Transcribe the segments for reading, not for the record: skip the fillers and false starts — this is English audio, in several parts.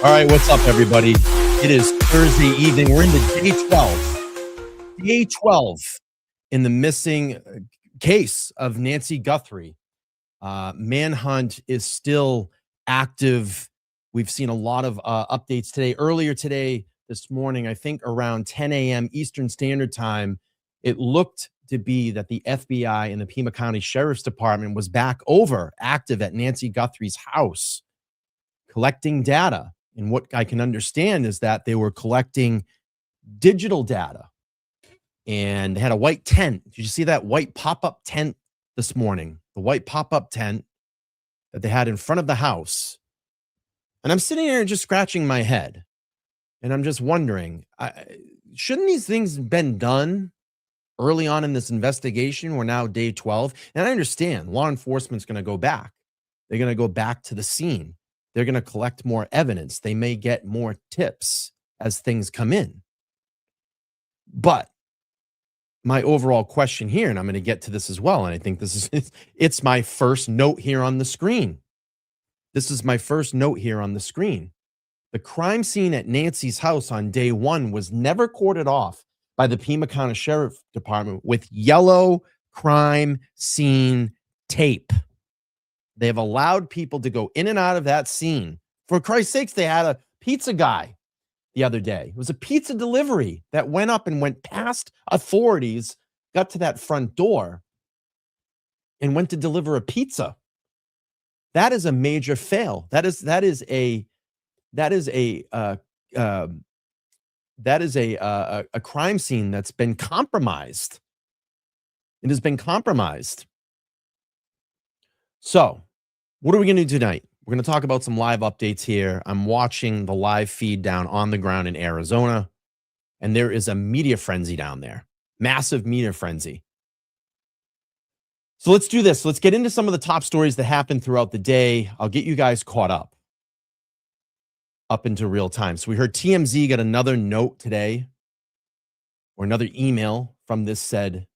All right, what's up, everybody? It is Thursday evening. We're into day 12. Day 12 in the missing case of Nancy Guthrie. Manhunt is still active. We've seen a lot of updates today. Earlier today, this morning, I think around 10 a.m. Eastern Standard Time, it looked to be that the FBI and the Pima County Sheriff's Department was back over active at Nancy Guthrie's house, collecting data. And what I can understand is that they were collecting digital data, and they had a white tent. Did you see that white pop-up tent this morning? The white pop-up tent that they had in front of the house. And I'm sitting there just scratching my head, and I'm just wondering, shouldn't these things have been done early on in this investigation? We're now day 12. And I understand law enforcement's going to go back. They're going to go back to the scene. They're going to collect more evidence. They may get more tips as things come in. But my overall question here, and I'm going to get to this as well, and I think this is, it's my first note here on the screen. This is my first note here on the screen. The crime scene at Nancy's house on day 1 was never cordoned off by the Pima County Sheriff Department with yellow crime scene tape. They have allowed people to go in and out of that scene. For Christ's sakes, they had a pizza guy the other day. It was a pizza delivery that went up and went past authorities, got to that front door, and went to deliver a pizza. That is a major fail. That is a crime scene that's been compromised. It has been compromised. So, what are we going to do tonight? We're going to talk about some live updates here. I'm watching the live feed down on the ground in Arizona, and there is a media frenzy down there. Massive media frenzy. So let's do this. Let's get into some of the top stories that happened throughout the day. I'll get you guys caught up into real time. So we heard TMZ got another note today, or another email from this said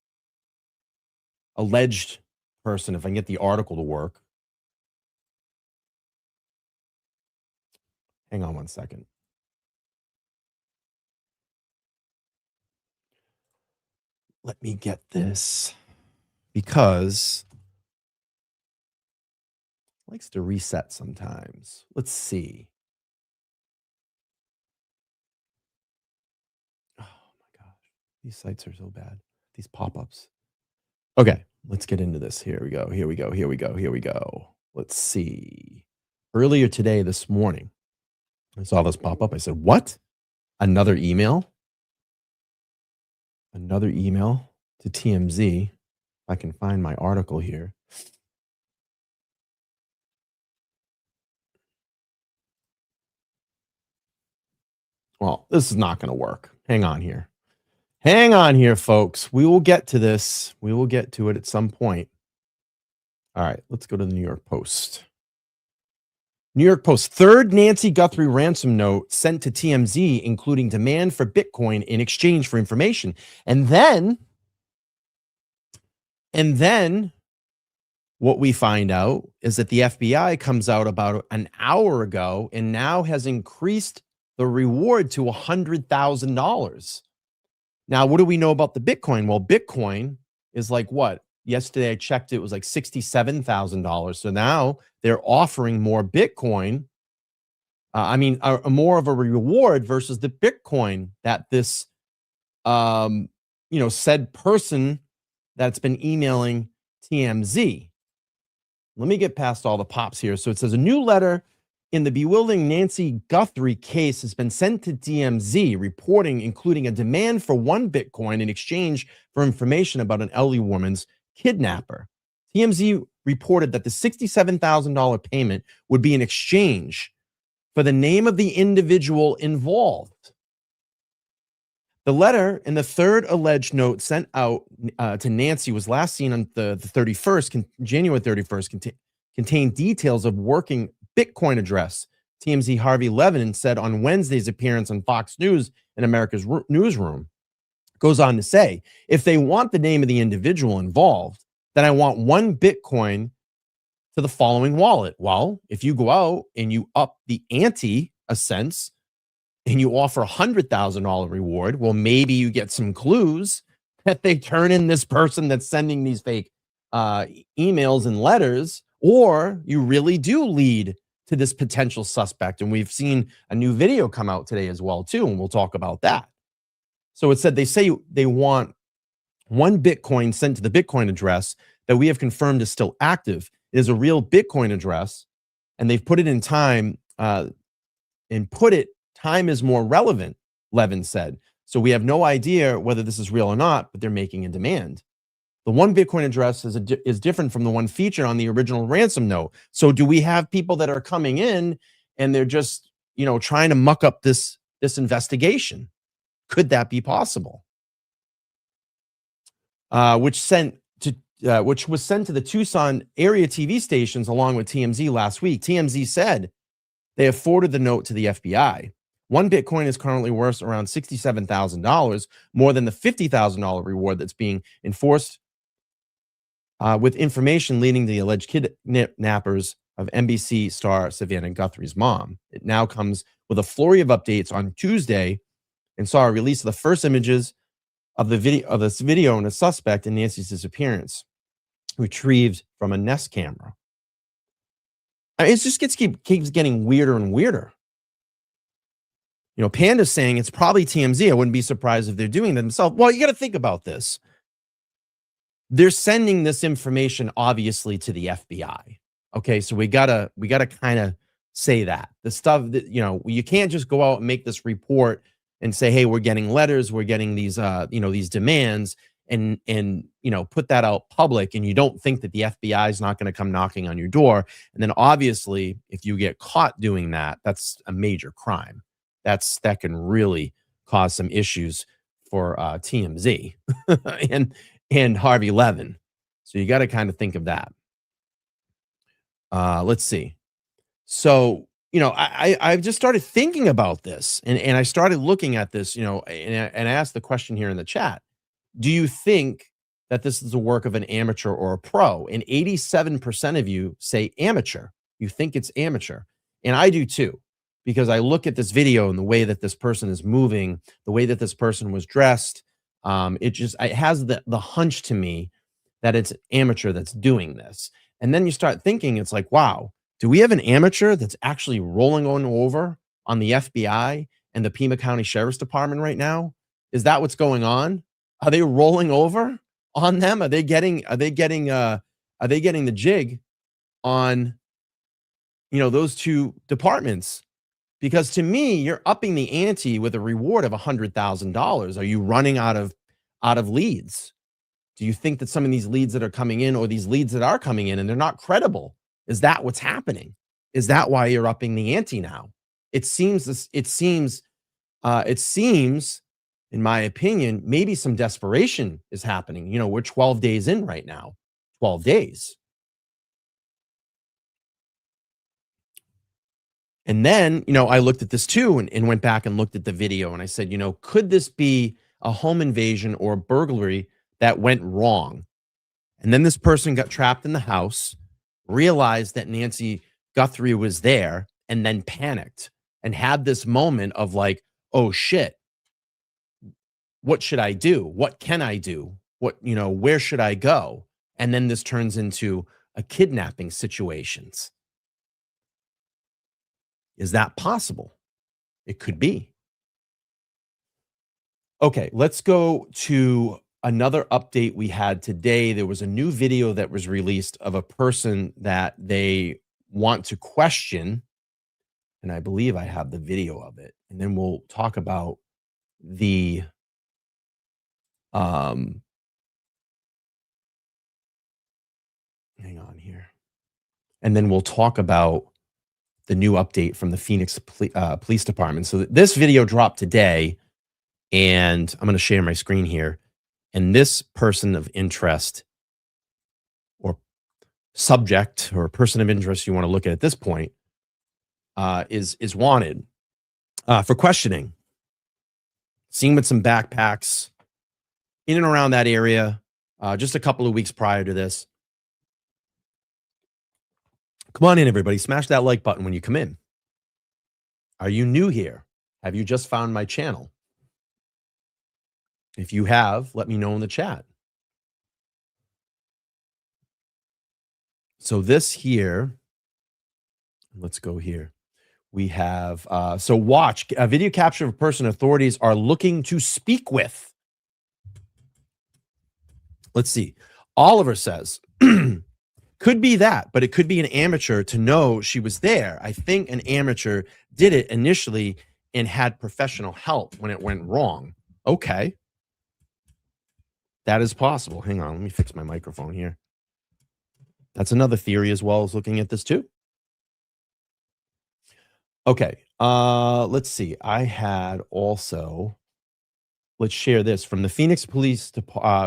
alleged person, if I can get the article to work. Hang on one second. Let me get this, because it likes to reset sometimes. Let's see. Oh my gosh. These sites are so bad. These pop-ups. Okay, let's get into this. Here we go. Let's see. Earlier today, this morning, I saw this pop up. I said, what? Another email? Another email to TMZ. If I can find my article here. Well, this is not going to work. Hang on here. Hang on here, folks. We will get to this. We will get to it at some point. All right, let's go to the New York Post. New York Post, third Nancy Guthrie ransom note sent to TMZ, including demand for Bitcoin in exchange for information. And then what we find out is that the FBI comes out about an hour ago and now has increased the reward to $100,000. Now, what do we know about the Bitcoin? Well, Bitcoin is like what? Yesterday I checked, it was like $67,000. So now they're offering more Bitcoin. More of a reward versus the Bitcoin that this, said person that's been emailing TMZ. Let me get past all the pops here. So it says a new letter in the bewildering Nancy Guthrie case has been sent to TMZ, reporting including a demand for 1 Bitcoin in exchange for information about an elderly woman's kidnapper. TMZ reported that the $67,000 payment would be in exchange for the name of the individual involved. The letter in the third alleged note sent out to Nancy was last seen on the 31st, January 31st, contained details of working Bitcoin address. TMZ Harvey Levin said on Wednesday's appearance on Fox News in America's Newsroom. Goes on to say, if they want the name of the individual involved, then I want 1 Bitcoin to the following wallet. Well, if you go out and you up the ante a sense, and you offer $100,000 reward, well, maybe you get some clues that they turn in this person that's sending these fake emails and letters, or you really do lead to this potential suspect. And we've seen a new video come out today as well, too, and we'll talk about that. So it said they say they want 1 Bitcoin sent to the Bitcoin address that we have confirmed is still active. It is a real Bitcoin address, and they've put it in time time is more relevant, Levin said. So we have no idea whether this is real or not, but they're making a demand. The 1 Bitcoin address is different from the one featured on the original ransom note. So do we have people that are coming in and they're just, trying to muck up this investigation? Could that be possible? Which was sent to the Tucson area TV stations along with TMZ last week. TMZ said they have forwarded the note to the FBI. 1 Bitcoin is currently worth around $67,000, more than the $50,000 reward that's being enforced, with information leading to the alleged kidnappers of NBC star Savannah Guthrie's mom. It now comes with a flurry of updates on Tuesday, and saw a release of the first images of this video and a suspect in Nancy's disappearance, retrieved from a Nest camera. I mean, it just keeps getting weirder and weirder. Panda's saying it's probably TMZ. I wouldn't be surprised if they're doing it themselves. Well, you got to think about this. They're sending this information obviously to the FBI. Okay, so we gotta kind of say that the stuff that you can't just go out and make this report and say, hey, we're getting letters, we're getting these these demands, and put that out public, and you don't think that the FBI is not going to come knocking on your door. And then obviously, if you get caught doing that, that's a major crime. That can really cause some issues for TMZ and Harvey Levin. So you got to kind of think of that. Let's see. So I've just started thinking about this, and I started looking at this, and I asked the question here in the chat: do you think that this is the work of an amateur or a pro? And 87% of you say amateur. You think it's amateur, and I do too. Because I look at this video and the way that this person is moving, the way that this person was dressed, it has the hunch to me that it's an amateur that's doing this. And then you start thinking, it's like, wow, do we have an amateur that's actually rolling over on the FBI and the Pima County Sheriff's Department right now? Is that what's going on? Are they rolling over on them? Are they getting the jig on those two departments? Because to me, you're upping the ante with a reward of $100,000. Are you running out of leads? Do you think that some of these leads that are coming in, or these leads that are coming in and they're not credible? Is that what's happening? Is that why you're upping the ante now? It seems, in my opinion, maybe some desperation is happening. We're 12 days in right now. 12 days. And then, I looked at this too and went back and looked at the video, and I said, could this be a home invasion or burglary that went wrong? And then this person got trapped in the house, realized that Nancy Guthrie was there, and then panicked and had this moment of like, oh shit, what should I do? What can I do? Where should I go? And then this turns into a kidnapping situations. Is that possible? It could be. Okay, let's go to another update we had today. There was a new video that was released of a person that they want to question, and I believe I have the video of it. And then we'll talk about the hang on here. And then we'll talk about the new update from the Phoenix Police Department. So this video dropped today, and I'm going to share my screen here. And this person of interest, or subject, or person of interest you want to look at this point, is wanted for questioning. Seen with some backpacks in and around that area just a couple of weeks prior to this. Come on in, everybody. Smash that like button when you come in. Are you new here? Have you just found my channel? If you have, let me know in the chat. So this here, let's go here. We have, so watch, a video capture of a person authorities are looking to speak with. Let's see. Oliver says, could be that, but it could be an amateur to know she was there. I think an amateur did it initially and had professional help when it went wrong. Okay. That is possible. Hang on, let me fix my microphone here. That's another theory as well as looking at this too. Okay, let's see. I had also, let's share this from the Phoenix Police,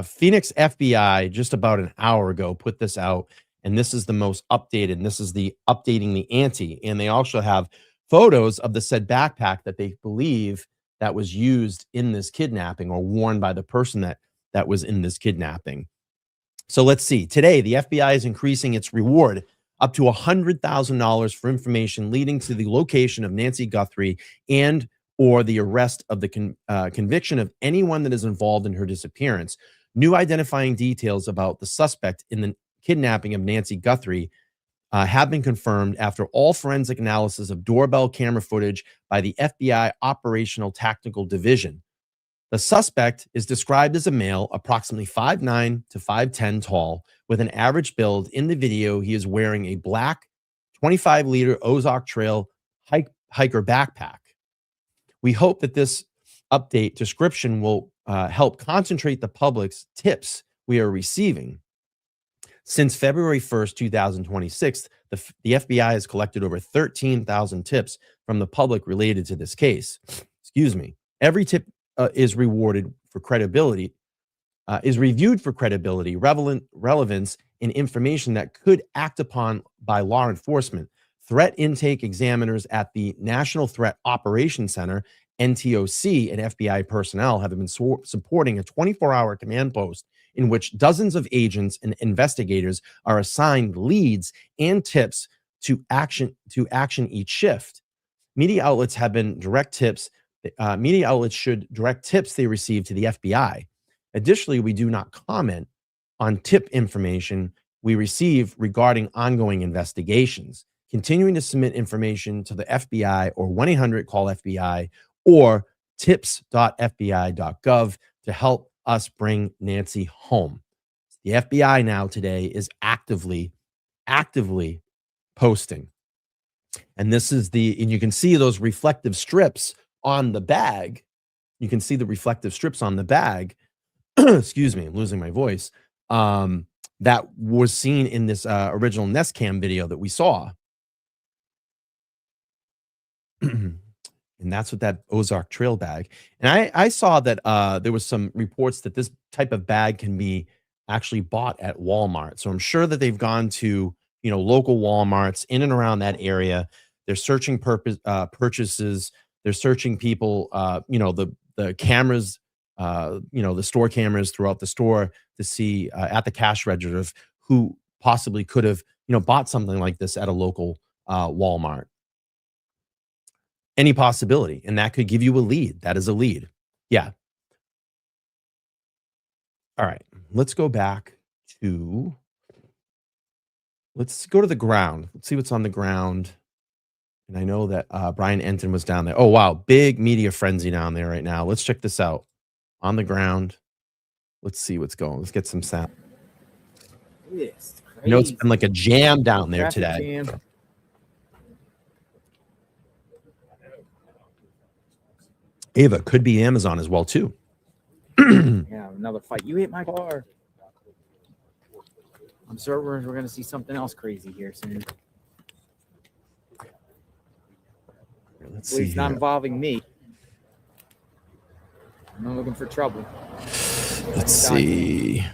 Phoenix FBI just about an hour ago put this out, and this is the most updated, and this is the updating the ante, and they also have photos of the said backpack that they believe that was used in this kidnapping or worn by the person that was in this kidnapping. So let's see. Today, the FBI is increasing its reward up to $100,000 for information leading to the location of Nancy Guthrie and or the arrest of the conviction of anyone that is involved in her disappearance. New identifying details about the suspect in the kidnapping of Nancy Guthrie have been confirmed after all forensic analysis of doorbell camera footage by the FBI Operational Tactical Division. The suspect is described as a male, approximately 5'9" to 5'10" tall, with an average build. In the video, he is wearing a black 25-liter Ozark Trail hiker backpack. We hope that this update description will help concentrate the public's tips we are receiving. Since February 1st, 2026, the FBI has collected over 13,000 tips from the public related to this case. Excuse me. Every tip is rewarded for credibility, is reviewed for credibility, relevance, and information that could act upon by law enforcement. Threat intake examiners at the National Threat Operations Center, NTOC, and FBI personnel have been supporting a 24-hour command post in which dozens of agents and investigators are assigned leads and tips to action each shift. Media outlets have been media outlets should direct tips they receive to the FBI. Additionally, we do not comment on tip information we receive regarding ongoing investigations. Continuing to submit information to the FBI or 1-800-CALL-FBI or tips.fbi.gov to help us bring Nancy home. The FBI now today is actively posting. And this is and you can see those reflective strips on the bag. You can see the reflective strips on the bag. Excuse me, I'm losing my voice. That was seen in this original Nest Cam video that we saw. And that's what that Ozark Trail bag. And I saw that there was some reports that this type of bag can be actually bought at Walmart. So I'm sure that they've gone to, local Walmarts in and around that area. They're searching purchases. They're searching people, the cameras, the store cameras throughout the store to see at the cash register of who possibly could have, bought something like this at a local Walmart. Any possibility, and that could give you a lead. That is a lead. Yeah. All right. Let's go back to, let's go to the ground. Let's see what's on the ground. And I know that Brian Enton was down there. Oh, wow. Big media frenzy down there right now. Let's check this out. On the ground. Let's see what's going. Let's get some sound. It's I know it's been like a jam down there today. Jam. Ava, could be Amazon as well, too. Yeah, another fight. You hit my car. I'm sure we're going to see something else crazy here soon. Let's At least see. not Here. involving me. I'm not looking for trouble. Let's see.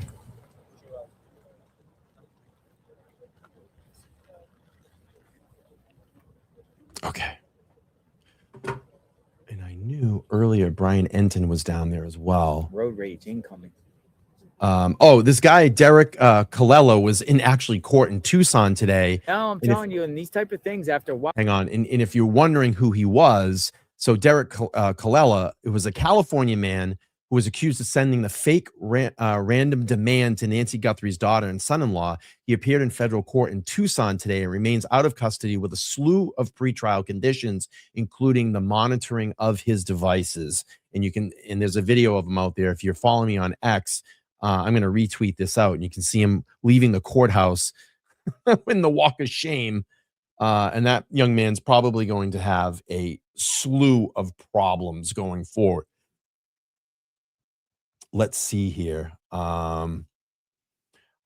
Okay. And I knew earlier Brian Enton was down there as well. Road rage incoming. Oh, this guy Derek Colello was in actually court in Tucson today. No, I'm telling you, and these type of things after what? Hang on, and if you're wondering who he was, so Derek Colella, it was a California man who was accused of sending the fake random demand to Nancy Guthrie's daughter and son-in-law. He appeared in federal court in Tucson today and remains out of custody with a slew of pretrial conditions, including the monitoring of his devices. And there's a video of him out there. If you're following me on X, I'm going to retweet this out, and you can see him leaving the courthouse in the walk of shame. And that young man's probably going to have a slew of problems going forward. Let's see here. I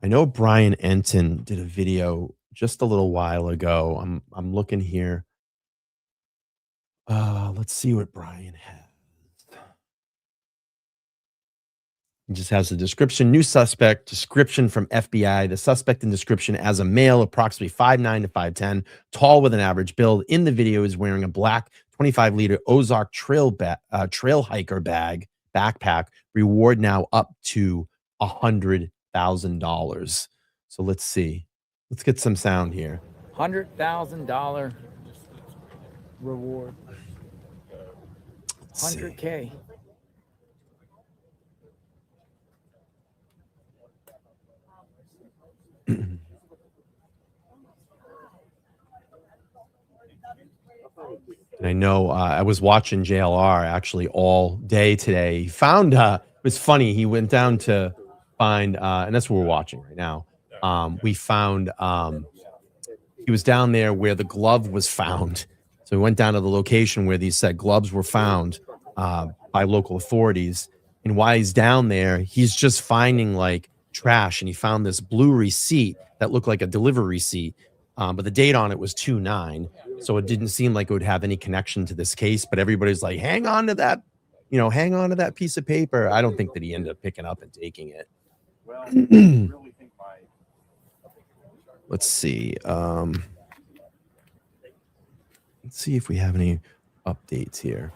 know Brian Enton did a video just a little while ago. I'm looking here. Let's see what Brian has. He just has a description. New suspect, description from FBI. The suspect in description as a male, approximately 5'9" to 5'10", tall with an average build. In the video is wearing a black 25-liter Ozark trail hiker backpack. Reward now up to $100,000. So let's see. Let's get some sound here. $100,000 reward. 100K. And I know I was watching JLR actually all day today. He found it was funny. He went down to find, and that's what we're watching right now. We found he was down there where the glove was found. So we went down to the location where these said gloves were found by local authorities. And while he's down there, he's just finding like trash. And he found this blue receipt that looked like a delivery receipt. But the date on it was 2/9. So it didn't seem like it would have any connection to this case. But everybody's like, hang on to that, hang on to that piece of paper. I don't think that he ended up picking up and taking it. Let's see. Let's see if we have any updates here.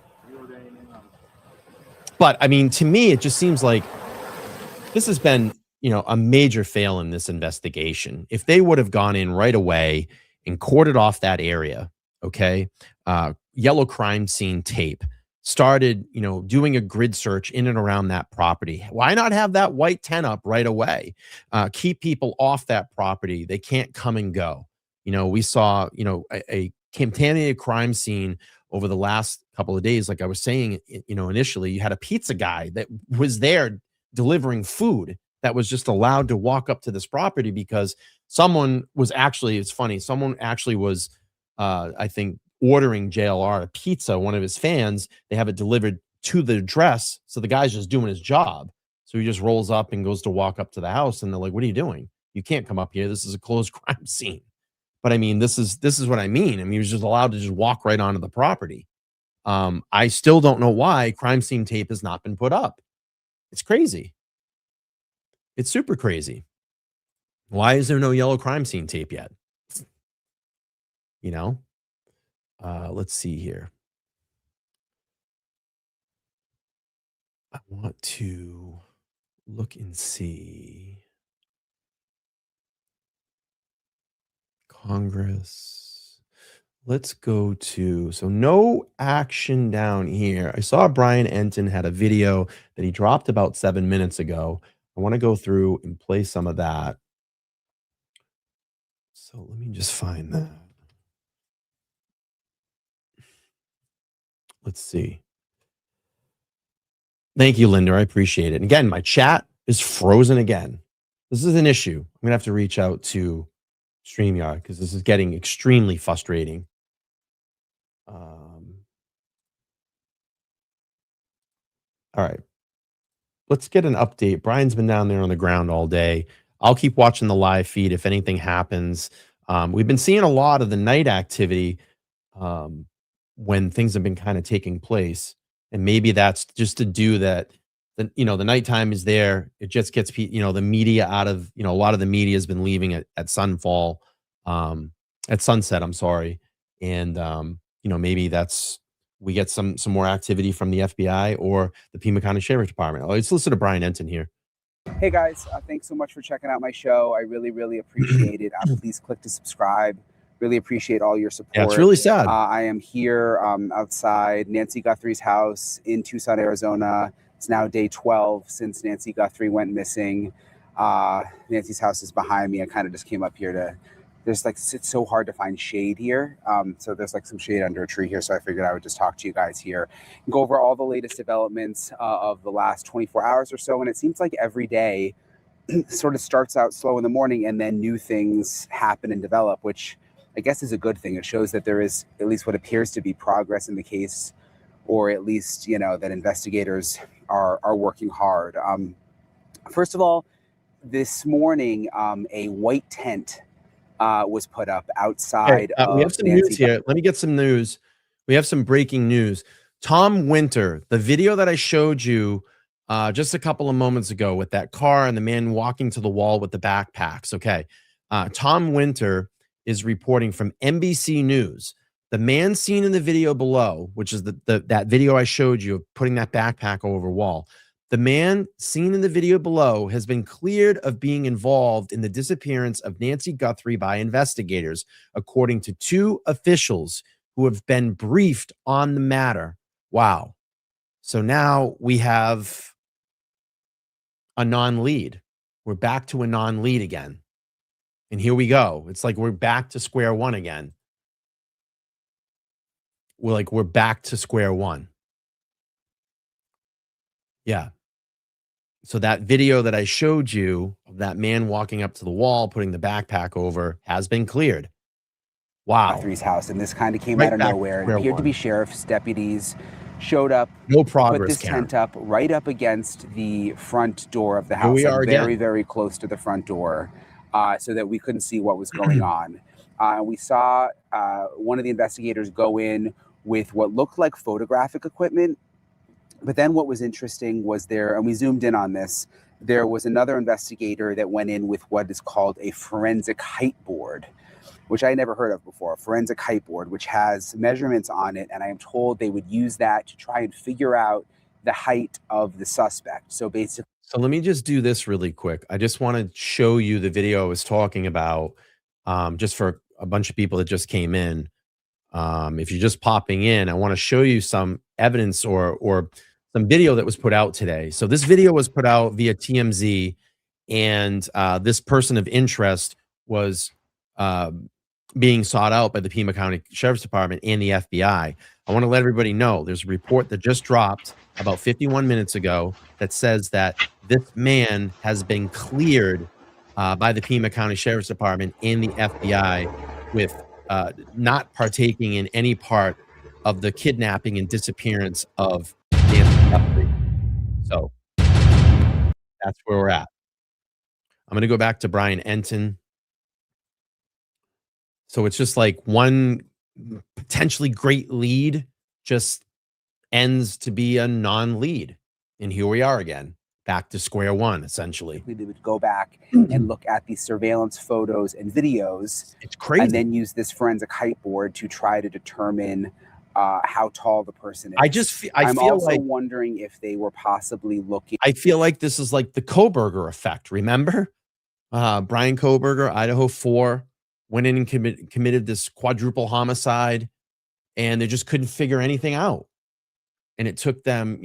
But I mean, to me, it just seems like this has been, a major fail in this investigation. If they would have gone in right away and cordoned off that area, okay, yellow crime scene tape, started, doing a grid search in and around that property. Why not have that white tent up right away? Keep people off that property. They can't come and go. We saw, a contaminated crime scene over the last couple of days. Like I was saying, initially, you had a pizza guy that was there delivering food that was just allowed to walk up to this property because someone was actually, it's funny, someone actually was, I think, ordering JLR a pizza, one of his fans. They have it delivered to the address. So the guy's just doing his job. So he just rolls up and goes to walk up to the house. And they're like, what are you doing? You can't come up here. This is a closed crime scene. But I mean, this is what I mean. I mean, he was just allowed to just walk right onto the property. I still don't know why crime scene tape has not been put up. It's crazy. It's super crazy. Why is there no yellow crime scene tape yet? Let's see here. I want to look and see. Congress. Let's go to, so no action down here. I saw Brian Enton had a video that he dropped about 7 minutes ago. I want to go through and play some of that. So let me just find that. Let's see. Thank you, Linda. I appreciate it. And again, my chat is frozen again. This is an issue. I'm going to have to reach out to StreamYard because this is getting extremely frustrating. All right. Let's get an update. Brian's been down there on the ground all day. I'll keep watching the live feed if anything happens. We've been seeing a lot of the night activity when things have been kind of taking place. And maybe that's just to do that. The nighttime is there. It just gets, the media out of, a lot of the media has been leaving at sunset, I'm sorry. And, maybe we get some more activity from the FBI or the Pima County Sheriff's Department. Let's listen to Brian Enton here. Hey guys, thanks so much for checking out my show. I really appreciate it. Please click to subscribe. Really appreciate all your support. Yeah, it's really sad. I am here outside Nancy Guthrie's house in Tucson, Arizona. It's now day 12 since Nancy Guthrie went missing. Nancy's house is behind me. I kind of just came up here to, it's so hard to find shade here. So there's like some shade under a tree here. So I figured I would just talk to you guys here and go over all the latest developments of the last 24 hours or so. And it seems like every day sort of starts out slow in the morning and then new things happen and develop, which I guess is a good thing. It shows that there is at least what appears to be progress in the case, or at least, you know, that investigators are working hard. First of all, this morning, a white tent was put up outside. We have some news here. Let me get some news. We have some breaking news. Tom Winter, the video that I showed you just a couple of moments ago with that car and the man walking to the wall with the backpacks. Okay. Tom Winter is reporting from NBC News. The man seen in the video below, which is that video I showed you of putting that backpack over a wall. The man seen in the video below has been cleared of being involved in the disappearance of Nancy Guthrie by investigators, according to 2 officials who have been briefed on the matter. Wow. So now we have a non-lead. We're back to a non-lead again. And here we go. It's like we're back to square one again. We're back to square one. Yeah. So that video that I showed you of that man walking up to the wall, putting the backpack over, has been cleared. Wow. Guthrie's house, and this kind of came out of nowhere. It appeared to be sheriff's deputies showed up. No progress. Put this tent up right up against the front door of the house. Here we are very, again. very close to the front door, so that we couldn't see what was going on. We saw one of the investigators go in with what looked like photographic equipment. But then what was interesting was and we zoomed in on this, there was another investigator that went in with what is called a forensic height board, which I never heard of before, a forensic height board, which has measurements on it. And I am told they would use that to try and figure out the height of the suspect. So basically. So let me just do this really quick. I just want to show you the video I was talking about, just for a bunch of people that just came in. If you're just popping in, I want to show you some evidence or some video that was put out today. So this video was put out via TMZ, and this person of interest was being sought out by the Pima County Sheriff's Department and the FBI. I want to let everybody know there's a report that just dropped about 51 minutes ago that says that this man has been cleared by the Pima County Sheriff's Department and the FBI with not partaking in any part of the kidnapping and disappearance of Nancy Guthrie. So that's where we're at. I'm going to go back to Brian Enton. So it's just like one potentially great lead just ends to be a non-lead. And here we are again, back to square one, essentially. They would go back and look at the surveillance photos and videos. It's crazy. And then use this forensic height board to try to determine how tall the person is. I'm also wondering if they were possibly looking. I feel like this is like the Kohberger effect. Remember? Brian Kohberger, Idaho 4, went in and committed this quadruple homicide, and they just couldn't figure anything out. And it took them,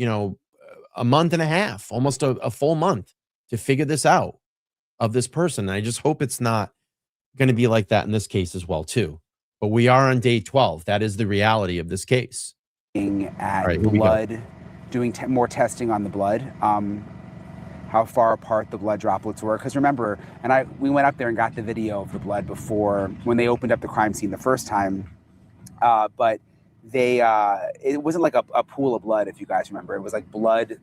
a month and a half, almost a full month to figure this out of this person. And I just hope it's not going to be like that in this case as well, too. But we are on day 12. That is the reality of this case. At blood, doing more testing on the blood, how far apart the blood droplets were. Because remember, we went up there and got the video of the blood before when they opened up the crime scene the first time. But it wasn't like a pool of blood, if you guys remember. It was like blood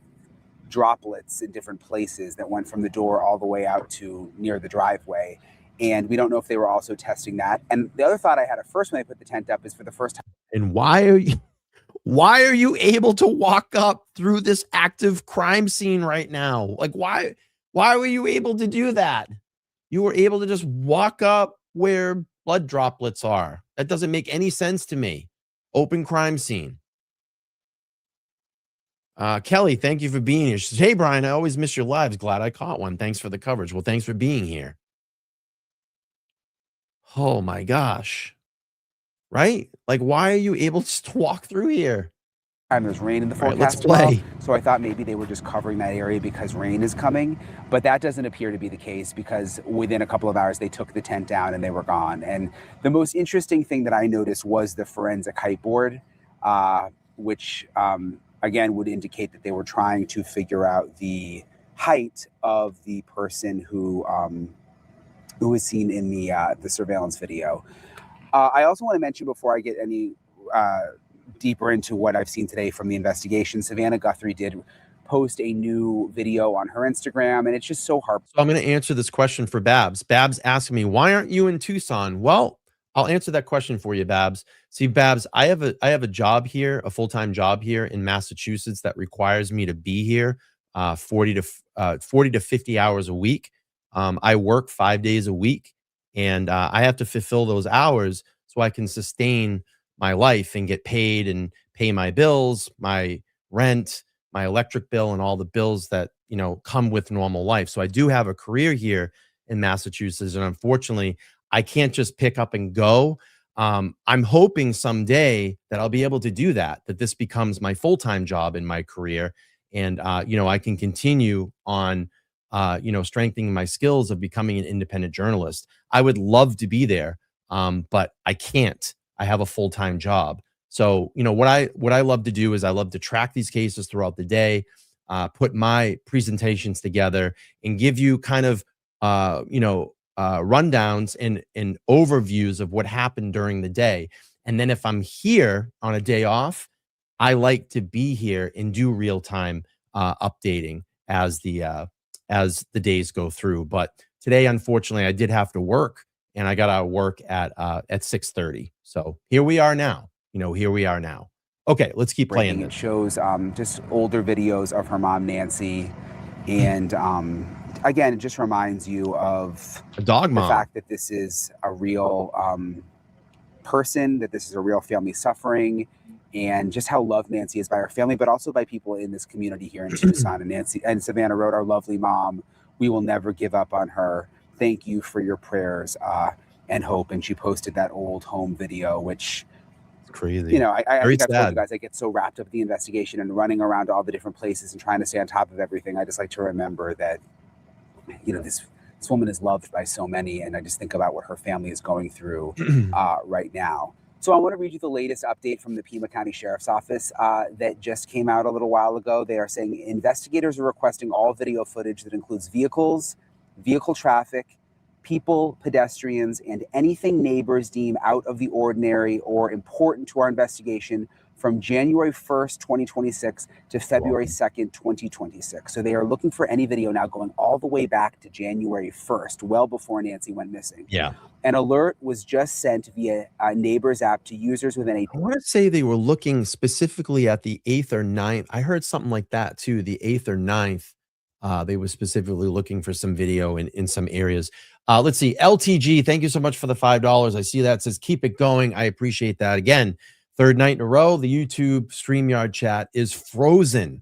droplets in different places that went from the door all the way out to near the driveway. And we don't know if they were also testing that. And the other thought I had at first when I put the tent up is for the first time. And why are you able to walk up through this active crime scene right now? Like, why were you able to do that? You were able to just walk up where blood droplets are. That doesn't make any sense to me. Open crime scene. Kelly, thank you for being here. She says, hey, Brian, I always miss your lives. Glad I caught one. Thanks for the coverage. Well, thanks for being here. Oh, my gosh. Right? Like, why are you able to walk through here? And there's rain in the All right, let's forecast tomorrow, play. so I thought maybe they were just covering that area because rain is coming, but that doesn't appear to be the case because within a couple of hours they took the tent down and they were gone. And the most interesting thing that I noticed was the forensic height board, which again would indicate that they were trying to figure out the height of the person who was seen in the surveillance video. I also want to mention before I get any deeper into what I've seen today from the investigation, Savannah Guthrie did post a new video on her Instagram, and it's just so hard. So I'm going to answer this question for Babs. Babs asked me, why aren't you in Tucson? Well, I'll answer that question for you, Babs. See, Babs, I have a job here, a full-time job here in Massachusetts that requires me to be here 40 to 50 hours a week. I work 5 days a week, and I have to fulfill those hours so I can sustain my life and get paid and pay my bills, my rent, my electric bill, and all the bills that, you know, come with normal life. So I do have a career here in Massachusetts, and unfortunately, I can't just pick up and go. I'm hoping someday that I'll be able to do that, that this becomes my full-time job in my career. And, you know, I can continue on, you know, strengthening my skills of becoming an independent journalist. I would love to be there, but I can't. I have a full-time job. So, you know, what I love to do is I love to track these cases throughout the day, put my presentations together and give you kind of, you know, rundowns and overviews of what happened during the day. And then if I'm here on a day off, I like to be here and do real-time updating as the days go through. But today, unfortunately, I did have to work, and I got out of work at 6:30. So here we are now. You know, here we are now. Okay, let's keep playing It this. shows just older videos of her mom, Nancy, and again, it just reminds you of A dog the mom. fact that this is a real person, that this is a real family suffering, and just how loved Nancy is by her family, but also by people in this community here in Tucson. And Nancy and Savannah wrote, "Our lovely mom, we will never give up on her. Thank you for your prayers and hope." And she posted that old home video, which, Crazy. you know, I Very think I've told sad. you guys, I get so wrapped up in the investigation and running around to all the different places and trying to stay on top of everything. I just like to remember that, you know, this woman is loved by so many, and I just think about what her family is going through right now. So I want to read you the latest update from the Pima County Sheriff's Office that just came out a little while ago. They are saying investigators are requesting all video footage that includes vehicles, vehicle traffic, people, pedestrians, and anything neighbors deem out of the ordinary or important to our investigation from January 1st, 2026 to February 2nd, 2026. So they are looking for any video now going all the way back to January 1st, well before Nancy went missing. Yeah. An alert was just sent via a Neighbors app to users within a... I want to say they were looking specifically at the 8th or 9th. I heard something like that too, the 8th or 9th. They were specifically looking for some video in some areas. Let's see. LTG, thank you so much for the $5. I see that. It says, keep it going. I appreciate that. Again, third night in a row, the YouTube StreamYard chat is frozen.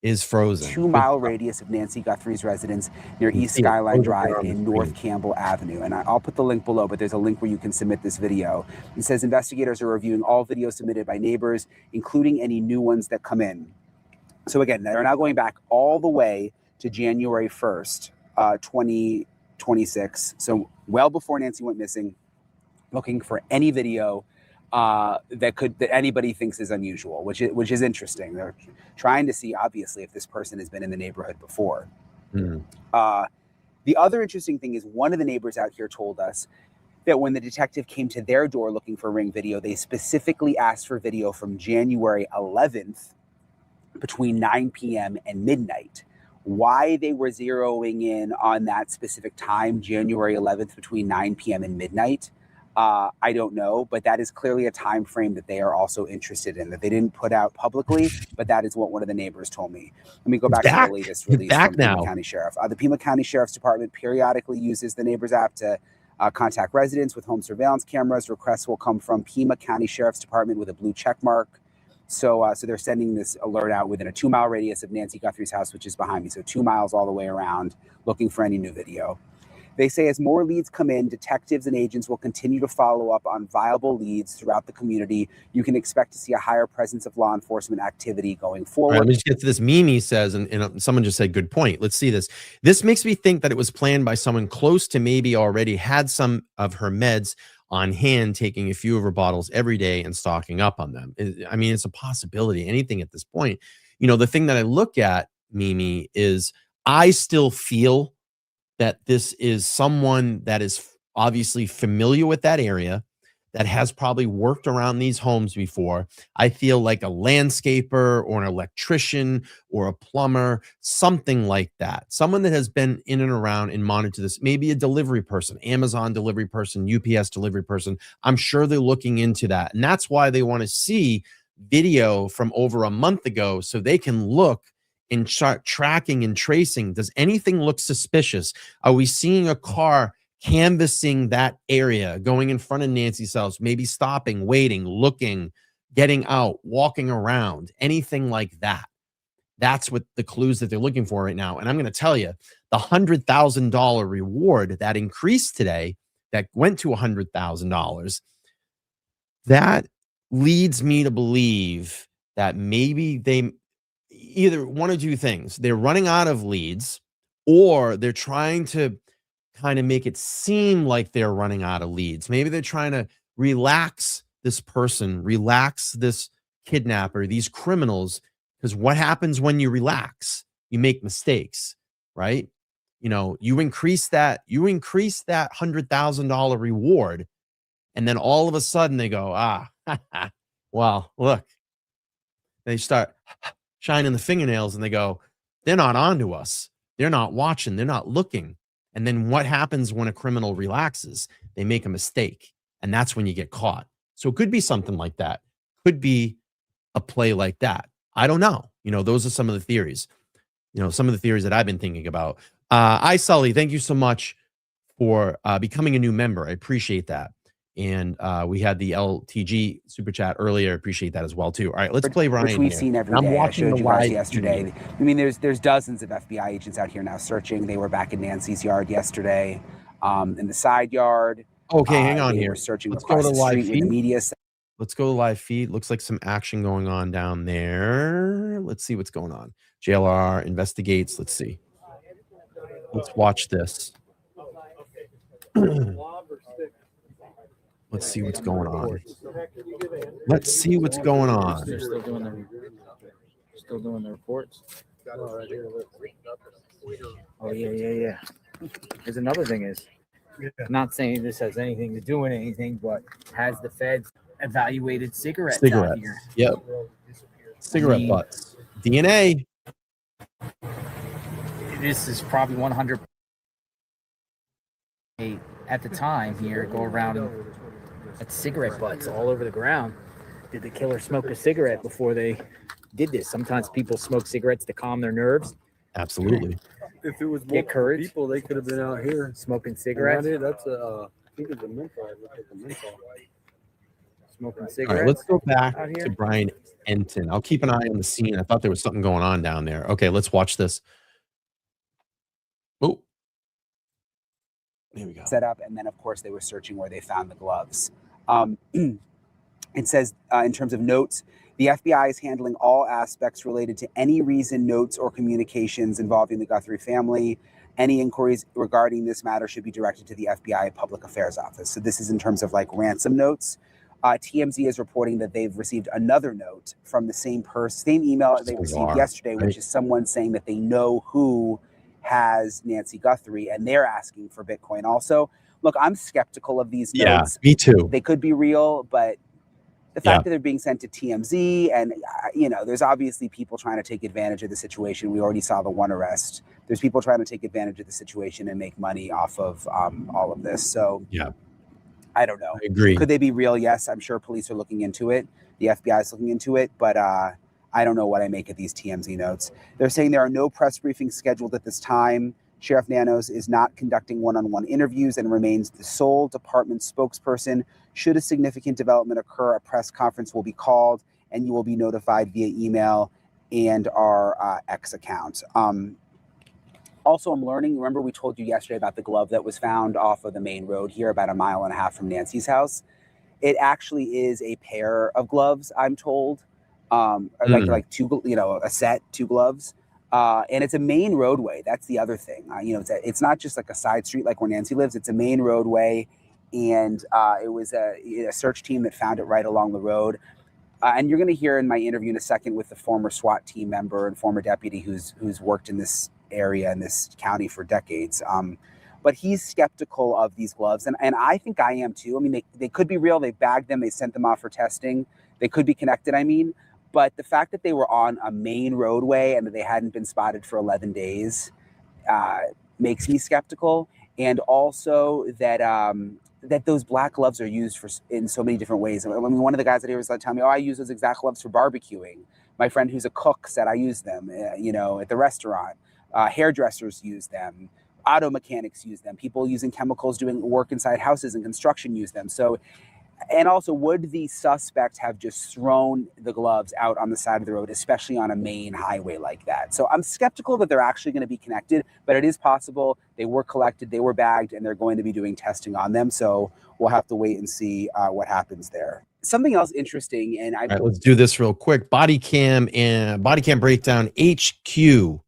2-mile radius of Nancy Guthrie's residence near East Skyline Drive and North Campbell Avenue. And I'll put the link below, but there's a link where you can submit this video. It says investigators are reviewing all videos submitted by neighbors, including any new ones that come in. So again, they're now going back all the way to January 1st, 2026. So well before Nancy went missing, looking for any video that anybody thinks is unusual, which is interesting. They're trying to see, obviously, if this person has been in the neighborhood before. The other interesting thing is one of the neighbors out here told us that when the detective came to their door looking for ring video, they specifically asked for video from January 11th between 9 p.m. and midnight. Why they were zeroing in on that specific time, January 11th, between 9 p.m. and midnight, I don't know, but that is clearly a time frame that they are also interested in, that they didn't put out publicly, but that is what one of the neighbors told me. Let me go back to the latest release from the Pima County Sheriff. The Pima County Sheriff's Department periodically uses the Neighbors app to contact residents with home surveillance cameras. Requests will come from Pima County Sheriff's Department with a blue check mark. So they're sending this alert out within a 2-mile radius of Nancy Guthrie's house, which is behind me. So 2 miles all the way around, looking for any new video. They say as more leads come in, detectives and agents will continue to follow up on viable leads throughout the community. You can expect to see a higher presence of law enforcement activity going forward. All right, let me just get to this. Mimi says, and someone just said, good point. Let's see this. This makes me think that it was planned by someone close to maybe already had some of her meds on hand, taking a few of her bottles every day and stocking up on them. I mean, it's a possibility, anything at this point. You know, the thing that I look at, Mimi, is I still feel that this is someone that is obviously familiar with that area, that has probably worked around these homes before. I feel like a landscaper or an electrician or a plumber, something like that. Someone that has been in and around and monitored this, maybe a delivery person, Amazon delivery person, UPS delivery person. I'm sure they're looking into that. And that's why they want to see video from over a month ago so they can look and start tracking and tracing. Does anything look suspicious? Are we seeing a car canvassing that area, going in front of Nancy's house, maybe stopping, waiting, looking, getting out, walking around, anything like that? That's what the clues that they're looking for right now. And I'm going to tell you, the $100,000 reward that increased today, that went to $100,000, that leads me to believe that maybe they either one or two things. They're running out of leads, or they're trying to kind of make it seem like they're running out of leads. Maybe they're trying to relax this person, relax this kidnapper, these criminals, because what happens when you relax? You make mistakes, right? You know, you increase that $100,000 reward, and then all of a sudden they go, well, look, they start shining the fingernails and they go, they're not on to us. They're not watching. They're not looking. And then what happens when a criminal relaxes? They make a mistake, and that's when you get caught. So it could be something like that. Could be a play like that. I don't know. You know, those are some of the theories. You know, some of the theories that I've been thinking about. Sully, thank you so much for becoming a new member. I appreciate that. And we had the LTG super chat earlier. Appreciate that as well too. All right, let's play Ryan. Which we've here. seen every I'm day. watching I showed the you guys live yesterday. I mean, there's dozens of FBI agents out here now searching. They were back in Nancy's yard yesterday, in the side yard. Okay, hang on they here. Were searching Let's across go to the live street with the feed. media. Let's go to live feed. Looks like some action going on down there. Let's see what's going on. JLR investigates. Let's see. Let's watch this. Let's see what's going on. Let's see what's going on. They're still doing the reports. Oh yeah. There's another thing is, not saying this has anything to do with anything, but has the feds evaluated cigarettes out here? Yep. Cigarette butts. DNA. This is probably 100 at the time here. Go around and at cigarette butts all over the ground. Did the killer smoke a cigarette before they did this? Sometimes people smoke cigarettes to calm their nerves. Absolutely. If it was Get courage. people, they could have been out here Smoking cigarettes. That's I think it's a menthol. I looked at the menthol. Smoking All cigarettes. right, let's go back out here? to Brian Enton. I'll keep an eye on the scene. I thought there was something going on down there. Okay, let's watch this. Oh, there we go. Set up, and then of course they were searching where they found the gloves. It says in terms of notes, the FBI is handling all aspects related to any reason, notes, or communications involving the Guthrie family. Any inquiries regarding this matter should be directed to the FBI Public Affairs Office. So this is in terms of like ransom notes. TMZ is reporting that they've received another note from the same person, same email they received yesterday, which is someone saying that they know who has Nancy Guthrie, and they're asking for Bitcoin also. Look, I'm skeptical of these notes. Yeah, me too. They could be real, but the fact that they're being sent to TMZ, and you know, there's obviously people trying to take advantage of the situation. We already saw the one arrest. There's people trying to take advantage of the situation and make money off of all of this. So yeah, I don't know. I agree. Could they be real? Yes, I'm sure police are looking into it. The FBI is looking into it, but I don't know what I make of these TMZ notes. They're saying there are no press briefings scheduled at this time. Sheriff Nanos is not conducting one-on-one interviews and remains the sole department spokesperson. Should a significant development occur, a press conference will be called. and you will be notified via email and our X account. Also, I'm learning, remember we told you yesterday about the glove that was found off of the main road here about 1.5 miles from Nancy's house. It actually is a pair of gloves, I'm told. Like two, a set, 2 gloves. And it's a main roadway. That's the other thing. It's not just like a side street like where Nancy lives. It's a main roadway. And it was a search team that found it right along the road. And you're going to hear in my interview in a second with the former SWAT team member and former deputy who's worked in this area in this county for decades. But he's skeptical of these gloves. And I think I am too. I mean, they could be real. They bagged them. They sent them off for testing. They could be connected, But the fact that they were on a main roadway and that they hadn't been spotted for 11 days makes me skeptical. And also that those black gloves are used in so many different ways. I mean, one of the guys that here was telling me, I use those exact gloves for barbecuing. My friend who's a cook said I use them, at the restaurant. Hairdressers use them. Auto mechanics use them. People using chemicals doing work inside houses and construction use them. So, and also, would the suspect have just thrown the gloves out on the side of the road, especially on a main highway like that? So I'm skeptical that they're actually going to be connected, but it is possible. They were collected, they were bagged, and they're going to be doing testing on them. So we'll have to wait and see what happens there. Something else interesting, and all right, let's do this real quick. Body cam breakdown HQ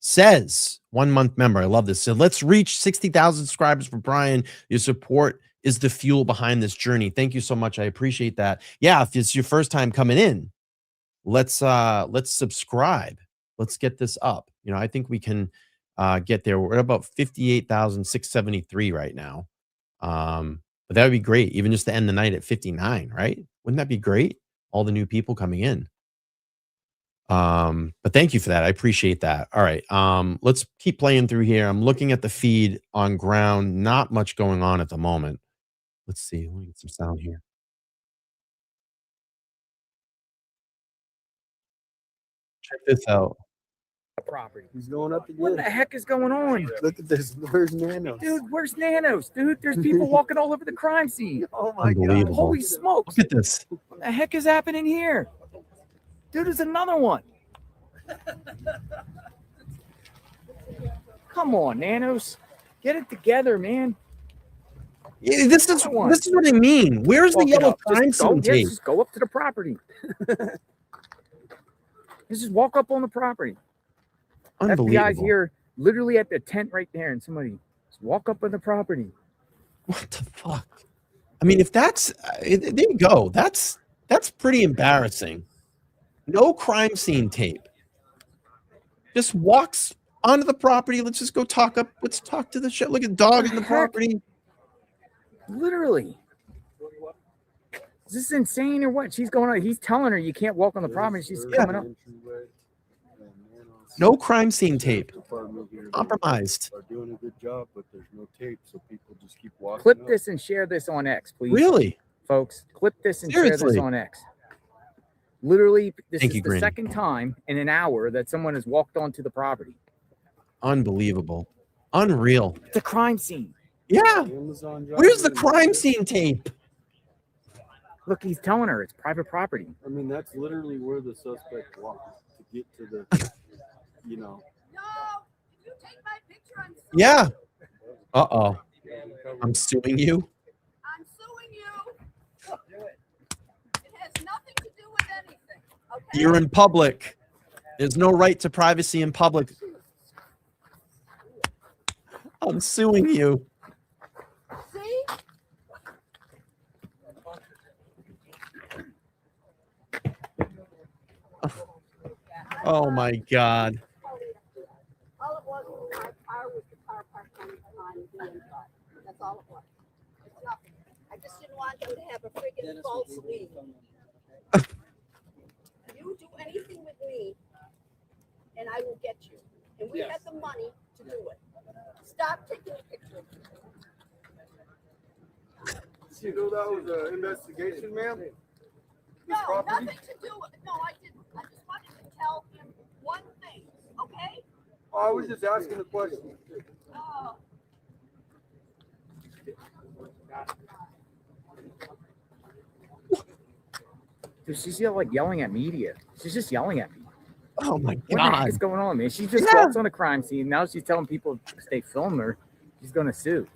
says 1 month member. I love this. So let's reach 60,000 subscribers for Brian. Your support is the fuel behind this journey. Thank you so much. I appreciate that. Yeah, if it's your first time coming in, let's subscribe. Let's get this up. I think we can get there. We're at about 58,673 right now. But that would be great, even just to end the night at 59, right? Wouldn't that be great? All the new people coming in. But thank you for that. I appreciate that. All right. Let's keep playing through here. I'm looking at the feed on ground. Not much going on at the moment. Let's see. Let me get some sound here. Check this out. Property. He's going up again. What the heck is going on? Look at this. Where's Nanos? Dude, where's Nanos? Dude, there's people walking all over the crime scene. Oh my Unbelievable. God. Holy smokes. Look at this. What the heck is happening here? Dude, there's another one. Come on, Nanos. Get it together, man. Yeah, this is what I mean. Where's the yellow crime scene tape? Just go up to the property. Just walk up on the property. Unbelievable. FBI's here, literally at the tent right there, and somebody just walk up on the property. What the fuck? I mean, if that's there you go. That's pretty embarrassing. No crime scene tape. Just walks onto the property. Let's just go talk up. Let's talk to the shit. Look at dog in the property. Literally. Is this insane or what? She's going on. He's telling her you can't walk on the property. She's coming up. No crime scene tape. Compromised. Are doing a good job, but there's no tape, so people just keep walking. Clip this and share this on X, please. Really? Folks, clip this and share this on X. Literally, this is the second time in an hour that someone has walked onto the property. Unbelievable. Unreal. It's a crime scene. Yeah. Where's the crime scene tape? Look, he's telling her it's private property. I mean, that's literally where the suspect walked to get to the, No, did you take my picture? Yeah. Uh-oh. I'm suing you. I'm suing you. It has nothing to do with anything. Okay? You're in public. There's no right to privacy in public. I'm suing you. See? Oh my God. All it was my car was the car parked on the inside. That's all it was. It's nothing. I just didn't want them to have a friggin' false lead. You do anything with me, and I will get you. And we have the money to do it. Stop taking a picture. You know that was an investigation, ma'am? No, nothing to do with it. No, I didn't. I just wanted to tell him one thing, okay? Oh, I was just asking a question. Oh. Dude, she's yelling at media. She's just yelling at me. Oh my What the heck God. is going on, man? She just Yeah. walks on the crime scene. Now she's telling people if they film her, she's gonna sue.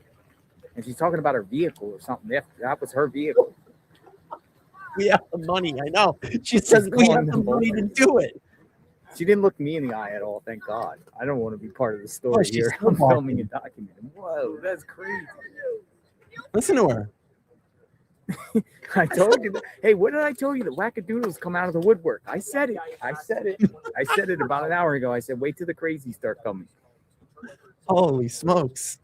And she's talking about her vehicle or something. That was her vehicle. We have the money. I know. She says we have the money to do it. She didn't look me in the eye at all, thank God. I don't want to be part of the story she's here. still I'm filming walking. a document. Whoa, that's crazy. Listen to her. I told you that. Hey, what did I tell you? The wackadoodles come out of the woodwork. I said it. I said it about an hour ago. I said, wait till the crazies start coming. Holy smokes.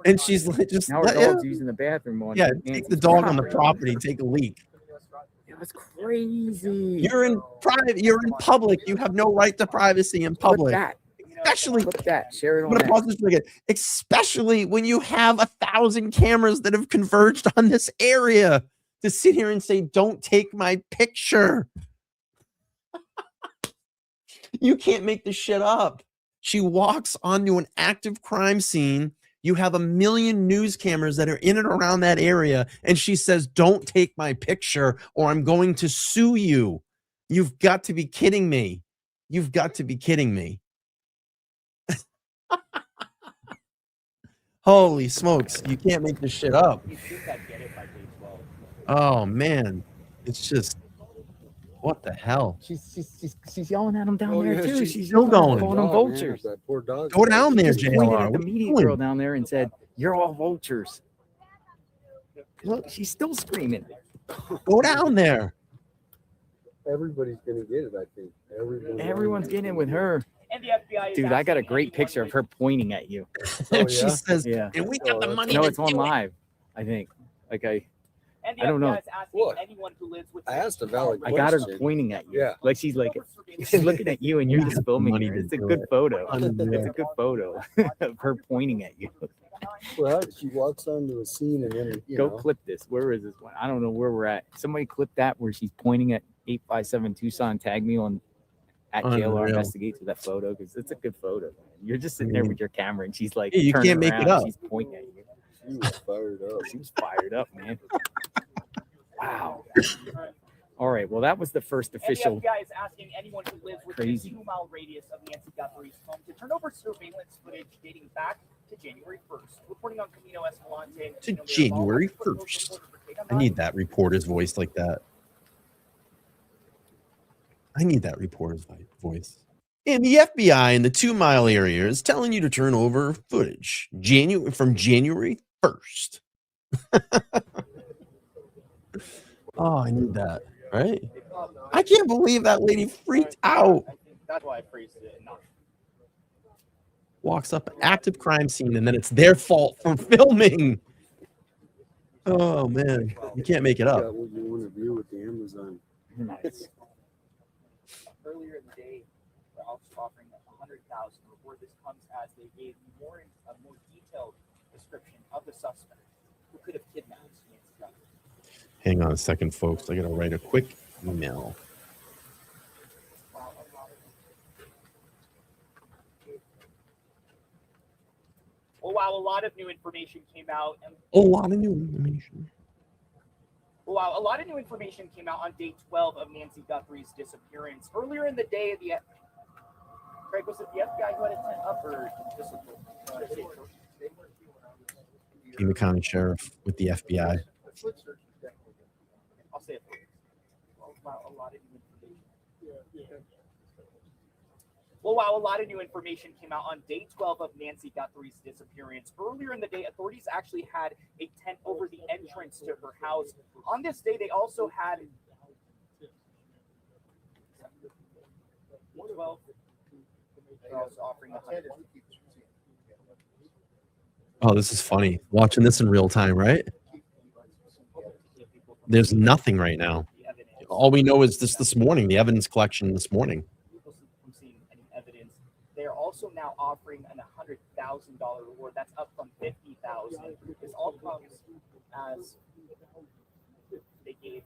And she's like, just Now her dog's using the bathroom on take the dog on the property, take a leak. That's crazy. You're in public. You have no right to privacy in public. Especially Clip that. Share it I'm on gonna pause this for a second. Especially when you have 1,000 cameras that have converged on this area to sit here and say, don't take my picture. You can't make this shit up. She walks onto an active crime scene. You have 1 million news cameras that are in and around that area. And she says, don't take my picture or I'm going to sue you. You've got to be kidding me. You've got to be kidding me. Holy smokes. You can't make this shit up. Oh, man. It's just, what the hell? She's yelling at him down there, too. She's still going. calling them vultures. That poor dog. Go down there, She pointed JLR. at the What are you media doing? girl down there and said, you're all vultures. Look, she's still screaming. Go down there. Everybody's gonna get it, I think. Everyone's getting it with her. And the FBI is Dude, I got a asking great anyone picture of her pointing at you. And she yeah? says, Yeah. and we got the money No, to it's on do it. live, I think. Like And the I don't know. FBI is asking What? anyone who lives with I asked a valid I got her question. pointing at you. Yeah. Like she's looking at you and you're just filming Money her. to It's a do good it. photo. Unreal. It's a good photo of her pointing at you. Well, she walks onto a scene and then Go clip this. Where is this one? I don't know where we're at. Somebody clip that where she's pointing at 857 Tucson. Tag me on at JLR Unreal. Investigates with that photo because it's a good photo. Man. You're just sitting there with your camera and she's like, Yeah, you turning can't make it around, up. She's pointing at you. She was fired up. She was fired up, man. Wow. All right. Well, that was the first official. And the FBI is asking anyone who lives within Crazy. a 2-mile radius of Nancy Guthrie's home to turn over surveillance footage dating back to January 1st. Reporting on Camino Escalante. To January 1st. I need that reporter's voice like that. I need that reporter's voice. And the FBI in the 2-mile area is telling you to turn over footage from January 1st. Oh, I need that, right? I can't believe that lady freaked out. I think that's why I phrased it enough. Walks up an active crime scene and then it's their fault for filming. Oh, man. You can't make it up. Got what you want to do with the Amazon. Nice. Earlier in the day, they're also offering $100,000 before this comes as they gave a more detailed description of the suspect who could have kidnapped Nancy Guthrie. Hang on a second, folks. I got to write a quick email. Well, while a lot of new information came out, and A lot of new information. wow, a lot of new information came out on day 12 of Nancy Guthrie's disappearance. Earlier in the day, Craig, was it the FBI who had it sent up or just Pima County Sheriff with the FBI. I'll say it for you. Wow, a lot of new information. Well, wow, a lot of new information came out on day 12 of Nancy Guthrie's disappearance. Earlier in the day, authorities actually had a tent over the entrance to her house. On this day, they also had 12. They're also offering $100. Oh, this is funny. Watching this in real time, right? There's nothing right now. All we know is this morning, the evidence collection this morning. From seeing any evidence. They are also now offering an $100,000 reward. That's up from $50,000. This all comes as they gave.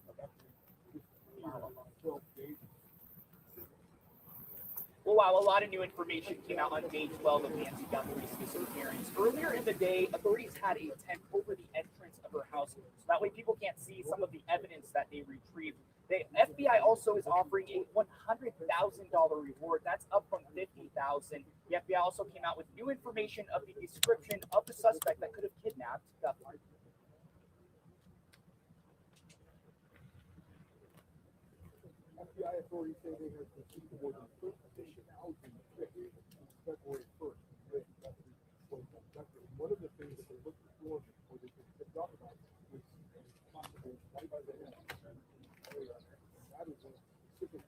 Well, wow, a lot of new information came out on day 12 of Nancy Guthrie's disappearance. Earlier in the day, authorities had a tent over the entrance of her house, so that way people can't see some of the evidence that they retrieved. The FBI also is offering a $100,000 reward. That's up from $50,000. The FBI also came out with new information of the description of the suspect that could have kidnapped Guthrie. FBI authorities say they have received more than 30,000 tips since February 1st. One of the things that they looked for, or they picked up about, was possible right by the end. That is a specific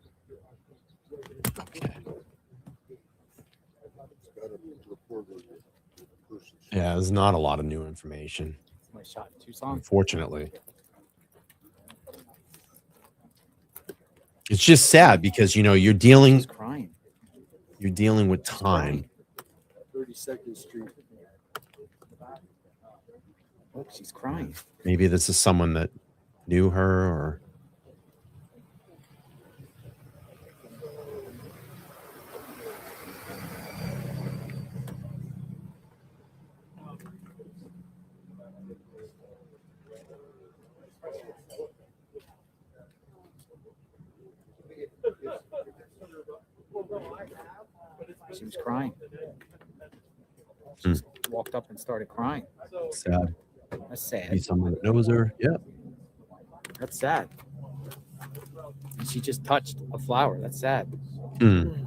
Yeah, there's not a lot of new information, Somebody shot in Tucson. unfortunately. It's just sad because, you know, you're dealing She's crying. with time. 32nd Street. Look, she's crying. Maybe this is someone that knew her, or She was crying. Hmm. Walked up and started crying. sad. That's Maybe sad. someone that knows her. Yeah. That's sad. And she just touched a flower. That's sad. Hmm.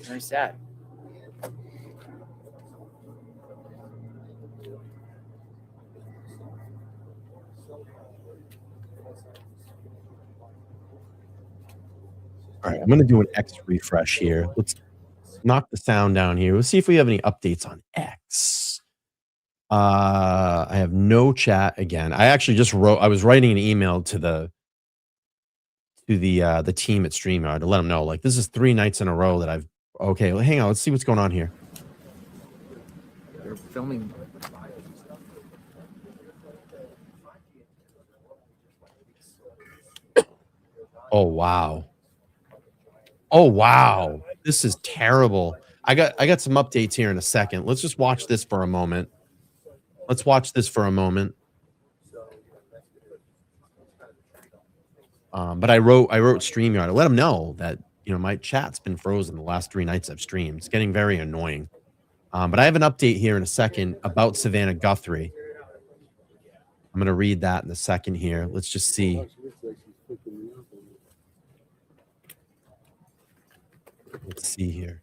Very sad. All right, I'm going to do an X refresh here. Let's knock the sound down here. Let's see if we have any updates on X. I have no chat again. I actually just wrote. I was writing an email to the team at StreamYard to let them know, like, this is 3 nights in a row that I've. Okay, well, hang on. Let's see what's going on here. They're filming. Oh wow. Oh wow. This is terrible. I got some updates here in a second. Let's just watch this for a moment. Let's watch this for a moment. But I wrote StreamYard to let them know that, you know, my chat's been frozen the last 3 nights I've streamed. It's getting very annoying. But I have an update here in a second about Savannah Guthrie. I'm going to read that in a second here. Let's just see. Let's see here.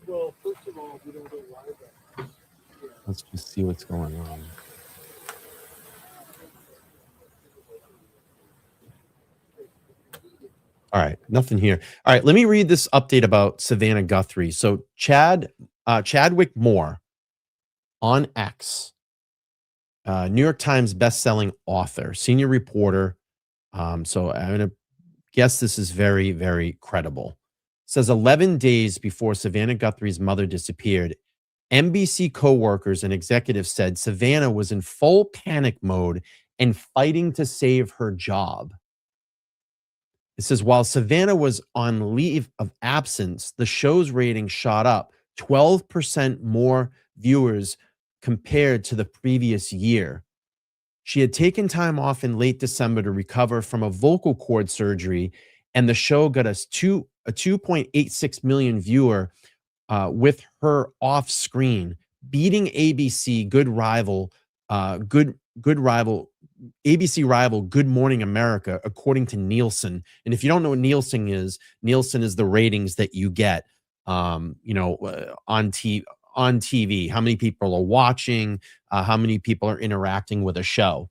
Well, first of all, we don't know why that. Let's just see what's going on. All right, nothing here. All right, let me read this update about Savannah Guthrie. So Chadwick Moore on X, New York Times best-selling author, senior reporter. So I'm going to guess this is very, very credible. Says 11 days before Savannah Guthrie's mother disappeared, NBC co-workers and executives said Savannah was in full panic mode and fighting to save her job. It says while Savannah was on leave of absence, the show's ratings shot up 12% more viewers compared to the previous year. She had taken time off in late December to recover from a vocal cord surgery, and the show got us a 2.86 million viewer with her off screen, beating ABC ABC rival Good Morning America, according to Nielsen. And if you don't know what Nielsen is the ratings that you get, on TV, how many people are watching, how many people are interacting with a show.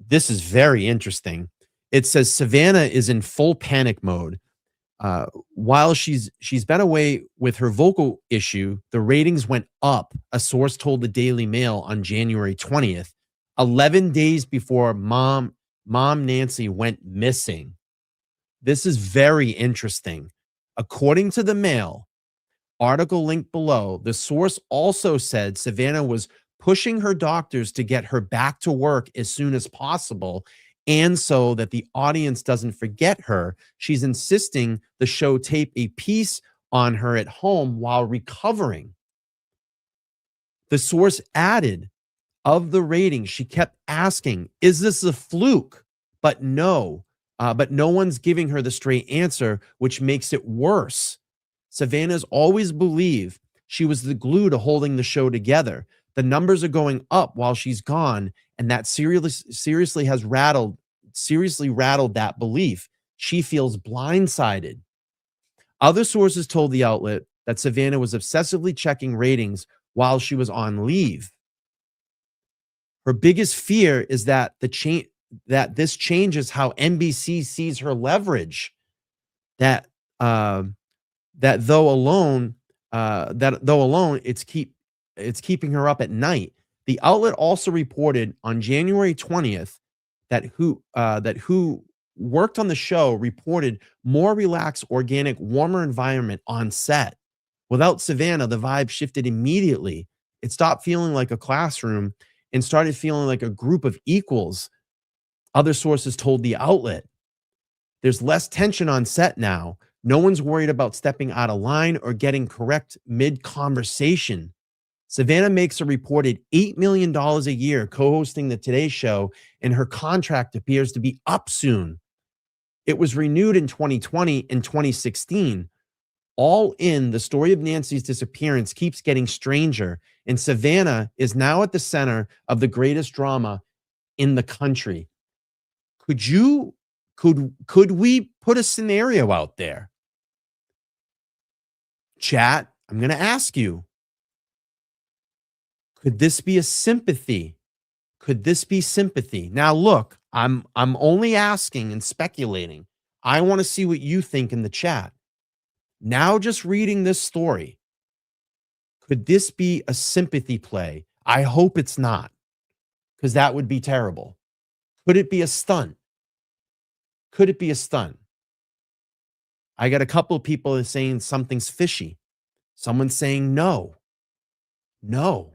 This is very interesting. It says Savannah is in full panic mode. While she's been away with her vocal issue, the ratings went up, a source told the Daily Mail on January 20th, 11 days before Mom Nancy went missing. This is very interesting. According to the Mail, Article link below. The source also said Savannah was pushing her doctors to get her back to work as soon as possible. And so that the audience doesn't forget her, she's insisting the show tape a piece on her at home while recovering. The source added, of the ratings, she kept asking, is this a fluke? But no one's giving her the straight answer, which makes it worse. Savannah's always believed she was the glue to holding the show together. The numbers are going up while she's gone, and that seriously rattled that belief. She feels blindsided. Other sources told the outlet that Savannah was obsessively checking ratings while she was on leave. Her biggest fear is that this changes how NBC sees her leverage. That though alone, it's keeping her up at night. The outlet also reported on January 20th that who worked on the show reported more relaxed, organic, warmer environment on set. Without Savannah, the vibe shifted immediately. It stopped feeling like a classroom and started feeling like a group of equals. Other sources told the outlet, there's less tension on set now. No one's worried about stepping out of line or getting correct mid-conversation. Savannah makes a reported $8 million a year co-hosting the Today Show, and her contract appears to be up soon. It was renewed in 2020 and 2016. All in, the story of Nancy's disappearance keeps getting stranger, and Savannah is now at the center of the greatest drama in the country. Could we put a scenario out there? Chat, I'm going to ask you, could this be a sympathy? Could this be sympathy? Now, look, I'm only asking and speculating. I want to see what you think in the chat. Now, just reading this story, could this be a sympathy play? I hope it's not, because that would be terrible. Could it be a stunt? Could it be a stunt? I got a couple of people saying something's fishy. Someone's saying no. No.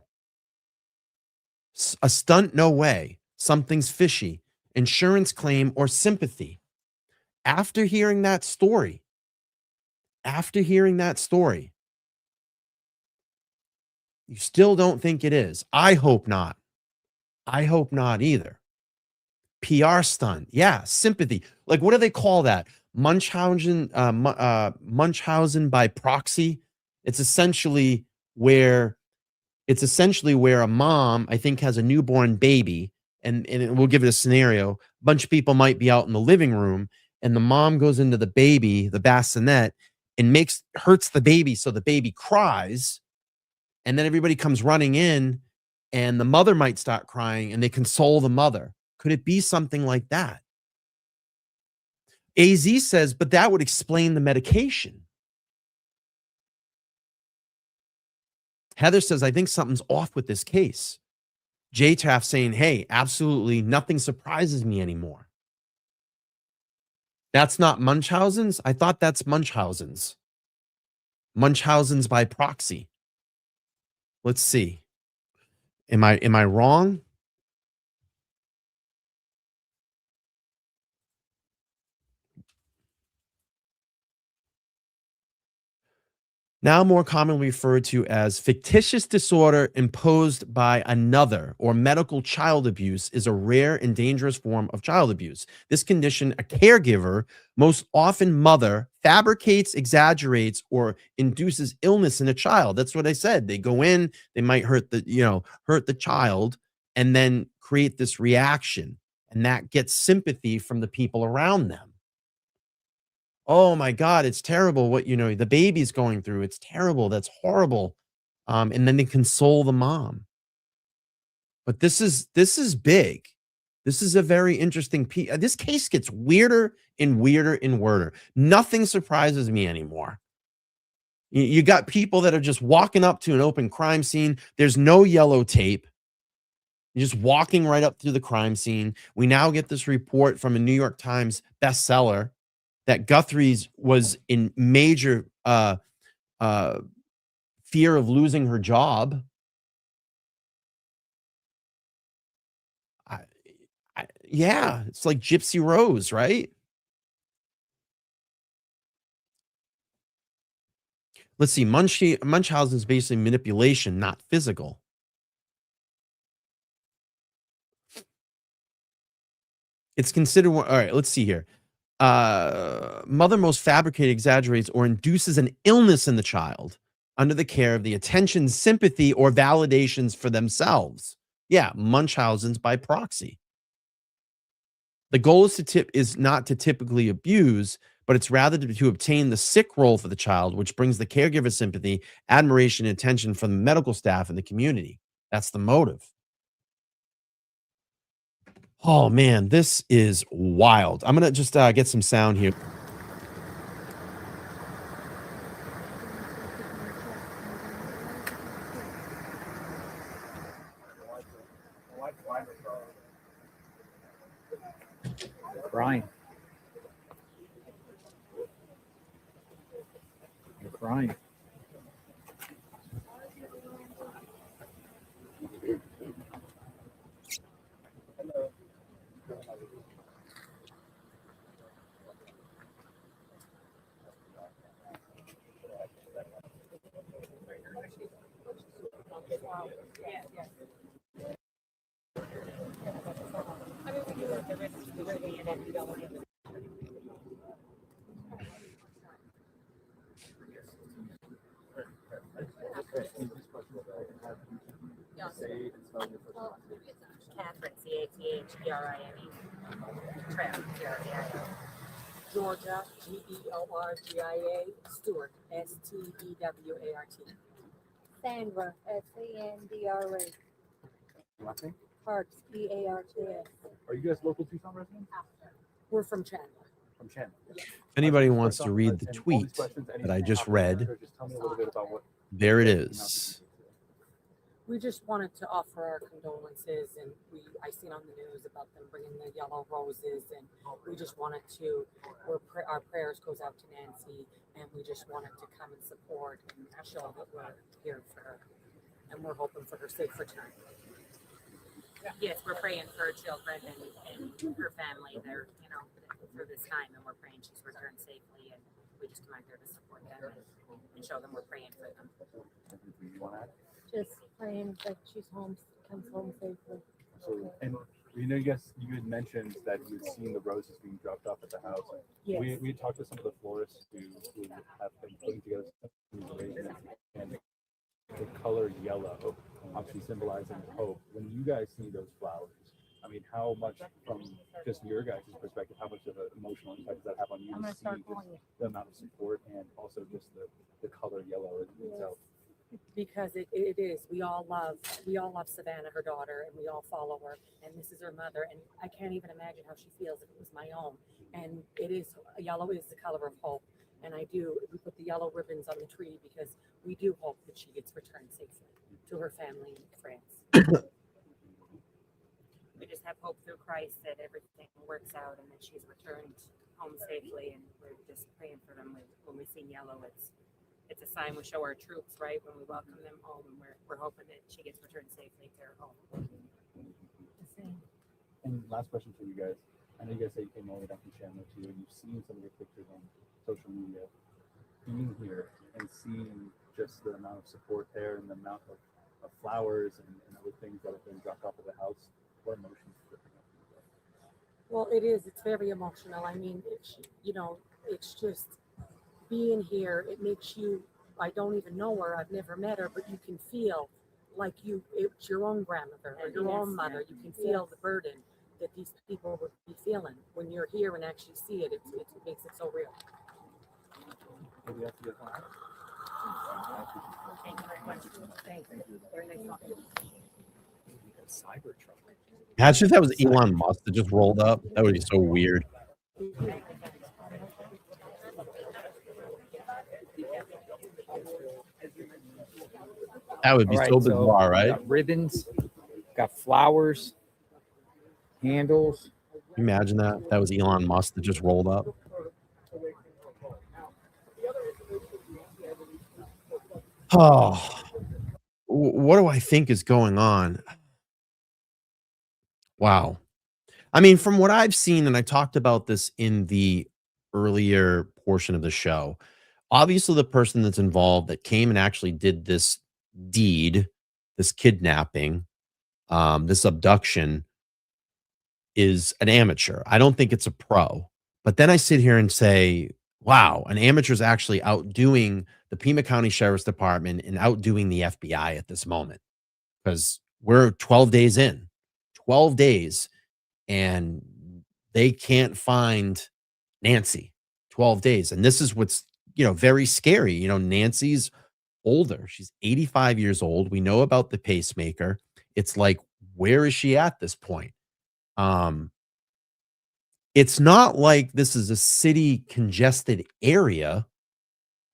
A stunt, no way. Something's fishy. Insurance claim or sympathy. After hearing that story, you still don't think it is. I hope not. I hope not either. PR stunt. Yeah, sympathy. Like, what do they call that? Munchausen by proxy. It's essentially where a mom, I think, has a newborn baby, and we'll give it a scenario. A bunch of people might be out in the living room, and the mom goes into the baby, the bassinet, and hurts the baby, so the baby cries, and then everybody comes running in, and the mother might start crying, and they console the mother. Could it be something like that? AZ says, but that would explain the medication. Heather says, I think something's off with this case. JTAF saying, hey, absolutely nothing surprises me anymore. That's not Munchausen's? I thought that's Munchausen's. Munchausen's by proxy. Let's see. Am I wrong? Now more commonly referred to as fictitious disorder imposed by another or medical child abuse, is a rare and dangerous form of child abuse. This condition, a caregiver, most often mother, fabricates, exaggerates, or induces illness in a child. That's what I said. They go in, they might hurt the child, and then create this reaction, and that gets sympathy from the people around them. Oh my God, it's terrible what the baby's going through. It's terrible. That's horrible. And then they console the mom. But this is big. This is a very interesting piece. This case gets weirder and weirder and weirder. Nothing surprises me anymore. You got people that are just walking up to an open crime scene. There's no yellow tape. You're just walking right up to the crime scene. We now get this report from a New York Times bestseller that Guthrie's was in major fear of losing her job. Yeah, it's like Gypsy Rose, right? Let's see. Munchausen is basically manipulation, not physical. It's considered. All right, let's see here. Mother most fabricates, exaggerates, or induces an illness in the child under the care of the attention, sympathy, or validations for themselves. Yeah, Munchausen's by proxy. The goal is not to typically abuse, but it's rather to obtain the sick role for the child, which brings the caregiver sympathy, admiration, and attention from the medical staff and the community. That's the motive. Oh, man, this is wild. I'm going to just get some sound here. Crying. You're crying. Catherine, C-A-T-H-E-R-I-N-E. Tram, T-R-A-I-N. Georgia, Georgia, Stewart, Stewart. Sandra, Sandra. Parks, Parks. Are you guys local Tucson residents? We're from Chandler. From Chandler. If anybody wants to read the tweet that I just read, Just tell me a little bit about what. there it is. We just wanted to offer our condolences, and I seen on the news about them bringing the yellow roses, and we just wanted to, our prayers goes out to Nancy, and we just wanted to come and support and show that we're here for her, and we're hoping for her safe return. Yes, we're praying for her children and her family there, for this time, and we're praying she's returned safely, and we just come out here to support them and show them we're praying for them. Just praying that she's comes home safely. So, and you had mentioned that you had seen the roses being dropped off at the house. Yes. We talked to some of the florists who have been putting together some arrangements, and the color yellow, obviously symbolizing hope. When you guys see those flowers, I mean, how much, from just your guys' perspective, how much of an emotional impact does that have on you to see the amount of support and also just the color yellow itself? Because it is, we all love Savannah, her daughter, and we all follow her, and this is her mother, and I can't even imagine how she feels if it was my own. And yellow is the color of hope, and we put the yellow ribbons on the tree because we do hope that she gets returned safely to her family and friends. We just have hope through Christ that everything works out and that she's returned home safely, and we're just praying for them. When we see yellow, it's a sign we show our troops, right? When we welcome them home, and we're hoping that she gets returned safely to her home. And last question for you guys. I know you guys say you came all the way down from Chandler too, and you've seen some of your pictures on social media. Being here and seeing just the amount of support there and the amount of flowers and other things that have been dropped off at the house, what emotions is it? Well, it's very emotional. I mean, it's just being here. It makes you, I don't even know her, I've never met her, but you can feel like it's your own grandmother or your own mother. You can feel the burden that these people would be feeling when you're here and actually see it. It makes it so real. Maybe after you guys Thank you very much. Thank you. Very nice talking to you. Cybertruck. Imagine if that was Elon Musk that just rolled up. That would be so weird. That would be so bizarre, right? Got ribbons, got flowers, candles. Imagine that. That was Elon Musk that just rolled up. Oh, what do I think is going on? Wow. I mean, from what I've seen, and I talked about this in the earlier portion of the show, obviously the person that's involved that came and actually did this deed, this kidnapping, this abduction is an amateur. I don't think it's a pro. But then I sit here and say, wow, an amateur is actually outdoing the Pima County Sheriff's Department and outdoing the FBI at this moment because we're 12 days in, 12 days, and they can't find Nancy. 12 days. And this is what's, very scary. Nancy's older. She's 85 years old. We know about the pacemaker. It's like, where is she at this point? It's not like this is a city congested area.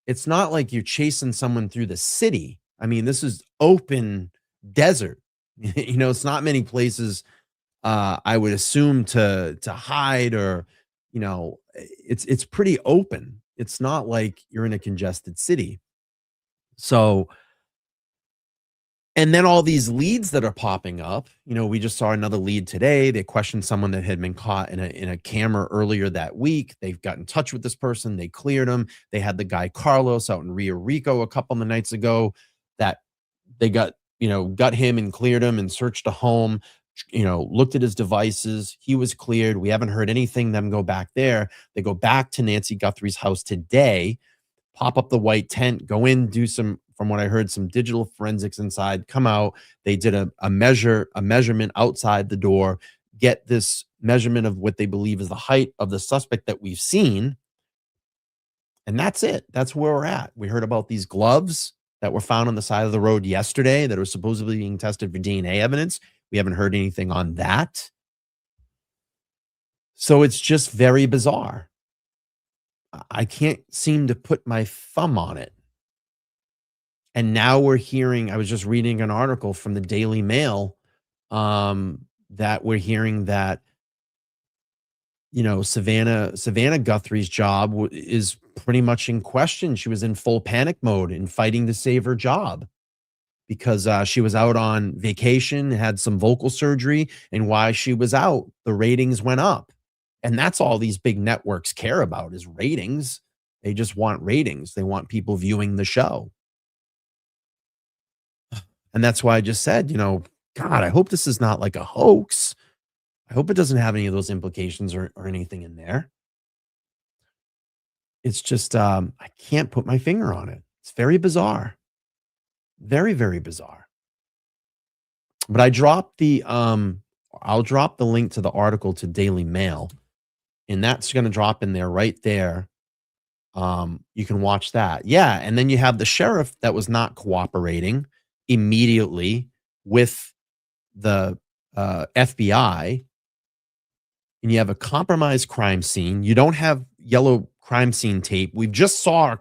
It's not like you're chasing someone through the city. I mean, this is open desert. It's not many places I would assume to hide or, it's pretty open. It's not like you're in a congested city. So, and then all these leads that are popping up, we just saw another lead today. They questioned someone that had been caught in a camera earlier that week. They've got in touch with this person. They cleared him. They had the guy Carlos out in RICO a couple of nights ago that they got him and cleared him and searched a home, looked at his devices. He was cleared. We haven't heard anything. Them go back there. They go back to Nancy Guthrie's house today, pop up the white tent, go in, do some, from what I heard, some digital forensics inside, come out. They did a measurement outside the door, get this measurement of what they believe is the height of the suspect that we've seen. And that's it. That's where we're at. We heard about these gloves that were found on the side of the road yesterday that are supposedly being tested for DNA evidence. We haven't heard anything on that. So it's just very bizarre. I can't seem to put my thumb on it. And now we're hearing, I was just reading an article from the Daily Mail that we're hearing that, Savannah Guthrie's job is pretty much in question. She was in full panic mode and fighting to save her job because she was out on vacation, had some vocal surgery, and while she was out, the ratings went up. And that's all these big networks care about is ratings. They just want ratings. They want people viewing the show. And that's why I just said, God, I hope this is not like a hoax. I hope it doesn't have any of those implications or anything in there. It's just, I can't put my finger on it. It's very bizarre. Very, very bizarre. But I dropped I'll drop the link to the article to Daily Mail, and that's going to drop in there right there. You can watch that. Yeah. And then you have the sheriff that was not cooperating immediately with the FBI, and you have a compromised crime scene. You don't have yellow crime scene tape. We just saw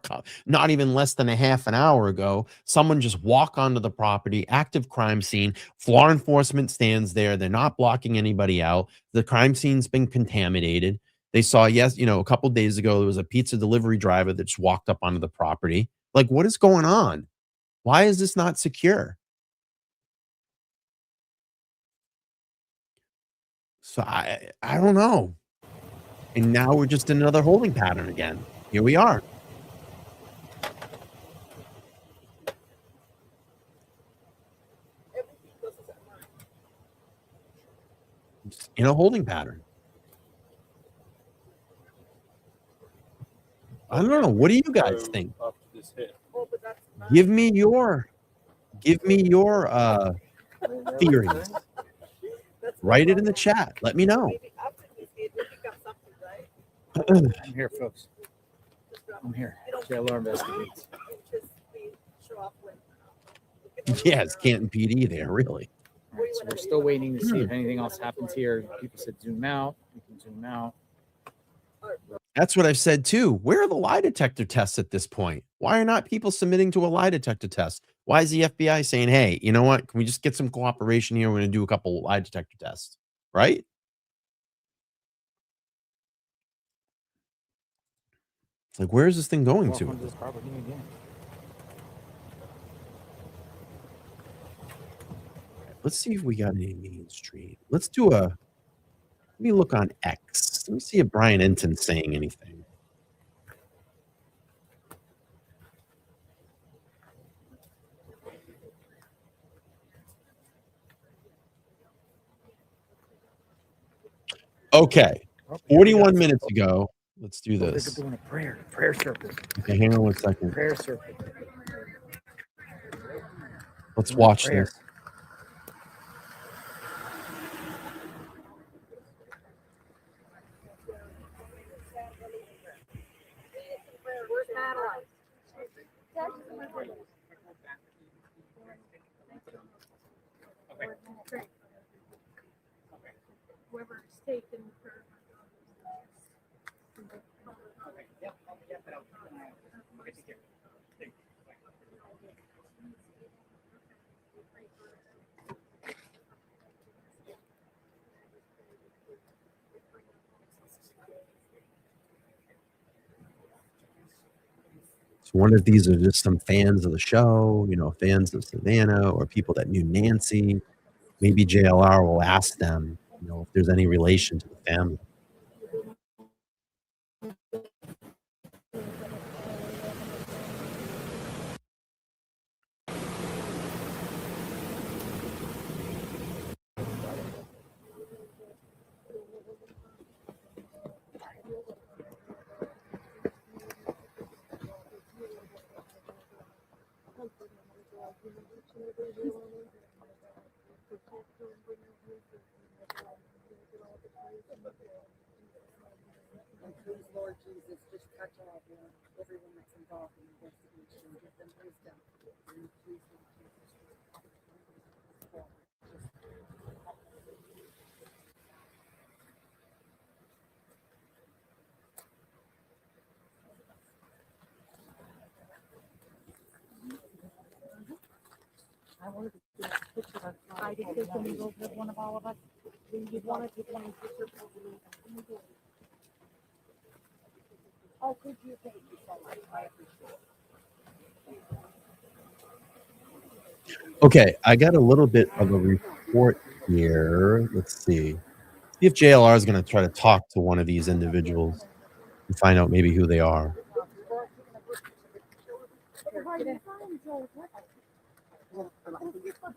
not even less than a half an hour ago, someone just walk onto the property, active crime scene. Law enforcement stands there. They're not blocking anybody out. The crime scene's been contaminated. They saw, a couple days ago, there was a pizza delivery driver that just walked up onto the property. Like, what is going on? Why is this not secure? So I don't know. And now we're just in another holding pattern again. Here we are. Just in a holding pattern. I don't know. What do you guys think? Give me your theories. Write it in the chat. Let me know. I'm here, folks. I'm here. JLR investigates. Yes, Canton PD there, really. All right, so we're still waiting to see if anything else happens here. People said zoom out. We can zoom out. That's what I've said too. Where are the lie detector tests at this point? Why are not people submitting to a lie detector test? Why is the FBI saying, hey, you know what? Can we just get some cooperation here? We're going to do a couple lie detector tests, right? Like, where is this thing going to? Let's see if we got any Main Street. Let's do a. Let me look on X. Let me see if Brian Enton's saying anything. Okay, 41 minutes ago. Let's do They're this. doing a prayer circle. Okay, hang on 1 second. Prayer circle. Let's watch Prayer. this. Where's Madeline? Whoever's taken for. So I wonder if these are just some fans of the show, fans of Savannah, or people that knew Nancy. Maybe JLR will ask them, if there's any relation to the family. Please, Lord Jesus, just touch all everyone that's involved in the investigation and give them wisdom. And please, Lord Jesus, I wanted to get a picture of I did this when you go with one of all of us. You wanted to take one picture of me. Oh, could you? Thank you so much. I appreciate it. Okay, I got a little bit of a report here. Let's see. See if JLR is going to try to talk to one of these individuals and find out maybe who they are.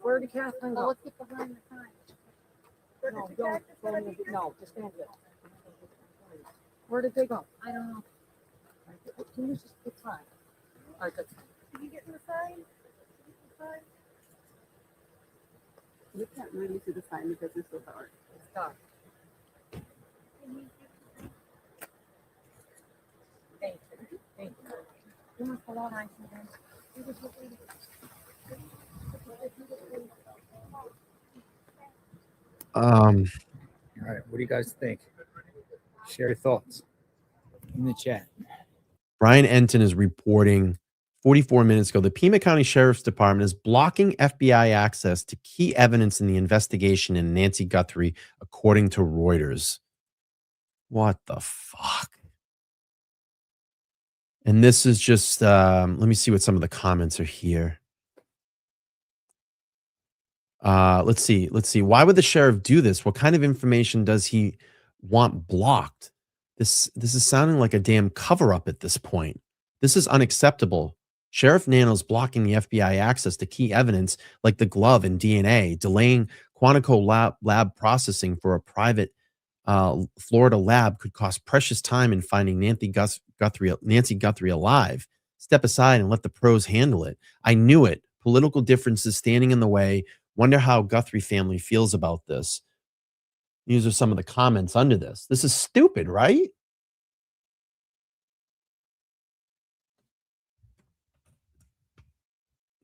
Where did Kathleen go? Let's get behind the sign. No, just stand there. Where did they go? I don't know. Can you just get time? All right, good. Can you get in the sign? You can't really see the sign because it's so dark. It's dark. Thank you. Thank you. You must have a lot of ice in there. All right, what do you guys think? Share your thoughts in the chat. Brian Enton is reporting 44 minutes ago, the Pima County Sheriff's Department is blocking FBI access to key evidence in the investigation in Nancy Guthrie, according to Reuters. What the fuck? And this is just, let me see what some of the comments are here. Let's see. Why would the sheriff do this? What kind of information does he want blocked? This is sounding like a damn cover-up at this point. This is unacceptable. Sheriff Nano's blocking the FBI access to key evidence like the glove and DNA, delaying Quantico lab processing for a private Florida lab could cost precious time in finding Nancy Guthrie alive. Step aside and let the pros handle it. I knew it. Political differences standing in the way. Wonder how Guthrie family feels about this. These are some of the comments under this. This is stupid, right?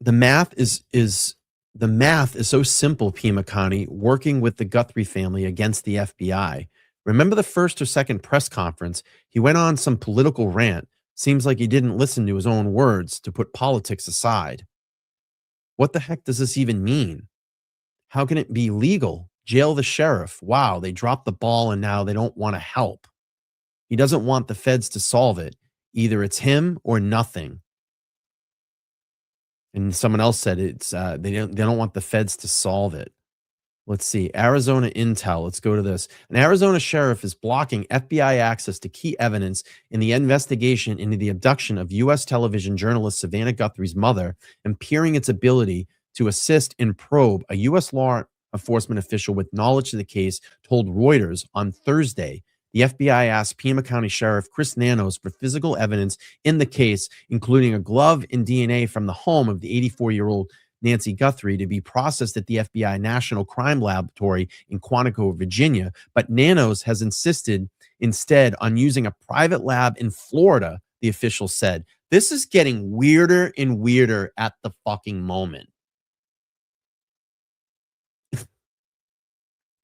The math is so simple, Pima County, working with the Guthrie family against the FBI. Remember the first or second press conference? He went on some political rant. Seems like he didn't listen to his own words to put politics aside. What the heck does this even mean? How can it be legal? Jail the sheriff. Wow, they dropped the ball and now they don't want to help. He doesn't want the feds to solve it. Either it's him or nothing. And someone else said it's they don't want the feds to solve it. Let's see. Arizona Intel. Let's go to this. An Arizona sheriff is blocking FBI access to key evidence in the investigation into the abduction of U.S. television journalist Savannah Guthrie's mother, impairing its ability to assist and probe. A U.S. law enforcement official with knowledge of the case told Reuters on Thursday. The FBI asked Pima County Sheriff Chris Nanos for physical evidence in the case, including a glove and DNA from the home of the 84-year-old Nancy Guthrie, to be processed at the FBI National Crime Laboratory in Quantico, Virginia. But Nanos has insisted instead on using a private lab in Florida, the official said. This is getting weirder and weirder at the fucking moment.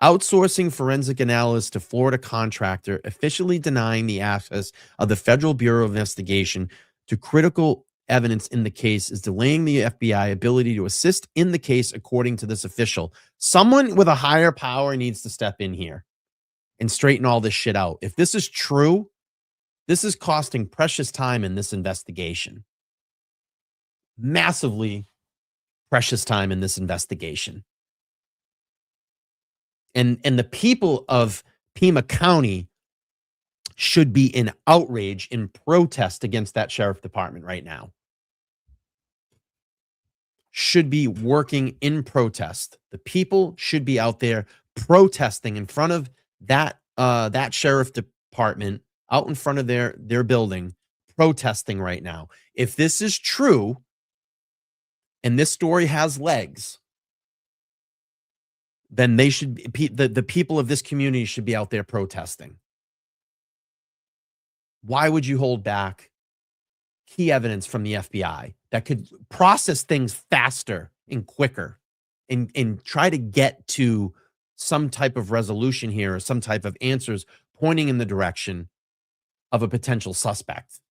Outsourcing forensic analysis to Florida contractor, officially denying the access of the Federal Bureau of Investigation to critical evidence in the case, is delaying the FBI ability to assist in the case, according to this official. Someone with a higher power needs to step in here and straighten all this shit out. If this is true, this is costing precious time in this investigation. Massively precious time in this investigation. And the people of Pima County should be in outrage, in protest against that sheriff department right now. Should be working in protest. The people should be out there protesting in front of that sheriff department, out in front of their building, protesting right now. If this is true, and this story has legs, then they should be, the people of this community should be out there protesting. Why would you hold back key evidence from the FBI that could process things faster and quicker and try to get to some type of resolution here or some type of answers pointing in the direction of a potential suspect?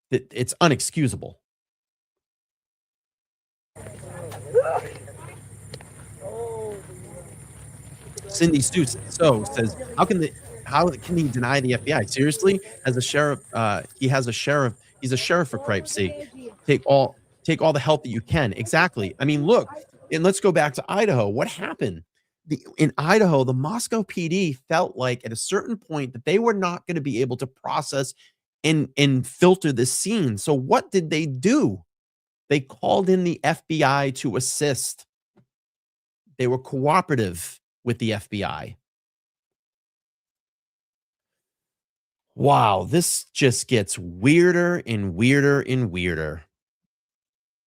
It's unexcusable. Cindy Stu says, how can he deny the FBI? Seriously, as a sheriff, he's a sheriff for Christ's sake. Take all the help that you can. Exactly. I mean, look, and let's go back to Idaho. What happened? In Idaho, the Moscow PD felt like at a certain point that they were not going to be able to process and filter the scene. So what did they do? They called in the FBI to assist. They were cooperative with the FBI. Wow, this just gets weirder and weirder and weirder.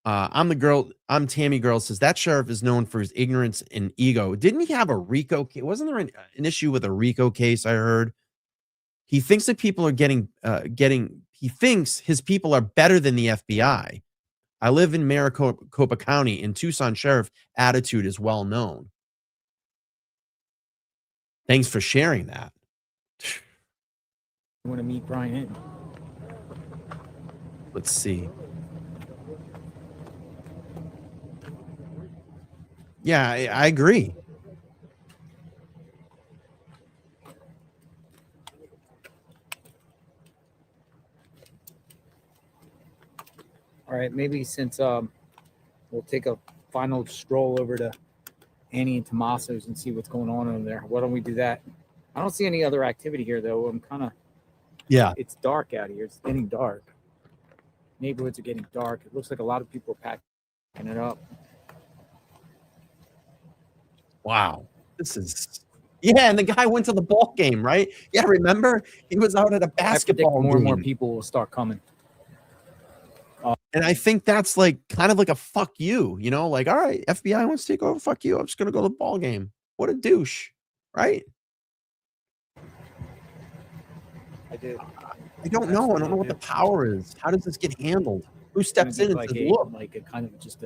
I'm Tammy Girl says that sheriff is known for his ignorance and ego. Didn't he have a RICO case? Wasn't there an issue with a RICO case? I heard he thinks that people are he thinks his people are better than the FBI. I live in Maricopa County, and Tucson sheriff attitude is well known. Thanks for sharing that. You want to meet Brian Hinton? Let's see. Yeah, I agree. All right, maybe since we'll take a final stroll over to Annie and Tommaso's and see what's going on over there. Why don't we do that? I don't see any other activity here, though. It's dark out here. It's getting dark. Neighborhoods are getting dark. It looks like a lot of people are packing it up. Wow. And the guy went to the ball game, right? Yeah, remember? He was out at a basketball game. More and more people will start coming. And I think that's like kind of like a fuck you, like, all right, FBI wants to take over, fuck you. I'm just going to go to the ball game. What a douche, right? I do. I don't know. I don't know what the power is. How does this get handled? Who steps in and says, look? Like a kind of just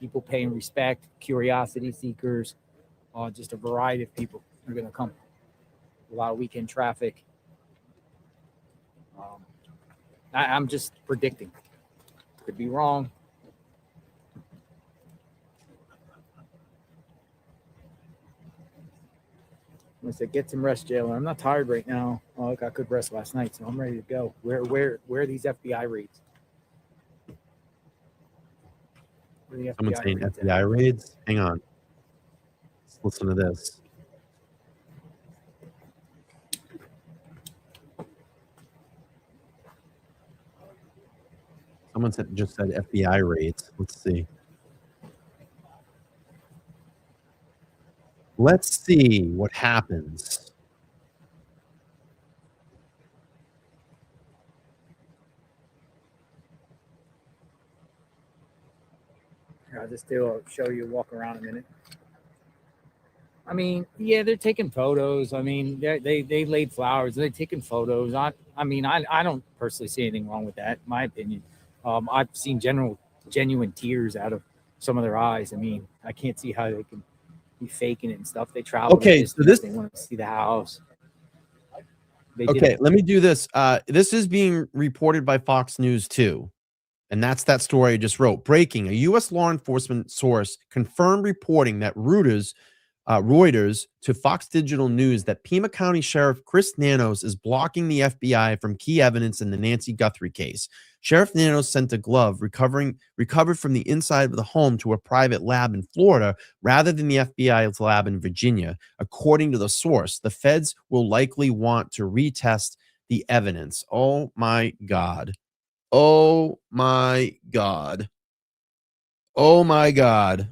people paying respect, curiosity seekers, just a variety of people are going to come. A lot of weekend traffic. I'm just predicting. Could be wrong. I said, get some rest, Jailer. I'm not tired right now. Oh, I got good rest last night, so I'm ready to go. Where are these FBI raids? The Someone's saying raids at? FBI raids. Hang on. Let's listen to this. Someone just said FBI raids. Let's see. Let's see what happens. I'll just show you, walk around a minute. I mean, yeah, they're taking photos. I mean, they laid flowers. They're taking photos. I don't personally see anything wrong with that, in my opinion. I've seen genuine tears out of some of their eyes. I mean, I can't see how they can be faking it and stuff. They travel. Okay, so they want to see the house. Okay, let me do this. This is being reported by Fox News too. And that's that story I just wrote. Breaking: a U.S. law enforcement source confirmed reporting that Reuters to Fox Digital News that Pima County Sheriff Chris Nanos is blocking the FBI from key evidence in the Nancy Guthrie case. Sheriff Nanos sent a glove recovered from the inside of the home to a private lab in Florida rather than the FBI's lab in Virginia. According to the source, the feds will likely want to retest the evidence. Oh my God. Oh my God. Oh my God.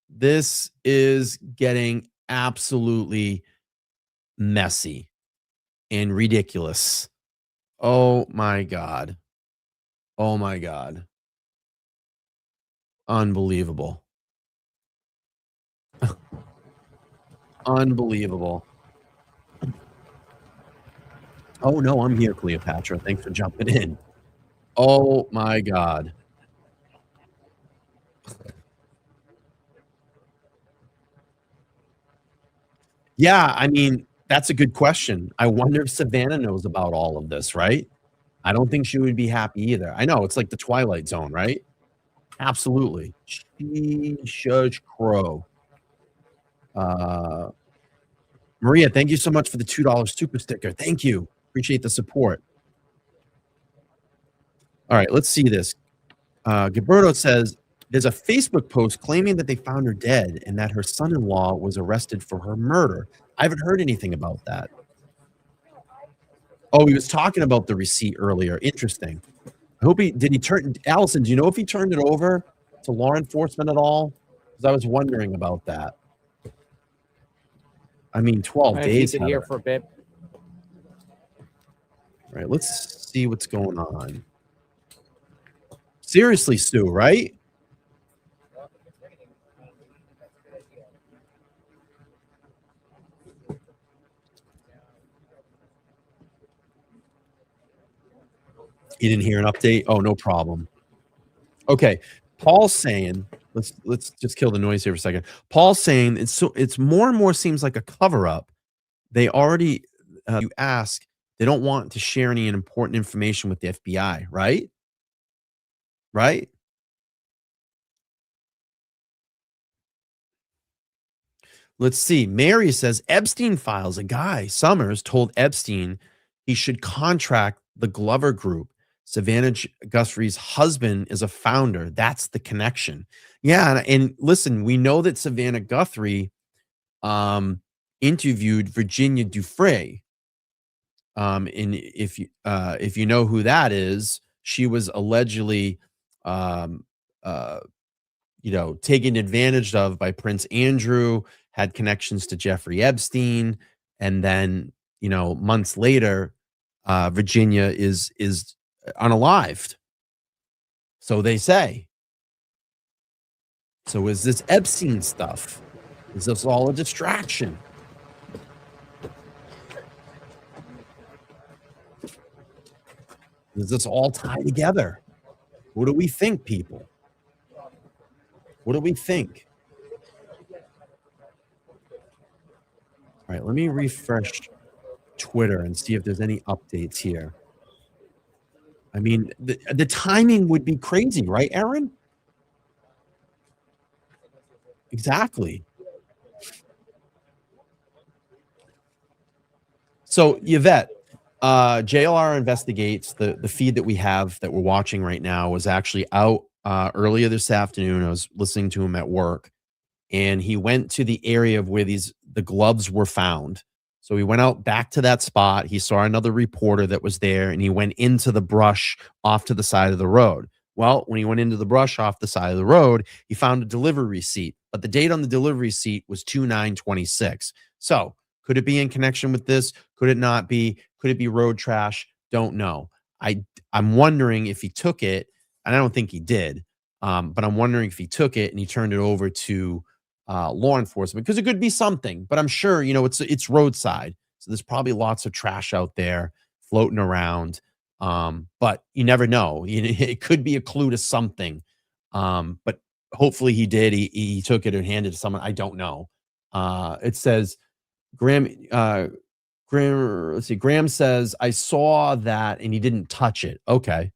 This is getting absolutely messy and ridiculous. Oh my God. Oh my God. Unbelievable. Unbelievable. Oh no, I'm here, Cleopatra. Thanks for jumping in. Oh my God. Yeah, I mean, that's a good question. I wonder if Savannah knows about all of this, right? I don't think she would be happy either. I know, it's like the Twilight Zone, right? Absolutely. Judge Crow. Maria, thank you so much for the $2 super sticker. Thank you. Appreciate the support. All right, let's see this. Gilberto says, there's a Facebook post claiming that they found her dead and that her son-in-law was arrested for her murder. I haven't heard anything about that. Oh, he was talking about the receipt earlier. Interesting. I hope he turn. Allison, do you know if he turned it over to law enforcement at all? Because I was wondering about that. I mean, 12 days. Keep it here for a bit. All right, let's see what's going on. Seriously, Sue, right? You didn't hear an update? Oh, no problem. Okay. Paul's saying, let's just kill the noise here for a second. Paul's saying it's more and more seems like a cover-up. They already you ask, they don't want to share any important information with the FBI, right? Right? Let's see. Mary says Epstein files. A guy, Summers, told Epstein he should contract the Glover Group. Savannah Guthrie's husband is a founder. That's the connection. Yeah, and listen, we know that Savannah Guthrie interviewed Virginia Giuffre. And if you know who that is, she was allegedly taken advantage of by Prince Andrew, had connections to Jeffrey Epstein, and then months later, Virginia is unalived. So they say. So is this Epstein stuff? Is this all a distraction? Does this all tie together? What do we think, people? What do we think? All right, let me refresh Twitter and see if there's any updates here. I mean, the timing would be crazy, right, Aaron? Exactly. So, Yvette, JLR Investigates, the feed that we have that we're watching right now was actually out earlier this afternoon. I was listening to him at work, and he went to the area of where the gloves were found. So he went out back to that spot. He saw another reporter that was there, and he went into the brush off to the side of the road. Well, when he went into the brush off the side of the road, he found a delivery receipt, but the date on the delivery receipt was 2/9/26. So could it be in connection with this? Could it not be? Could it be road trash? Don't know. I'm wondering if he took it, and I don't think he did, but I'm wondering if he took it and he turned it over to law enforcement, because it could be something. But I'm sure, it's roadside, so there's probably lots of trash out there floating around. But you never know. It could be a clue to something. But hopefully he did. He took it and handed it to someone. I don't know. It says Graham. Let's see. Graham says, I saw that and he didn't touch it. Okay.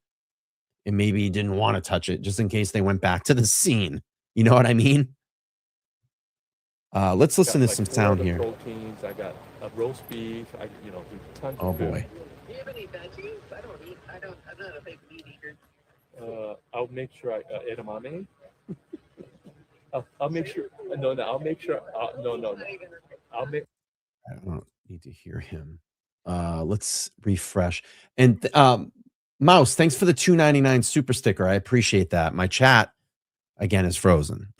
And maybe he didn't want to touch it just in case they went back to the scene. You know what I mean? Let's listen to some sound here. Proteins. I got a roast beef. Tons Oh of food. boy. Do you have any veggies? I'm not a big meat eater. I'll make sure edamame. I'll make sure. No. I'll make sure. No. I'll make. I don't need to hear him. Let's refresh. And Mouse, thanks for the $2.99 super sticker. I appreciate that. My chat again is frozen.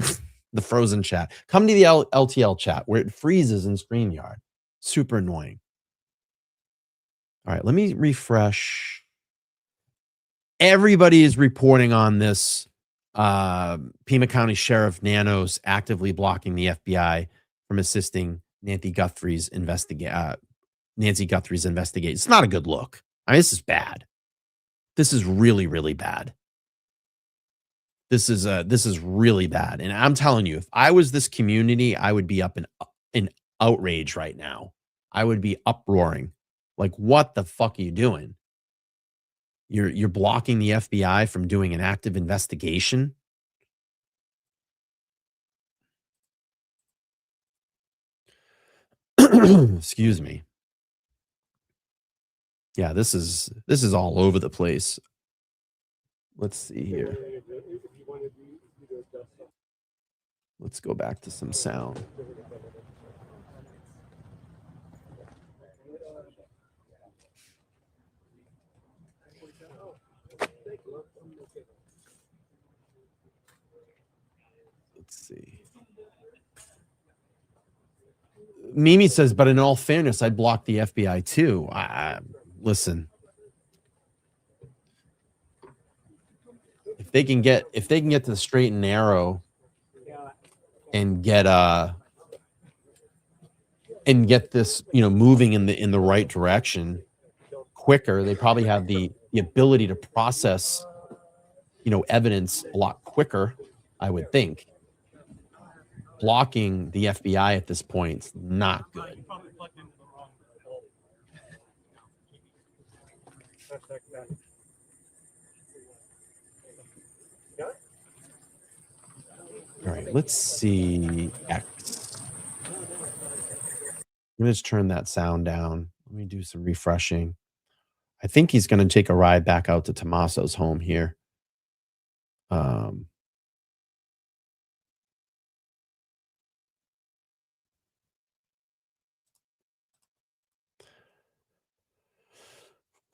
The frozen chat. Come to the LTL chat where it freezes in StreamYard. Super annoying. All right, let me refresh. Everybody is reporting on this. Pima County Sheriff Nanos actively blocking the FBI from assisting Nancy Guthrie's investigation. It's not a good look. I mean, this is bad. This is really, really bad. This is really bad. And I'm telling you, if I was this community, I would be up in outrage right now. I would be uproaring. Like, what the fuck are you doing? You're blocking the FBI from doing an active investigation. Excuse me. Yeah, this is all over the place. Let's see here. Let's go back to some sound. Let's see. Mimi says, but in all fairness, I'd block the FBI too. Listen. If they can get to the straight and narrow and get this, moving in the right direction quicker, they probably have the ability to process, evidence a lot quicker, I would think. Blocking the FBI at this point is not good. All right, let's see X. Let me just turn that sound down. Let me do some refreshing. I think he's going to take a ride back out to Tommaso's home here.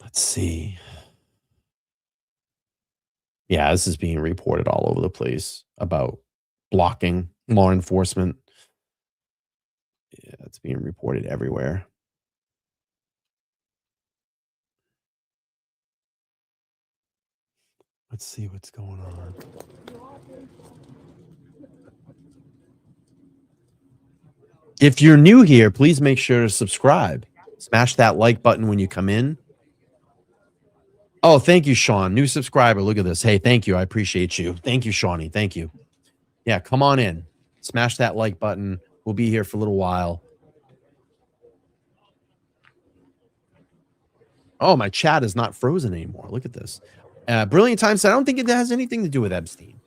Let's see. Yeah, this is being reported all over the place about blocking law enforcement. Yeah, it's being reported everywhere. Let's see what's going on. If you're new here, please make sure to subscribe. Smash that like button when you come in. Oh, thank you, Sean. New subscriber. Look at this. Hey, thank you. I appreciate you. Thank you, Shawnee. Thank you. Yeah, come on in. Smash that like button. We'll be here for a little while. Oh, my chat is not frozen anymore. Look at this. Brilliant Time said, I don't think it has anything to do with Epstein.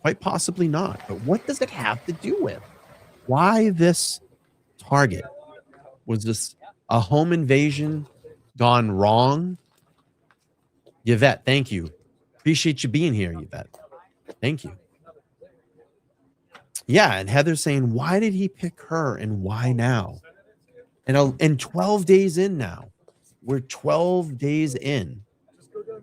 Quite possibly not. But what does it have to do with? Why this target? Was this a home invasion gone wrong? Yvette, thank you. Appreciate you being here, Yvette. Thank you. Yeah, and Heather's saying, why did he pick her and why now? And 12 days in now. We're 12 days in.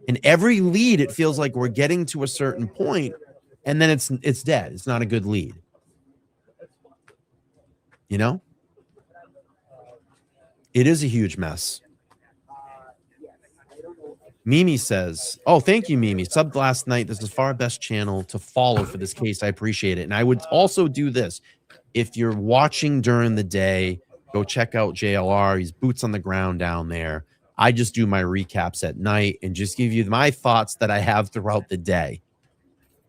And every lead, it feels like we're getting to a certain point, and then it's dead. It's not a good lead. You know? It is a huge mess. Mimi says, oh, thank you, Mimi. Subbed last night. This is far best channel to follow for this case. I appreciate it. And I would also do this. If you're watching during the day, go check out JLR. He's boots on the ground down there. I just do my recaps at night and just give you my thoughts that I have throughout the day.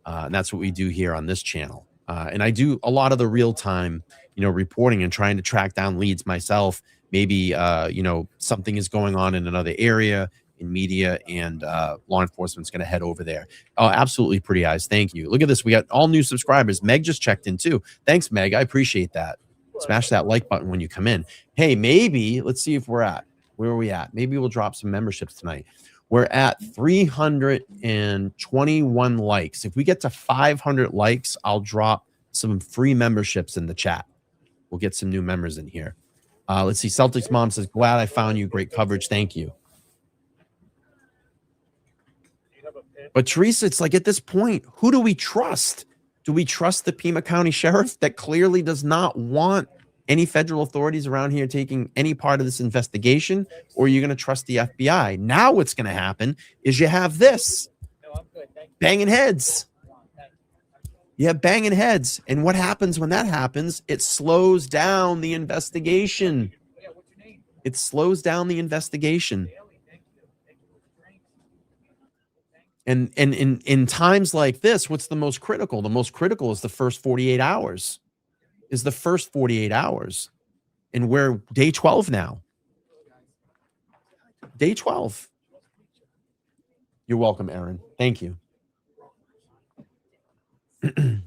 And that's what we do here on this channel. And I do a lot of the real-time, reporting and trying to track down leads myself. Maybe, something is going on in another area in media, and law enforcement's going to head over there. Oh, absolutely, Pretty Eyes. Thank you. Look at this. We got all new subscribers. Meg just checked in too. Thanks, Meg. I appreciate that. Smash that like button when you come in. Hey, maybe let's see if where are we at? Maybe we'll drop some memberships tonight. We're at 321 likes. If we get to 500 likes, I'll drop some free memberships in the chat. We'll get some new members in here. Let's see. Celtics Mom says, glad I found you. Great coverage. Thank you. But Teresa, it's like at this point, who do we trust? Do we trust the Pima County Sheriff that clearly does not want any federal authorities around here taking any part of this investigation? Or are you going to trust the FBI? Now what's going to happen is you have this. Banging heads. You have banging heads. And what happens when that happens? It slows down the investigation. It slows down the investigation. And in times like this, what's the most critical? The most critical is the first 48 hours. And we're day 12 now. Day 12. You're welcome, Aaron. Thank you. So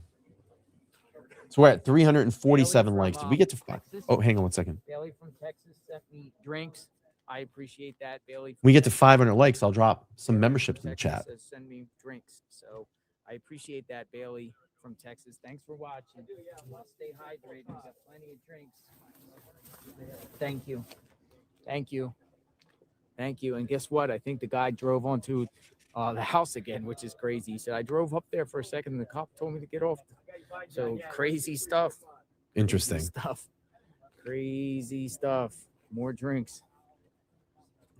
we're at 347 likes. Did we get to 5? Oh, hang on one second. Bailey from Texas sent me drinks. I appreciate that, Bailey. We get to 500 likes, I'll drop some memberships in the chat. Send me drinks. So I appreciate that, Bailey from Texas. Thanks for watching. Stay hydrated. We've got plenty of drinks. Thank you. Thank you. Thank you. And guess what? I think the guy drove onto the house again, which is crazy. He said, I drove up there for a second and the cop told me to get off. So crazy stuff. Interesting. Crazy stuff. More drinks.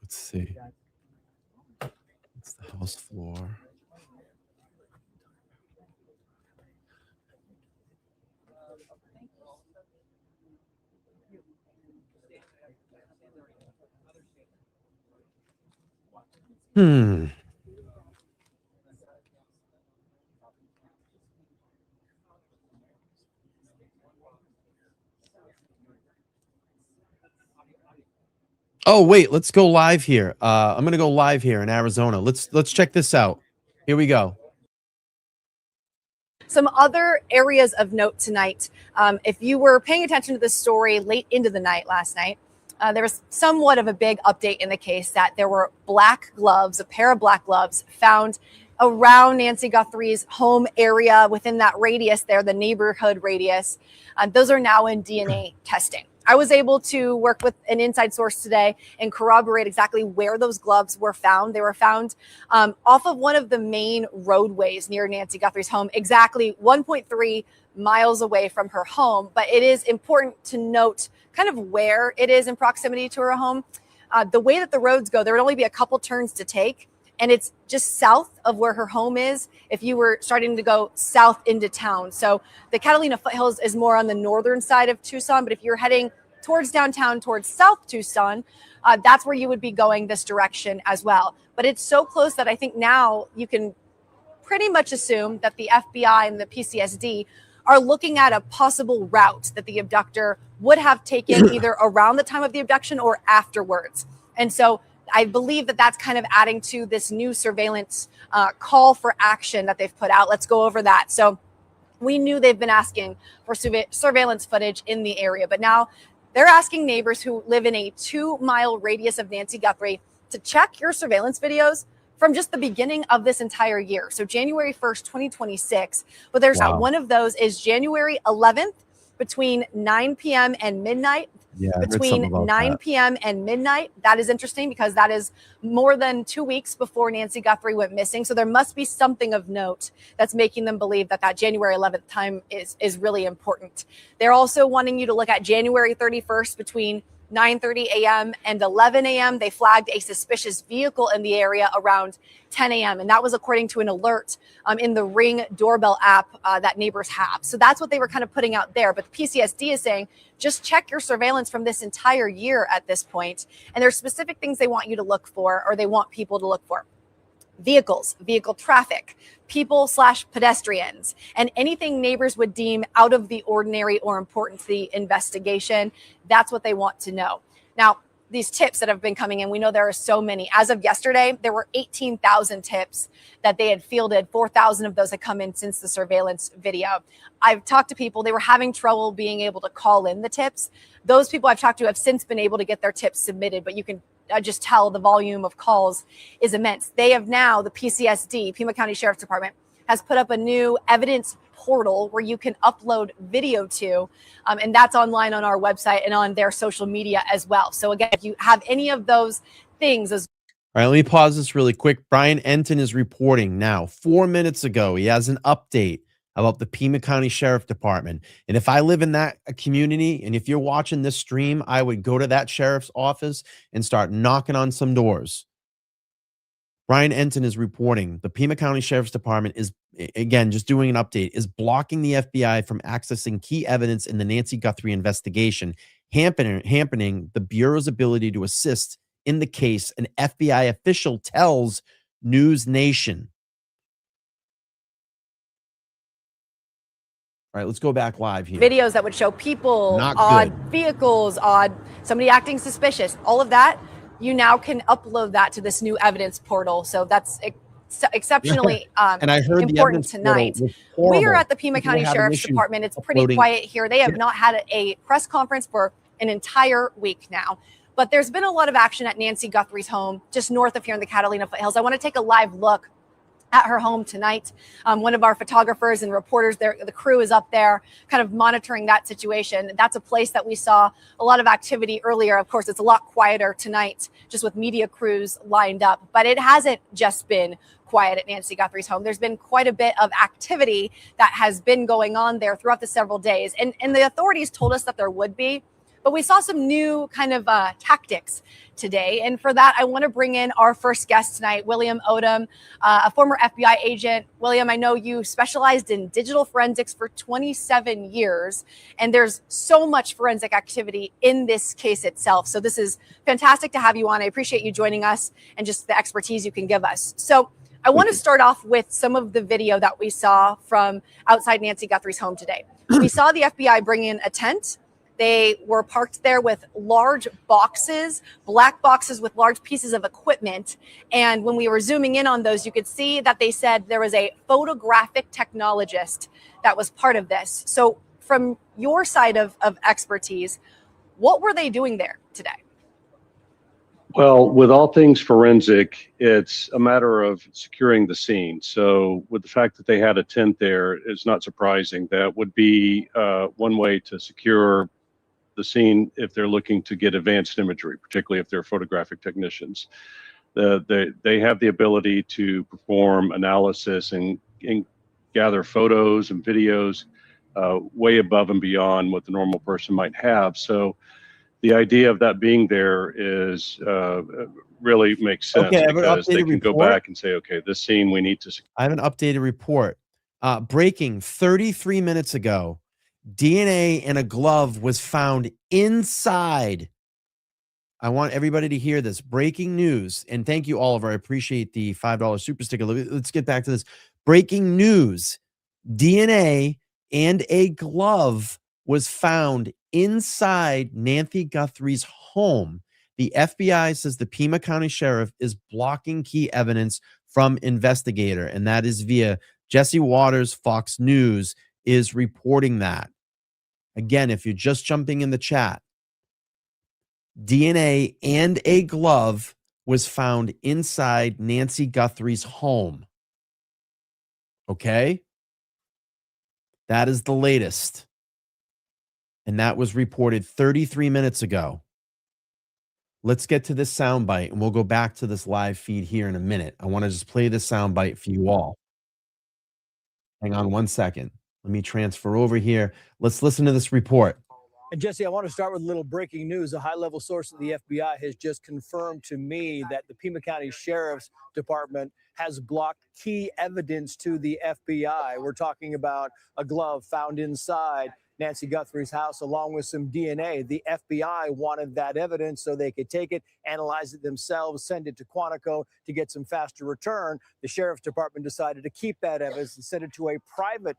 Let's see. It's the house floor. Oh, wait, let's go live here. I'm going to go live here in Arizona. Let's check this out. Here we go. Some other areas of note tonight. If you were paying attention to this story late into the night last night, there was somewhat of a big update in the case that there were black gloves, a pair of black gloves found around Nancy Guthrie's home area within that radius there, the neighborhood radius. Those are now in DNA testing. I was able to work with an inside source today and corroborate exactly where those gloves were found. They were found off of one of the main roadways near Nancy Guthrie's home, exactly 1.3 miles away from her home. But it is important to note kind of where it is in proximity to her home. The way that the roads go, there would only be a couple turns to take. And it's just south of where her home is if you were starting to go south into town. So the Catalina Foothills is more on the northern side of Tucson. But if you're heading towards downtown, towards South Tucson, that's where you would be going this direction as well. But it's so close that I think now you can pretty much assume that the FBI and the PCSD are looking at a possible route that the abductor would have taken either around the time of the abduction or afterwards. And so I believe that that's kind of adding to this new surveillance call for action that they've put out. Let's go over that. So we knew they've been asking for surveillance footage in the area, but now they're asking neighbors who live in a 2-mile radius of Nancy Guthrie to check your surveillance videos from just the beginning of this entire year. So January 1st, 2026. But there's not one of those is January 11th between 9 p.m. and midnight. Yeah, I read Between something about 9 that. p.m. and midnight. That is interesting because that is more than 2 weeks before Nancy Guthrie went missing. So there must be something of note that's making them believe that that January 11th time is really important. They're also wanting you to look at January 31st between 9:30 a.m. and 11 a.m. They flagged a suspicious vehicle in the area around 10 a.m. And that was according to an alert in the Ring doorbell app that neighbors have. So that's what they were kind of putting out there. But the PCSD is saying, just check your surveillance from this entire year at this point. And there's specific things they want you to look for, or they want people to look for. Vehicles, vehicle traffic, people/pedestrians, and anything neighbors would deem out of the ordinary or important to the investigation. That's what they want to know. Now, these tips that have been coming in, we know there are so many. As of yesterday, there were 18,000 tips that they had fielded. 4,000 of those had come in since the surveillance video. I've talked to people, they were having trouble being able to call in the tips. Those people I've talked to have since been able to get their tips submitted, but you can just tell the volume of calls is immense. They have now, the PCSD, Pima County Sheriff's Department, has put up a new evidence portal where you can upload video to, and that's online on our website and on their social media as well. So again, if you have any of those things as All right, let me pause this really quick. Brian Enton is reporting now 4 minutes ago. He has an update about the Pima County Sheriff Department. And if I live in that community, and if you're watching this stream, I would go to that sheriff's office and start knocking on some doors. Brian Enton is reporting the Pima County Sheriff's Department is, again, just doing an update, is blocking the FBI from accessing key evidence in the Nancy Guthrie investigation, hampering the Bureau's ability to assist in the case, an FBI official tells News Nation. All right, let's go back live here. videos that would show people, Not odd good. vehicles, odd somebody acting suspicious, all of that, you now can upload that to this new evidence portal. So that's exceptionally And I heard the important evidence portal tonight. was We are horrible. at the Pima People County having Sheriff's issues Department. It's pretty uploading- quiet here. They have not had a press conference for an entire week now. But there's been a lot of action at Nancy Guthrie's home, just north of here in the Catalina foothills. I want to take a live look at her home tonight. One of our photographers and reporters there, the crew is up there kind of monitoring that situation. That's a place that we saw a lot of activity earlier. Of course, it's a lot quieter tonight, just with media crews lined up, but it hasn't just been quiet at Nancy Guthrie's home. There's been quite a bit of activity that has been going on there throughout the several days. And the authorities told us that there would be, but we saw some new kind of tactics today. And for that, I want to bring in our first guest tonight, William Odom, a former FBI agent. William, I know you specialized in digital forensics for 27 years, and there's so much forensic activity in this case itself. So this is fantastic to have you on. I appreciate you joining us and just the expertise you can give us. So I want to start off with some of the video that we saw from outside Nancy Guthrie's home today. We saw the FBI bring in a tent. They were parked there with large boxes, black boxes with large pieces of equipment. And when we were zooming in on those, you could see that they said there was a photographic technologist that was part of this. So from your side of expertise, what were they doing there today? Well, with all things forensic, it's a matter of securing the scene. So with the fact that they had a tent there, it's not surprising. That would be one way to secure the scene if they're looking to get advanced imagery, particularly if they're photographic technicians. They have the ability to perform analysis and gather photos and videos way above and beyond what the normal person might have. So the idea of that being there is really makes sense, Okay, I have an because they updated can go report. back and say, okay, this scene we need to. I have an updated report. Breaking 33 minutes ago, DNA in a glove was found inside. I want everybody to hear this. Breaking news. And thank you, Oliver. I appreciate the $5 super sticker. Let's get back to this. Breaking news. DNA and a glove was found inside Nancy Guthrie's home. The FBI says the Pima County Sheriff is blocking key evidence from investigator, and that is via Jesse Waters, Fox News, is reporting that. Again, if you're just jumping in the chat, DNA and a glove was found inside Nancy Guthrie's home. Okay? That is the latest. And that was reported 33 minutes ago. Let's get to this soundbite, and we'll go back to this live feed here in a minute. I want to just play this soundbite for you all. Hang on one second. Let me transfer over here. Let's listen to this report. And Jesse, I want to start with a little breaking news. A high-level source at the FBI has just confirmed to me that the Pima County Sheriff's Department has blocked key evidence to the FBI. We're talking about a glove found inside Nancy Guthrie's house, along with some DNA. The FBI wanted that evidence so they could take it, analyze it themselves, send it to Quantico to get some faster return. The Sheriff's Department decided to keep that evidence and send it to a private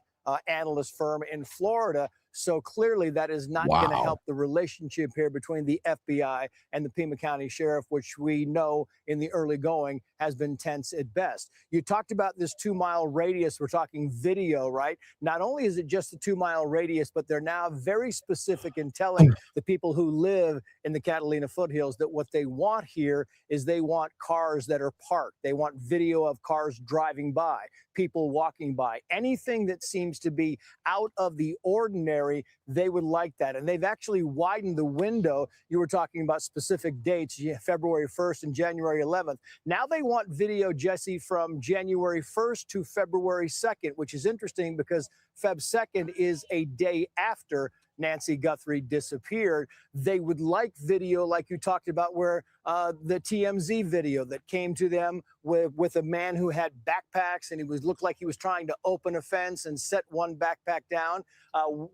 analyst firm in Florida. So clearly that is not going to help the relationship here between the FBI and the Pima County Sheriff, which we know in the early going has been tense at best. You talked about this 2-mile radius. We're talking video, right? Not only is it just a 2-mile radius, but they're now very specific in telling the people who live in the Catalina foothills that what they want here is they want cars that are parked. They want video of cars driving by, people walking by, anything that seems to be out of the ordinary. They would like that. And they've actually widened the window. You were talking about specific dates, February 1st and January 11th. Now they want video, Jesse, from January 1st to February 2nd, which is interesting because Feb 2nd is a day after Nancy Guthrie disappeared. They would like video like you talked about, where the TMZ video that came to them with a man who had backpacks and looked like he was trying to open a fence and set one backpack down.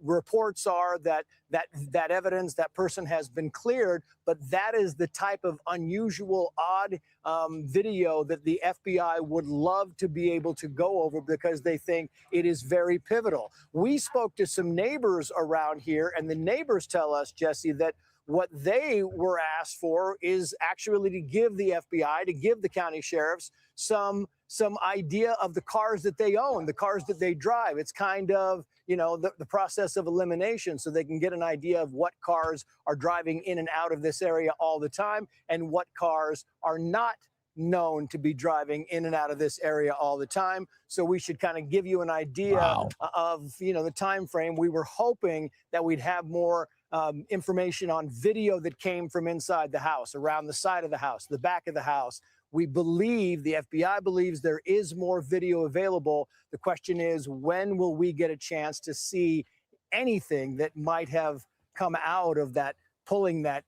Reports are that evidence, that person has been cleared, but that is the type of unusual, odd video that the FBI would love to be able to go over because they think it is very pivotal. We spoke to some neighbors around here, and the neighbors tell us, Jesse, that what they were asked for is actually to give the FBI, to give the county sheriffs some idea of the cars that they own, the cars that they drive. It's kind of, the process of elimination, so they can get an idea of what cars are driving in and out of this area all the time and what cars are not known to be driving in and out of this area all the time. So we should kind of give you an idea of, the time frame. We were hoping that we'd have more information on video that came from inside the house, around the side of the house, the back of the house. We believe, the FBI believes, there is more video available. The question is, when will we get a chance to see anything that might have come out of that, pulling that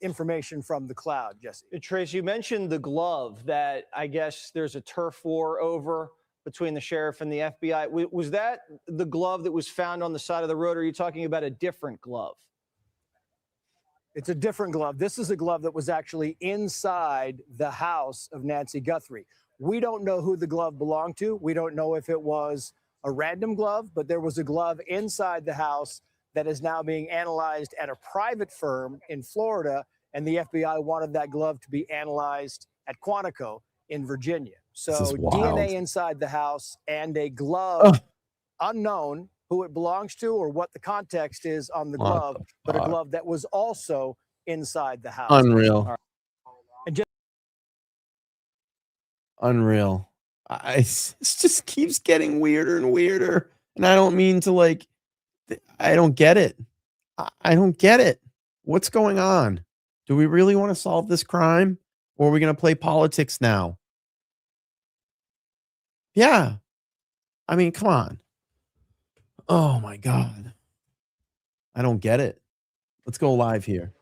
information from the cloud, Jesse? Trace, you mentioned the glove that I guess there's a turf war over between the sheriff and the FBI. Was that the glove that was found on the side of the road, or are you talking about a different glove? It's a different glove. This is a glove that was actually inside the house of Nancy Guthrie. We don't know who the glove belonged to. We don't know if it was a random glove, but there was a glove inside the house that is now being analyzed at a private firm in Florida, and the FBI wanted that glove to be analyzed at Quantico in Virginia. So DNA inside the house and a glove unknown who it belongs to or what the context is on the glove, but a glove that was also inside the house. Unreal. And Unreal. It just keeps getting weirder and weirder. And I don't mean to I don't get it. I don't get it. What's going on? Do we really want to solve this crime? Or are we going to play politics now? Yeah. I mean, come on. Oh my God. I don't get it. Let's go live here.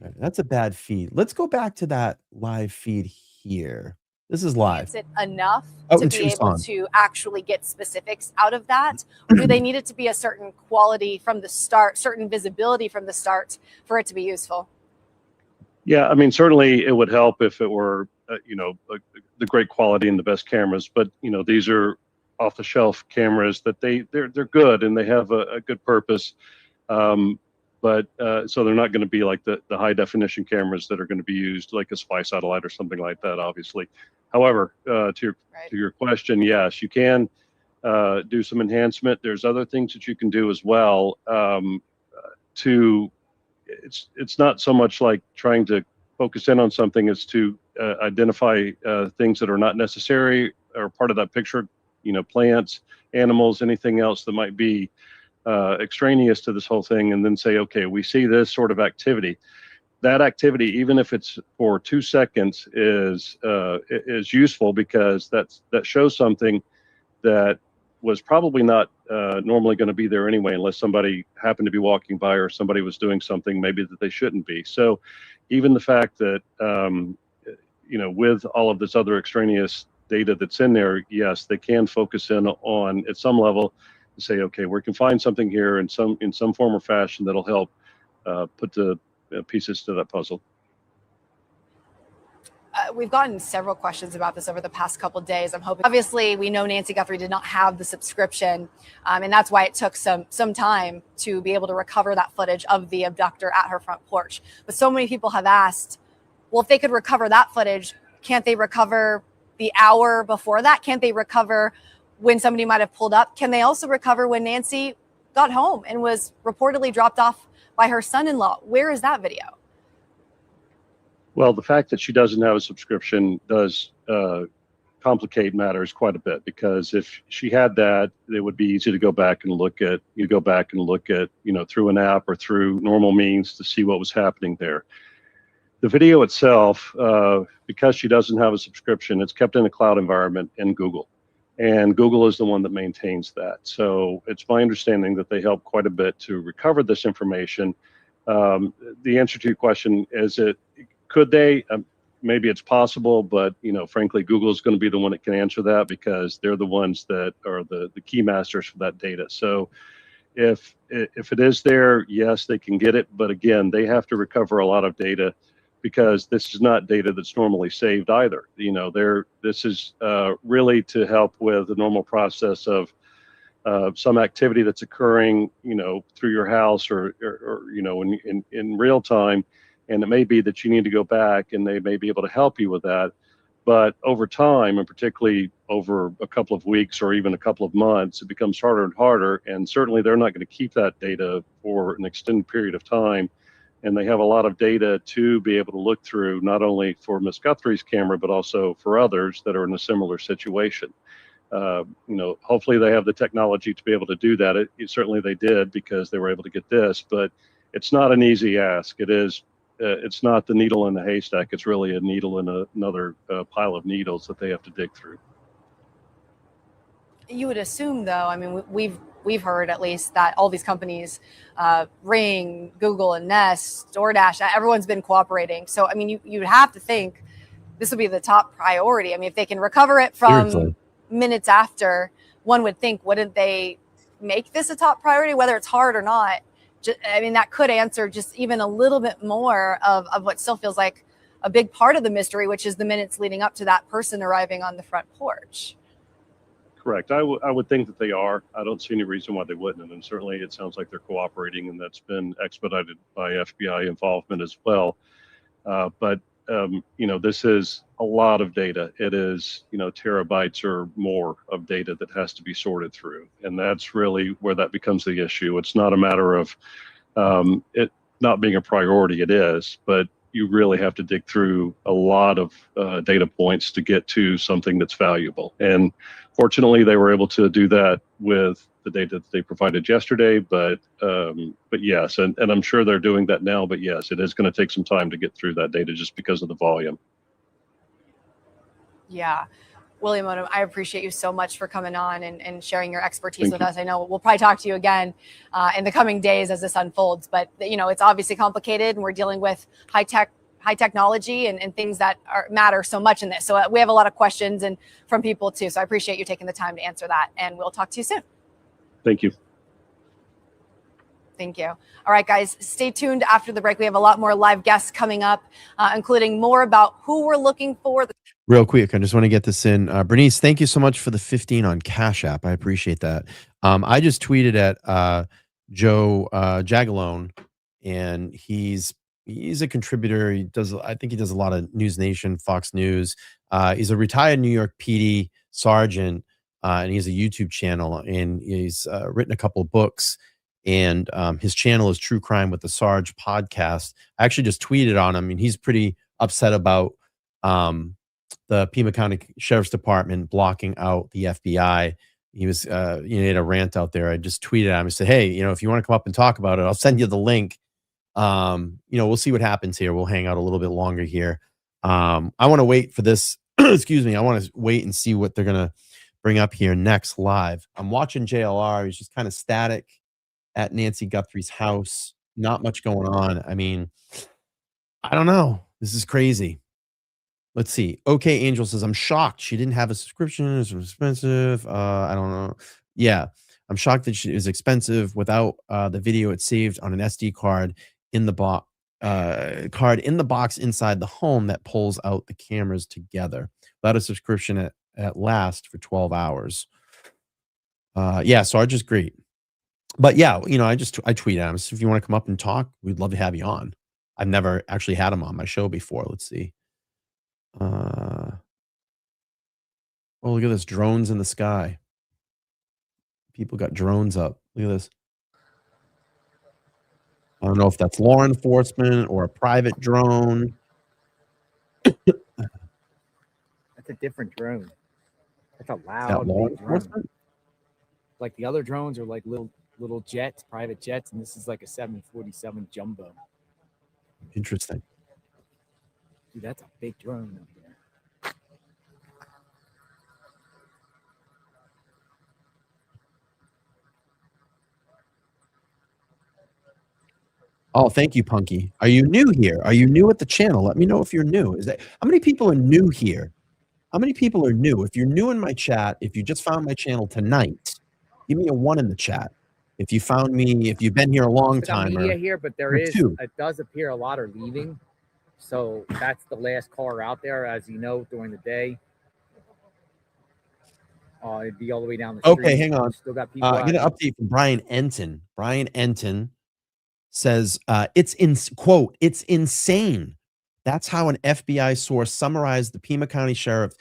That's a bad feed. Let's go back to that live feed here. This is live. Is it enough to be able to actually get specifics out of that? Or do they need it to be a certain quality from the start, certain visibility from the start for it to be useful? Yeah, I mean, certainly it would help if it were, the great quality and the best cameras. But, these are off-the-shelf cameras that they're good and they have a good purpose. But so they're not going to be like the high definition cameras that are going to be used like a spy satellite or something like that, obviously. However, to your question, yes, you can do some enhancement. There's other things that you can do as well. It's not so much like trying to focus in on something is to identify things that are not necessary or part of that picture, plants, animals, anything else that might be extraneous to this whole thing, and then say, okay, we see this sort of activity. That activity, even if it's for 2 seconds, is useful, because that shows something that was probably not normally going to be there anyway, unless somebody happened to be walking by or somebody was doing something maybe that they shouldn't be. So even the fact that, with all of this other extraneous data that's in there, yes, they can focus in on, at some level, to say, okay, we can find something here in some form or fashion that'll help put the pieces to that puzzle. We've gotten several questions about this over the past couple of days. I'm hoping, obviously, we know Nancy Guthrie did not have the subscription, and that's why it took some time to be able to recover that footage of the abductor at her front porch. But so many people have asked, well, if they could recover that footage, can't they recover the hour before that? Can't they recover when somebody might have pulled up? Can they also recover when Nancy got home and was reportedly dropped off by her son-in-law? Where is that video? Well, the fact that she doesn't have a subscription does complicate matters quite a bit, because if she had that, it would be easy to go back and look at, through an app or through normal means to see what was happening there. The video itself, because she doesn't have a subscription, it's kept in a cloud environment in Google. And Google is the one that maintains that. So it's my understanding that they help quite a bit to recover this information. The answer to your question is, could they? Maybe it's possible, but frankly, Google is going to be the one that can answer that, because they're the ones that are the key masters for that data. So if it is there, yes, they can get it. But again, they have to recover a lot of data, because this is not data that's normally saved either. This is really to help with the normal process of some activity that's occurring, through your house or in real time. And it may be that you need to go back, and they may be able to help you with that. But over time, and particularly over a couple of weeks or even a couple of months, it becomes harder and harder. And certainly they're not going to keep that data for an extended period of time. And they have a lot of data to be able to look through, not only for Miss Guthrie's camera, but also for others that are in a similar situation. Hopefully they have the technology to be able to do that. Certainly they did, because they were able to get this, but it's not an easy ask. It's not the needle in the haystack. It's really a needle in another pile of needles that they have to dig through. You would assume, though, I mean, we've heard at least that all these companies, Ring, Google, and Nest, DoorDash, everyone's been cooperating. So, I mean, you'd have to think this would be the top priority. I mean, if they can recover it from minutes after, one would think, wouldn't they make this a top priority, whether it's hard or not? I mean, that could answer just even a little bit more of what still feels like a big part of the mystery, which is the minutes leading up to that person arriving on the front porch. Correct. I would think that they are. I don't see any reason why they wouldn't. And certainly it sounds like they're cooperating, and that's been expedited by FBI involvement as well. But this is a lot of data. It is, terabytes or more of data that has to be sorted through. And that's really where that becomes the issue. It's not a matter of it not being a priority. It is, but you really have to dig through a lot of data points to get to something that's valuable. And fortunately, they were able to do that with the data that they provided yesterday. But yes, and I'm sure they're doing that now. But yes, it is going to take some time to get through that data, just because of the volume. Yeah. William Odom, I appreciate you so much for coming on and sharing your expertise with us. I know we'll probably talk to you again in the coming days as this unfolds, but it's obviously complicated, and we're dealing with high technology and things that matter so much in this. So we have a lot of questions and from people too. So I appreciate you taking the time to answer that, and we'll talk to you soon. Thank you. Thank you. All right, guys, stay tuned after the break. We have a lot more live guests coming up, including more about who we're looking for. Real quick, I just want to get this in. Bernice, thank you so much for the 15 on Cash App. I appreciate that. I just tweeted at Joe Jagalone, and he's a contributor. I think he does a lot of News Nation, Fox News. He's a retired New York PD sergeant, and he has a YouTube channel, and he's written a couple of books. And his channel is True Crime with the Sarge podcast. I actually just tweeted on him, and he's pretty upset about the Pima County Sheriff's Department blocking out the FBI. He was, he had a rant out there. I just tweeted at him and said, hey, if you want to come up and talk about it, I'll send you the link. We'll see what happens here. We'll hang out a little bit longer here. I want to wait for this. Excuse me. I want to wait and see what they're going to bring up here next live. I'm watching JLR. He's just kind of static at Nancy Guthrie's house. Not much going on. I mean, I don't know. This is crazy. Let's see. Okay, Angel says, I'm shocked she didn't have a subscription. It's expensive. I don't know. Yeah, I'm shocked that it was expensive without the video it saved on an SD card in the box. Inside the home that pulls out the cameras together. Without a subscription at last for 12 hours. Yeah, Sarge is great. But yeah, I tweet at him. So if you want to come up and talk, we'd love to have you on. I've never actually had him on my show before. Let's see. Oh, look at this. Drones in the sky. People got drones up. Look at this. I don't know if that's law enforcement or a private drone. That's a different drone. That's a loud law big drone. enforcement? Like the other drones are like little jets, private jets, and this is like a 747 jumbo. Interesting. Dude, that's a big drone up here. Oh, thank you, Punky. Are you new here? Are you new at the channel? Let me know if you're new. How many people are new here? How many people are new? If you're new in my chat, if you just found my channel tonight, give me a 1 in the chat. If you found me, if you've been here a long time, media here, but there or is 2. it does appear a lot are leaving. So that's the last car out there, as you know, during the day. It'd be all the way down the street. Okay, hang on. Still got people. I get an update from Brian Enton. Brian Enton says, it's insane. That's how an FBI source summarized the Pima County Sheriff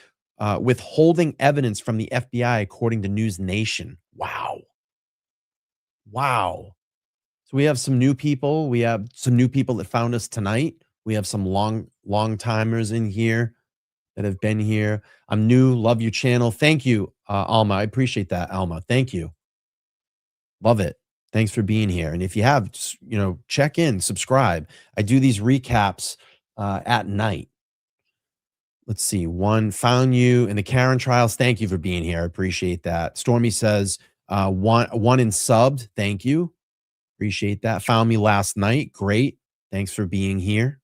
withholding evidence from the FBI, according to News Nation. Wow. So we have some new people. We have some new people that found us tonight. We have some long timers in here that have been here. I'm new. Love your channel. Thank you, Alma. I appreciate that, Alma. Thank you. Love it. Thanks for being here. And if you have, check in, subscribe. I do these recaps at night. Let's see. One found you in the Karen trials. Thank you for being here. I appreciate that. Stormy says, one in subbed. Thank you. Appreciate that. Found me last night. Great. Thanks for being here.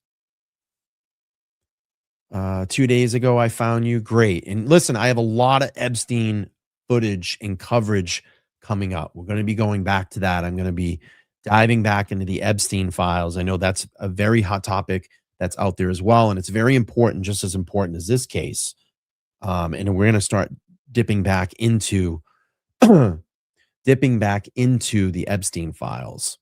2 days ago, I found you. Great. And listen, I have a lot of Epstein footage and coverage coming up. We're going to be going back to that. I'm going to be diving back into the Epstein files. I know that's a very hot topic that's out there as well. And it's very important, just as important as this case. And we're going to start dipping back into the Epstein files.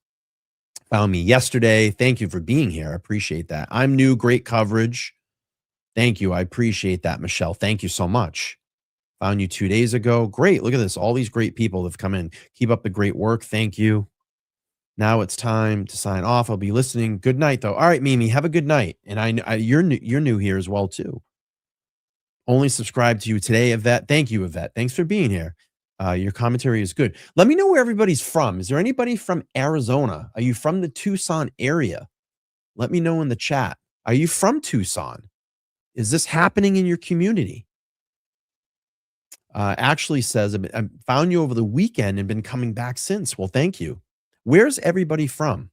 Found me yesterday. Thank you for being here. I appreciate that. I'm new. Great coverage. Thank you. I appreciate that, Michelle. Thank you so much. Found you 2 days ago. Great. Look at this. All these great people have come in. Keep up the great work. Thank you. Now it's time to sign off. I'll be listening. Good night, though. All right, Mimi, have a good night. And you're new here as well, too. Only subscribe to you today, Yvette. Thank you, Yvette. Thanks for being here. Your commentary is good. Let me know where everybody's from. Is there anybody from Arizona? Are you from the Tucson area? Let me know in the chat. Are you from Tucson? Is this happening in your community? Actually says, I found you over the weekend and been coming back since. Well, thank you. Where's everybody from?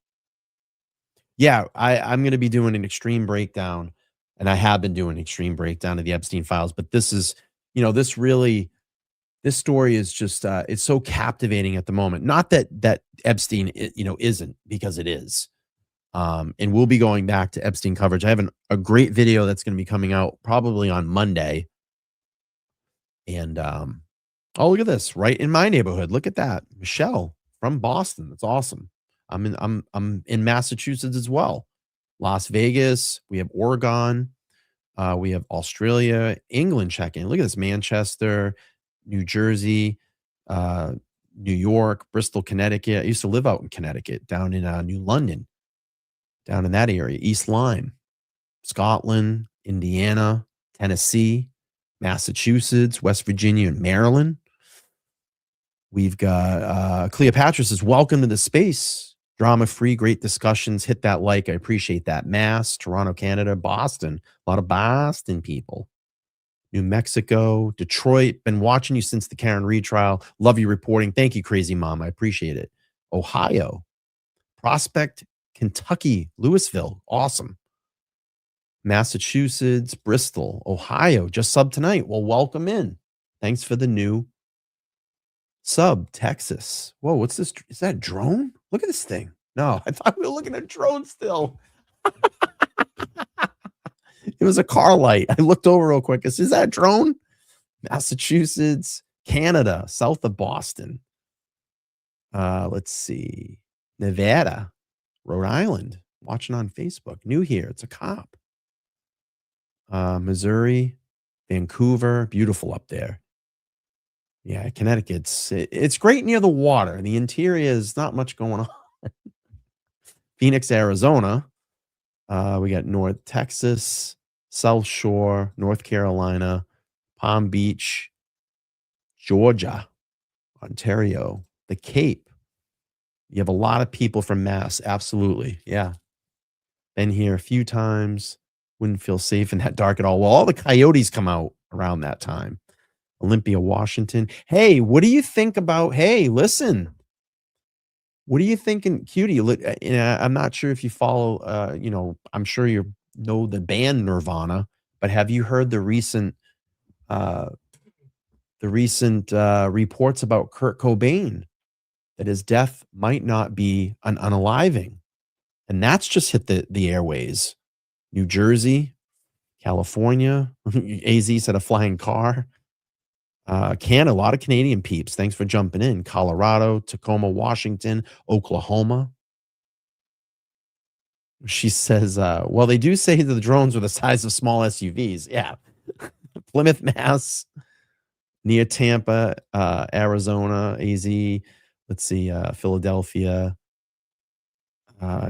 Yeah, I'm going to be doing an extreme breakdown, and I have been doing an extreme breakdown of the Epstein files. But this is, this story is just, it's so captivating at the moment. Not that Epstein, isn't, because it is. And we'll be going back to Epstein coverage. I have a great video that's going to be coming out probably on Monday. And oh, look at this, right in my neighborhood. Look at that, Michelle from Boston. That's awesome. I'm in Massachusetts as well. Las Vegas. We have Oregon. We have Australia, England. Check in. Look at this, Manchester, New Jersey, New York, Bristol, Connecticut. I used to live out in Connecticut, down in New London. Down in that area, East Lyme. Scotland, Indiana, Tennessee, Massachusetts, West Virginia, and Maryland. We've got Cleopatra says, welcome to the space. Drama-free, great discussions. Hit that like. I appreciate that. Mass, Toronto, Canada, Boston. A lot of Boston people. New Mexico, Detroit. Been watching you since the Karen Reed trial. Love you reporting. Thank you, Crazy Mom. I appreciate it. Ohio. Prospect, Kentucky, Louisville. Awesome. Massachusetts, Bristol, Ohio. Just sub tonight. Well, welcome in. Thanks for the new sub. Texas. Whoa, what's this? Is that a drone? Look at this thing. No, I thought we were looking at a drone still. It was a car light. I looked over real quick. Is that a drone? Massachusetts, Canada, south of Boston. Let's see. Nevada, Rhode Island. Watching on Facebook. New here. It's a cop. Missouri, Vancouver. Beautiful up there. Yeah, Connecticut's it's great near the water. The interior is not much going on. Phoenix, Arizona. We got North Texas, South Shore, North Carolina, Palm Beach, Georgia, Ontario, the Cape. You have a lot of people from Mass. Absolutely. Yeah. Been here a few times. Wouldn't feel safe in that dark at all. Well, all the coyotes come out around that time. Olympia, Washington. Hey, what do you think about, hey, listen, what are you thinking, Cutie? I'm not sure if you follow, I'm sure you know the band Nirvana, but have you heard the recent reports about Kurt Cobain, that his death might not be an unaliving? And that's just hit the airways. New Jersey, California, AZ said a flying car. Canada, a lot of Canadian peeps. Thanks for jumping in. Colorado, Tacoma, Washington, Oklahoma. She says, well, they do say that the drones were the size of small SUVs. Yeah. Plymouth, Mass, near Tampa, Arizona, AZ. Let's see, Philadelphia.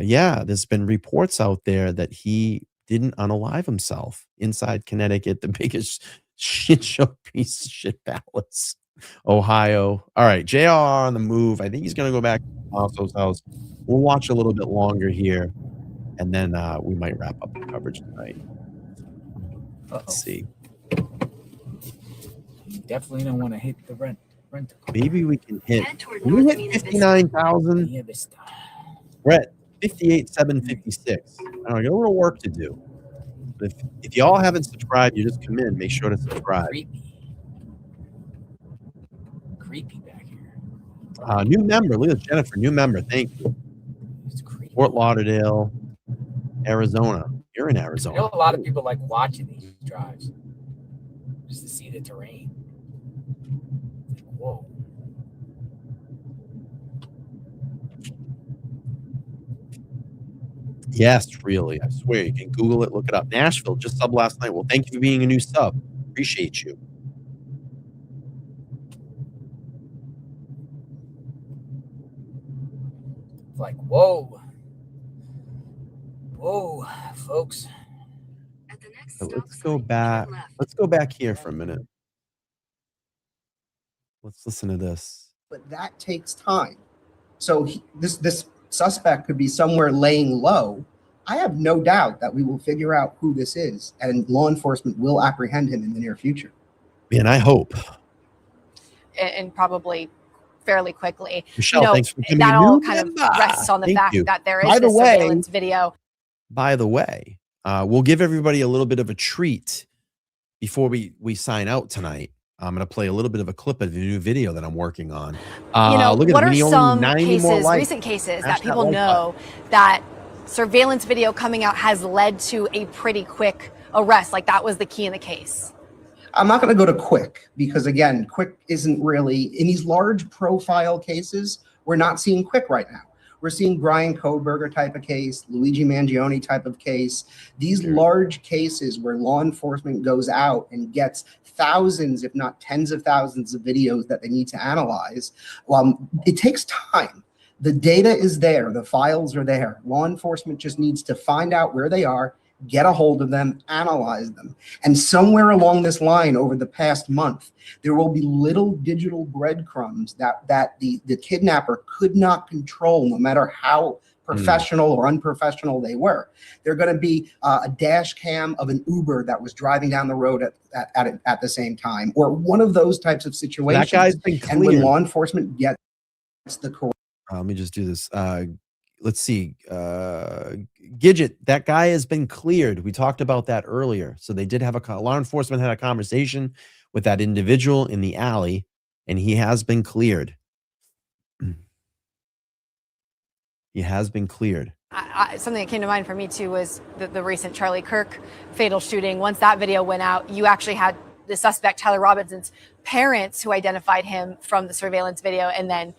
Yeah, there's been reports out there that he didn't unalive himself inside Connecticut, the biggest shit show piece of shit palace. Ohio. All right, JR on the move. I think he's going to go back to Alonso's house. We'll watch a little bit longer here, and then we might wrap up the coverage tonight. Let's see. You definitely don't want to hit the rent. Maybe we can hit 59,000. Yeah, this time. We're at 58,756. I got a little work to do. But if y'all haven't subscribed, you just come in. Make sure to subscribe. Creepy back here. New member. Look at Jennifer. New member. Thank you. Fort Lauderdale, Arizona. You're in Arizona. I know a lot of people like watching these drives just to see the terrain. Like, whoa. Yes, really. I swear you can Google it, look it up. Nashville just sub last night. Well, thank you for being a new sub. Appreciate you. It's like, whoa. Whoa, folks. So let's go back. Let's go back here for a minute. Let's listen to this. But that takes time. So this suspect could be somewhere laying low. I have no doubt that we will figure out who this is, and law enforcement will apprehend him in the near future. Man, I hope. And probably fairly quickly. Michelle, thanks for coming. That all kind of rests on the fact that there is this surveillance video. By the way, we'll give everybody a little bit of a treat before we sign out tonight. I'm going to play a little bit of a clip of the new video that I'm working on. Look what at are some cases, likes. recent cases that people know that surveillance video coming out has led to a pretty quick arrest? Like that was the key in the case. I'm not going to go to quick because, again, quick isn't really, in these large profile cases, we're not seeing quick right now. We're seeing Brian Koberger type of case, Luigi Mangione type of case. These large cases where law enforcement goes out and gets thousands, if not tens of thousands of videos that they need to analyze. It takes time. The data is there. The files are there. Law enforcement just needs to find out where they are, get a hold of them, analyze them. And somewhere along this line over the past month, there will be little digital breadcrumbs that the kidnapper could not control, no matter how professional or unprofessional they were. They're going to be a dash cam of an Uber that was driving down the road at the same time, or one of those types of situations. That guy's been and when cleared. law enforcement gets the correct. Let me just do this. Let's see. Gidget, that guy has been cleared. We talked about that earlier. So they did have law enforcement had a conversation with that individual in the alley, and he has been cleared. He has been cleared. Something that came to mind for me too was the recent Charlie Kirk fatal shooting. Once that video went out, you actually had the suspect, Tyler Robinson's parents, who identified him from the surveillance video and then,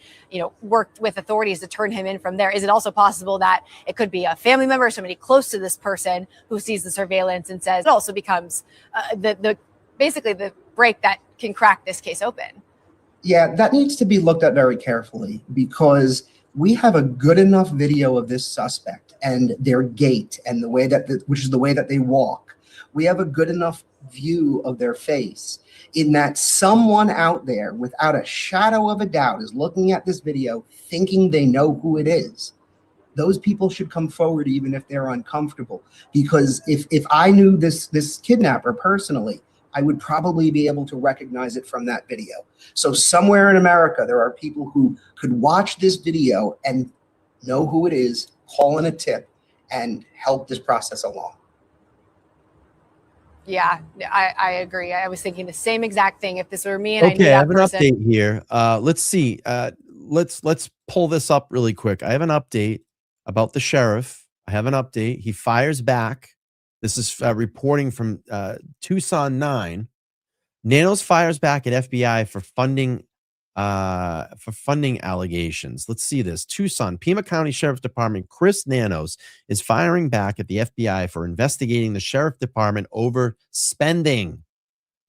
worked with authorities to turn him in from there. Is it also possible that it could be a family member or somebody close to this person who sees the surveillance and says it also becomes basically the break that can crack this case open? Yeah, that needs to be looked at very carefully, because we have a good enough video of this suspect and their gait and the way which is the way that they walk. We have a good enough view of their face in that someone out there, without a shadow of a doubt, is looking at this video thinking they know who it is. Those people should come forward even if they're uncomfortable, because if I knew this kidnapper personally, I would probably be able to recognize it from that video. So somewhere in America, there are people who could watch this video and know who it is, call in a tip, and help this process along. Yeah, I agree. I was thinking the same exact thing. If this were me and I knew Okay, I that have an person. update here. Let's see. Let's pull this up really quick. I have an update about the sheriff. I have an update. He fires back. This is reporting from Tucson 9. Nanos fires back at FBI for funding allegations. Let's see this. Tucson, Pima County Sheriff's Department, Chris Nanos is firing back at the FBI for investigating the Sheriff Department over spending.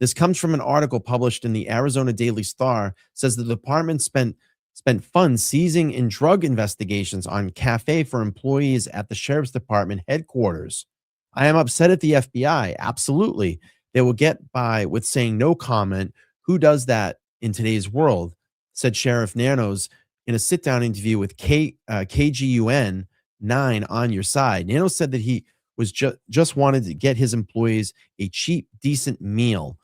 This comes from an article published in the Arizona Daily Star. Says the department spent funds seizing in drug investigations on cafe for employees at the Sheriff's Department headquarters. I am upset at the FBI. Absolutely. They will get by with saying no comment. Who does that in today's world? Said Sheriff Nanos in a sit-down interview with KGUN 9 on your side. Nanos said that he was just wanted to get his employees a cheap, decent meal.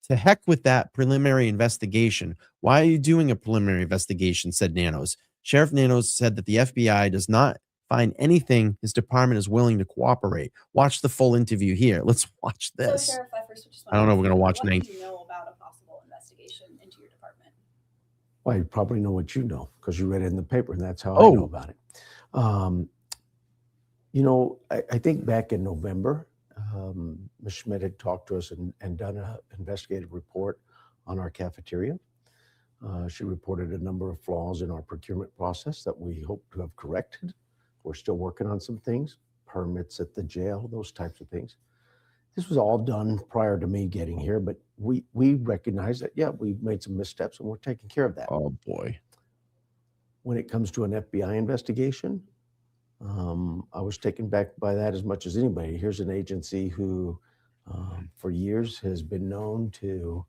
To heck with that preliminary investigation. Why are you doing a preliminary investigation? Said Nanos. Sheriff Nanos said that the FBI does not find anything his department is willing to cooperate. Watch the full interview here. Let's watch this. So, Sheriff, I first just I don't know. We're going to watch what 9. did you know about a possible investigation into your department? Well, you probably know what you know because you read it in the paper, and that's how I know about it. I think back in November, Ms. Schmidt had talked to us and done an investigative report on our cafeteria. She reported a number of flaws in our procurement process that we hope to have corrected. We're still working on some things, permits at the jail, those types of things. This was all done prior to me getting here, but we recognize that, yeah, we've made some missteps and we're taking care of that. Oh, boy. When it comes to an FBI investigation, I was taken back by that as much as anybody. Here's an agency who, for years, has been known to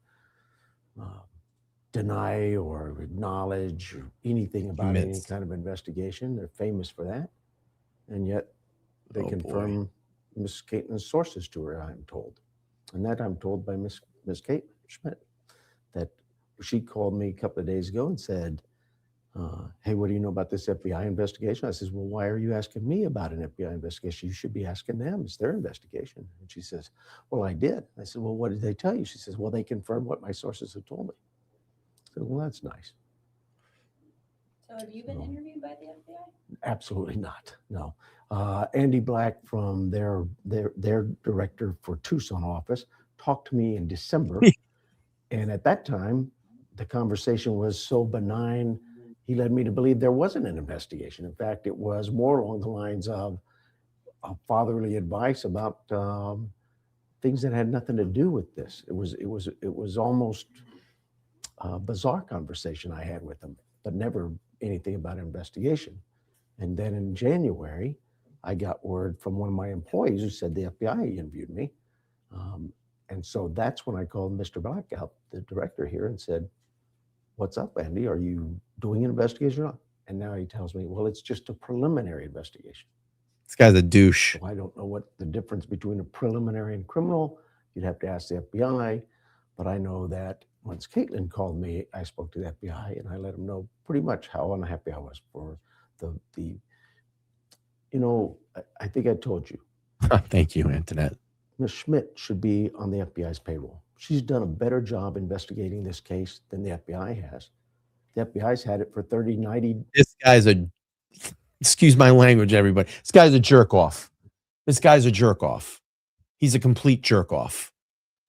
deny or acknowledge anything about any kind of investigation. They're famous for that. And yet they confirm Ms. Caitlin's sources to her, I'm told. And that I'm told by Ms. Caitlin Schmidt, that she called me a couple of days ago and said, hey, what do you know about this FBI investigation? I says, well, why are you asking me about an FBI investigation? You should be asking them. It's their investigation. And she says, well, I did. I said, well, what did they tell you? She says, well, they confirmed what my sources have told me. I said, well, that's nice. So have you been interviewed by the FBI? Absolutely not. No. Andy Black from their director for Tucson office talked to me in December. And at that time, the conversation was so benign, he led me to believe there wasn't an investigation. In fact, it was more along the lines of fatherly advice about things that had nothing to do with this. It was almost a bizarre conversation I had with him, but never anything about an investigation. And then in January, I got word from one of my employees who said the FBI interviewed me. And so that's when I called Mr. Blackout, the director here, and said, what's up, Andy? Are you doing an investigation or not? And now he tells me, well, it's just a preliminary investigation. This guy's a douche. So I don't know what the difference between a preliminary and criminal. You'd have to ask the FBI. But I know that once Caitlin called me, I spoke to the FBI and I let them know pretty much how unhappy I was for the I think I told you. Thank you, Antoinette. Ms. Schmidt should be on the FBI's payroll. She's done a better job investigating this case than the FBI has. The FBI's had it for 30, 90. This guy's excuse my language, everybody. This guy's a jerk off. This guy's a jerk off. He's a complete jerk off.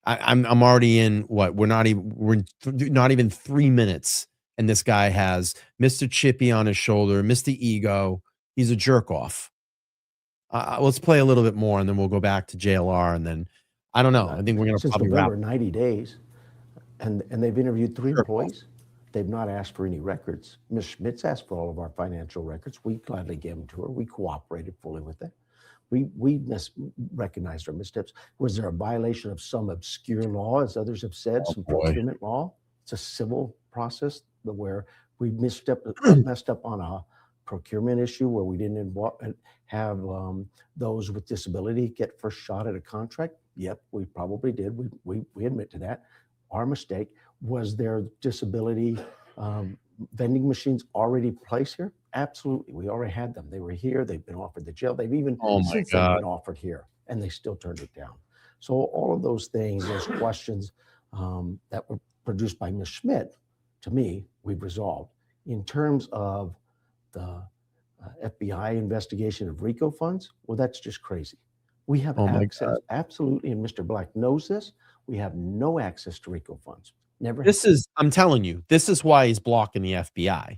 I'm already in what? We're not even 3 minutes. And this guy has Mr. Chippy on his shoulder, Mr. Ego. He's a jerk off. Let's play a little bit more and then we'll go back to JLR. And then I don't know. I think we're going to Since probably November, wrap. 90 days. And they've interviewed 3 employees. They've not asked for any records. Ms. Schmidt's asked for all of our financial records. We gladly gave them to her. We cooperated fully with it. We recognized our missteps. Was there a violation of some obscure law, as others have said, some procurement law? It's a civil process where we messed up on a procurement issue where we didn't have those with disability get first shot at a contract. Yep, we probably did. We admit to that. Our mistake. Was there disability vending machines already placed here? Absolutely. We already had them. They were here. They've been offered the jail. They've even since then been offered here, and they still turned it down. So all of those things, those questions that were produced by Ms. Schmidt, to me, we've resolved. In terms of the FBI investigation of RICO funds, well, that's just crazy. We have access, absolutely, and Mr. Black knows this. We have no access to RICO funds. Never. I'm telling you, this is why he's blocking the FBI.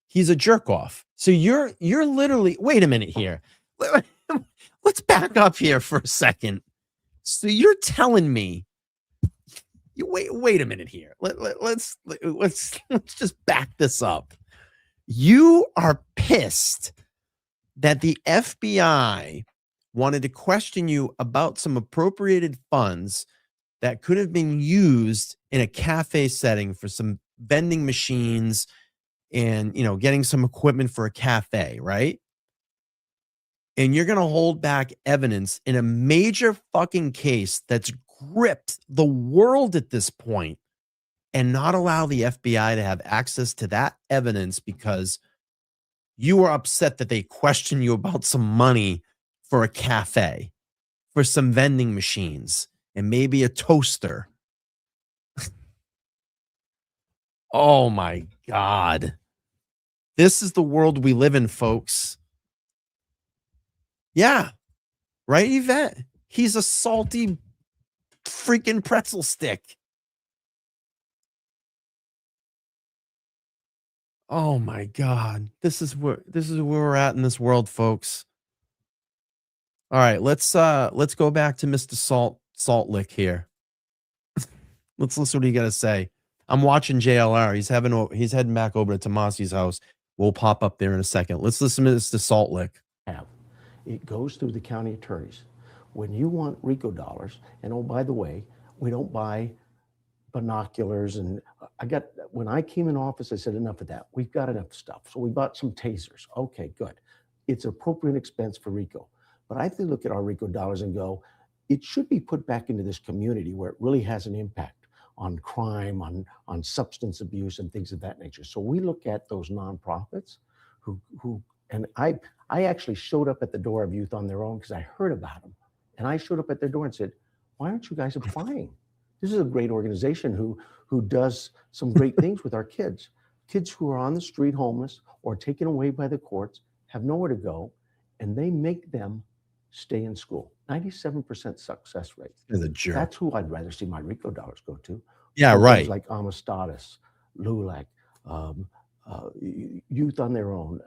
He's a jerk off. So you're literally, wait a minute here. Let's back up here for a second. So you're telling me, wait a minute here. Let's just back this up. You are pissed that the FBI wanted to question you about some appropriated funds that could have been used in a cafe setting for some vending machines and, getting some equipment for a cafe, right? And you're going to hold back evidence in a major fucking case that's gripped the world at this point and not allow the FBI to have access to that evidence because you were upset that they questioned you about some money for a cafe, for some vending machines, and maybe a toaster. Oh my God. This is the world we live in, folks. Yeah. Right, Yvette? He's a salty freaking pretzel stick. Oh my God. This is where we're at in this world, folks. All right, let's go back to Mr. Salt Lick here. Let's listen to what he got to say. I'm watching JLR. He's heading back over to Tomasi's house. We'll pop up there in a second. Let's listen to Mr. Salt Lick. It goes through the county attorneys. When you want RICO dollars, and oh, by the way, we don't buy binoculars. And when I came in office, I said, enough of that. We've got enough stuff. So we bought some tasers. Okay, good. It's appropriate expense for RICO. But I think look at our RICO dollars and go, it should be put back into this community where it really has an impact on crime, on substance abuse and things of that nature. So we look at those nonprofits and I actually showed up at the door of Youth on Their Own because I heard about them. And I showed up at their door and said, why aren't you guys applying? This is a great organization who does some great things with our kids. Kids who are on the street homeless or taken away by the courts have nowhere to go, and they make them stay in school. 97% success rate. As a jerk. That's who I'd rather see my RICO dollars go to. Yeah, right. Like Amastatus, LULAC, Youth on Their Own,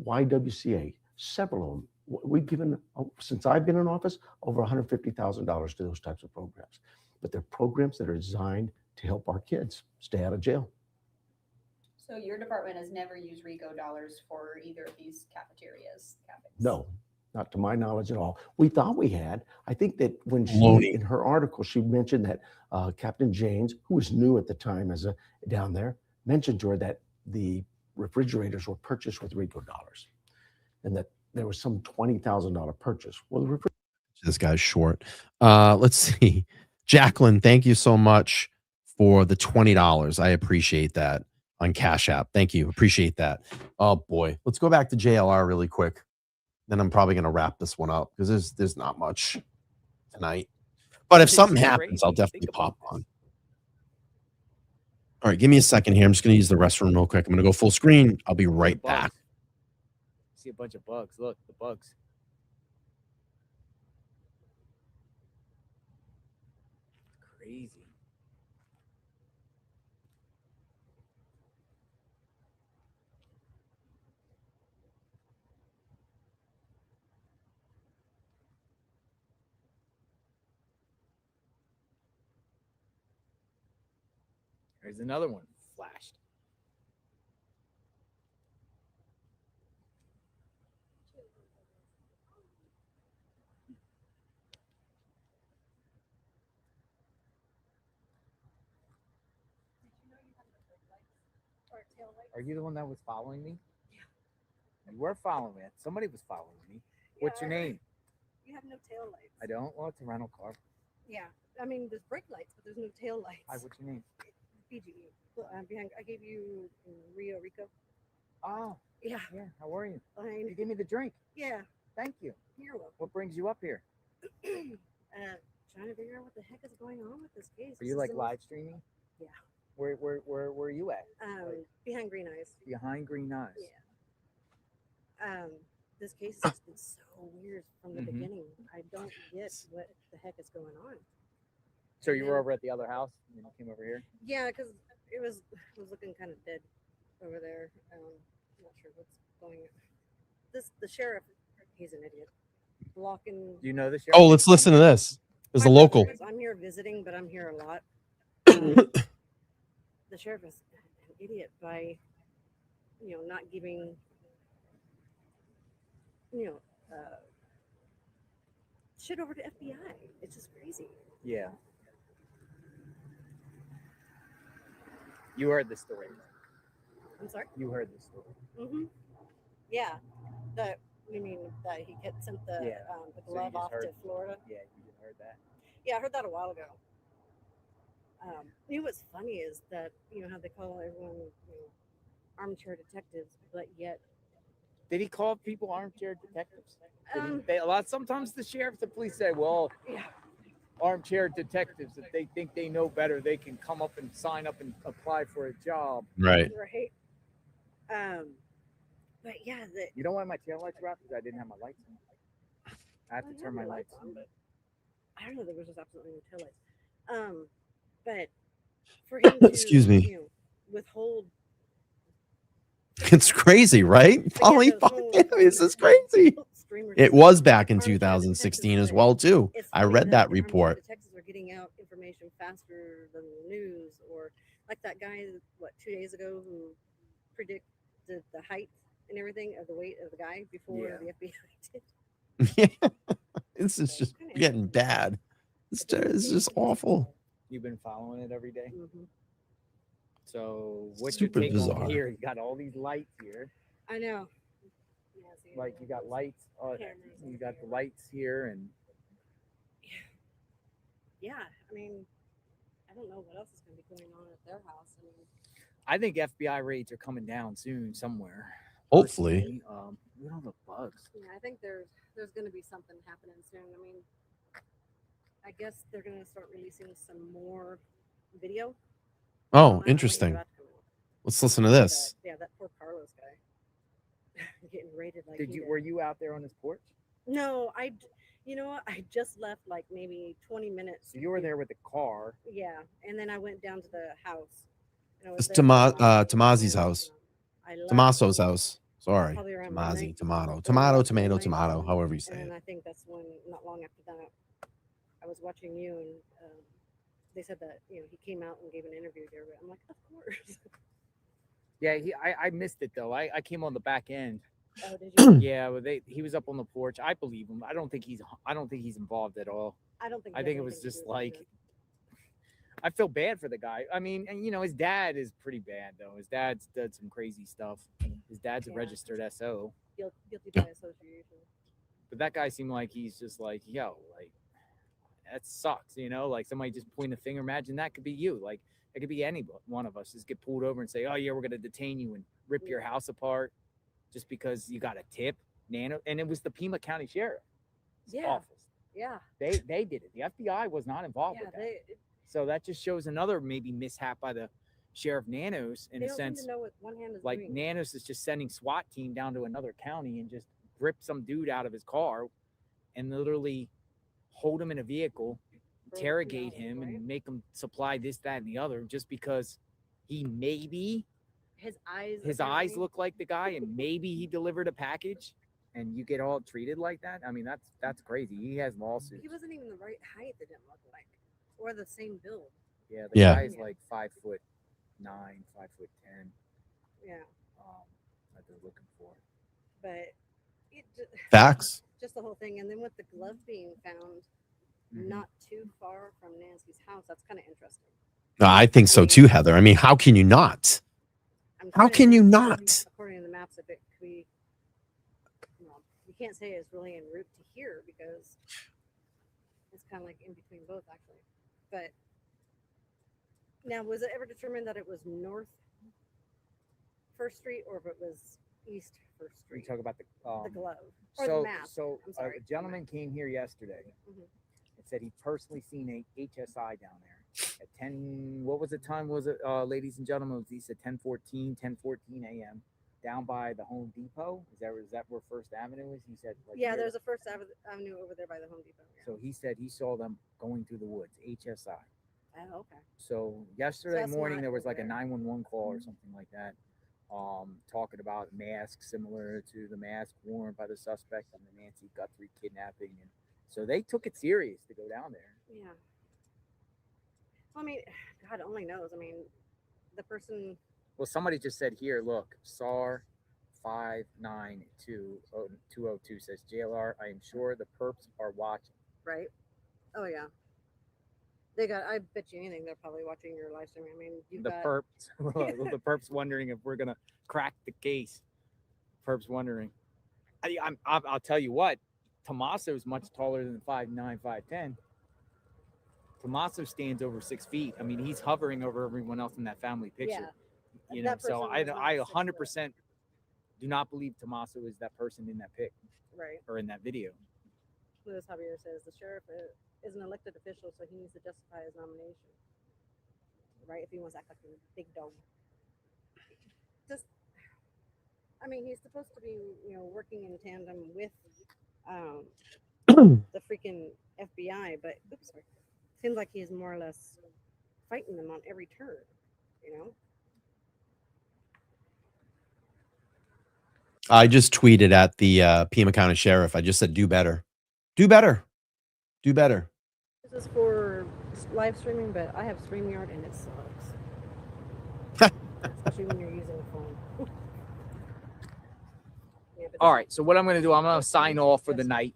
YWCA, several of them. We've given, since I've been in office, over $150,000 to those types of programs. But they're programs that are designed to help our kids stay out of jail. So your department has never used RICO dollars for either of these cafeterias? Cafes? No, not to my knowledge at all. We thought we had. I think that when Baloney. in her article, she mentioned that Captain James, who was new at the time as a down there, mentioned to her that the refrigerators were purchased with RICO dollars, and that there was some $20,000 purchase. Well, the This guy's short. Let's see. Jacqueline, thank you so much for the $20. I appreciate that on Cash App. Thank you. Appreciate that. Oh boy. Let's go back to JLR really quick. Then I'm probably going to wrap this one up because there's not much tonight. But if It's something just happens, I'll crazy. definitely Think about pop on. All right, give me a second here. I'm just going to use the restroom real quick. I'm going to go full screen. I'll be right back. See a bunch of bugs. Look, the bugs. Crazy. There's another one flashed. Are you the one that was following me? Yeah. You were following me. Somebody was following me. What's your name? You have no tail lights. I don't. Well, it's a rental car. Yeah, I mean, there's brake lights, but there's no tail lights. Hi, what's your name? PGE. Behind, I gave you RICO. Oh. Yeah. Yeah. How are you? Fine. You gave me the drink. Yeah. Thank you. You're welcome. What brings you up here? Trying to figure out what the heck is going on with this case. Are you like live streaming? Yeah. Where are you at? Behind Green Eyes. Behind Green Eyes. Yeah. This case has been so weird from the Mhm. beginning. I don't get what the heck is going on. So you were over at the other house and then you came over here? Yeah, because it was looking kind of dead over there. I'm not sure what's going on. The sheriff, he's an idiot. Blocking. Do you know the sheriff? Oh, let's listen to this. There's a local. I'm here visiting, but I'm here a lot. The sheriff is an idiot by, not giving, shit over to FBI. It's just crazy. Yeah. You heard the story. I'm sorry? You heard the story. Mm-hmm. Yeah. That he sent the So you glove just off heard- to Florida. Yeah, you just heard that. Yeah, I heard that a while ago. What's funny is that how they call everyone armchair detectives, but yet Did he call people armchair detectives? Sometimes the sheriff, the police say, well, armchair detectives, if they think they know better, they can come up and sign up and apply for a job. Right. Right. But yeah, You know why my tail lights were out? Because I didn't have my lights on. I had to turn my lights on. But I don't know. There was just absolutely no taillights. But for him to Excuse me. Withhold. It's crazy, right? Polly, this is crazy. It was back in 2016 as well, too. I read that report. Detectives are getting out information faster than the news, or like that guy, 2 days ago, who predicted the height and everything of the weight of the guy before the FBI did. Yeah. This is just getting bad. It's just awful. You've been following it every day? Mm-hmm. So what's Super your take bizarre. on here? You got all these lights here. I know. Like you got lights. You got the lights here, and Yeah, I mean, I don't know what else is going to be going on at their house. I mean, I think FBI raids are coming down soon somewhere. Hopefully. Personally, look at all the bugs. yeah, I think there's going to be something happening soon. I mean, I guess they're going to start releasing some more video. Oh, interesting. Let's listen to this. That poor Carlos guy getting raided like Were you out there on his porch? No, you know what? I just left like maybe 20 minutes. So you were there with the car. Yeah, and then I went down to the house. And I It's was there for a while. Tomasi's house. I left Tommaso's house. Sorry. probably around Tomasi, midnight. tomato, tomato, however you say And it. I think that's when, not long after that, I was watching you, and they said that he came out and gave an interview there. But I'm like, of course. Yeah, I missed it though. I came on the back end. Oh, did you? Yeah, but he was up on the porch. I believe him. I don't think he's involved at all. I don't think. I think it was just like, I feel bad for the guy. I mean, and his dad is pretty bad though. His dad's done some crazy stuff. His dad's a registered SO. Guilty by association. But that guy seemed like he's just like, yo, like that sucks, like somebody just point a finger. Imagine that could be you. Like it could be any one of us just get pulled over and say, oh yeah, we're gonna detain you and rip your house apart just because you got a tip. And it was the Pima County Sheriff. Office. Yeah. They did it. The FBI was not involved with that. So that just shows another maybe mishap by the Sheriff Nanos in They a don't seem sense. to know what one hand is Like doing. Nanos is just sending SWAT team down to another county and just rip some dude out of his car and literally hold him in a vehicle, interrogate him, and make him supply this, that, and the other just because he maybe His eyes. his eyes look like the guy and maybe he delivered a package and you get all treated like that. I mean, that's crazy. He has lawsuits. He wasn't even the right height. It didn't look like, or the same build. Yeah, the Yeah. guy is like 5'9", 5'10". Yeah. That they're looking for. But it Facts. Just the whole thing, and then with the glove being found not too far from Nancy's house, that's kind of interesting. No, I think so too, Heather. I mean, how can you not? How can you not? According to the maps, if it could be, you can't say it's really en route to here because it's kind of like in between both, actually. But now, was it ever determined that it was North First Street or if it was East First We Street? talk about the glove or so the map. so I'm sorry. a gentleman came here yesterday and said he personally seen a HSI down there at 10. What was the time? Was it, ladies and gentlemen? He said 10:14 a.m. down by the Home Depot. Is that where First Avenue is? He said. Like, Yeah, there's a First Avenue over there by the Home Depot. Yeah. So he said he saw them going through the woods. HSI. Oh, okay. So yesterday that's morning not there was over like a there. 911 call or something like that, talking about masks similar to the mask worn by the suspect on the Nancy Guthrie kidnapping, and so they took it serious to go down there. Yeah. Well, I mean, God only knows. I mean, the person. Well, somebody just said here, look, SAR 592202 says JLR. I am sure the perps are watching. Right. Oh yeah. They got. I bet you anything. They're probably watching your live stream. I mean, you The got. perps, the perps wondering if we're gonna crack the case. Perps wondering. I'll tell you what. Tommaso is much taller than 5'9", 5'10". Tommaso stands over 6 feet. I mean, he's hovering over everyone else in that family picture. Yeah. That so I 100% do not believe Tommaso is that person in that pic. Right. Or in that video. Louis Javier says the sheriff is an elected official, so he needs to justify his nomination. Right? If he wants to act like a big dog. Just, I mean, he's supposed to be, working in tandem with the freaking FBI, but seems like he's more or less fighting them on every turn, I just tweeted at the Pima County Sheriff. I just said, do better. Do better. Do better. This is for live streaming, but I have StreamYard and it sucks. Especially when you're using a phone. All right. So what I'm going to do, I'm going to sign off for the night.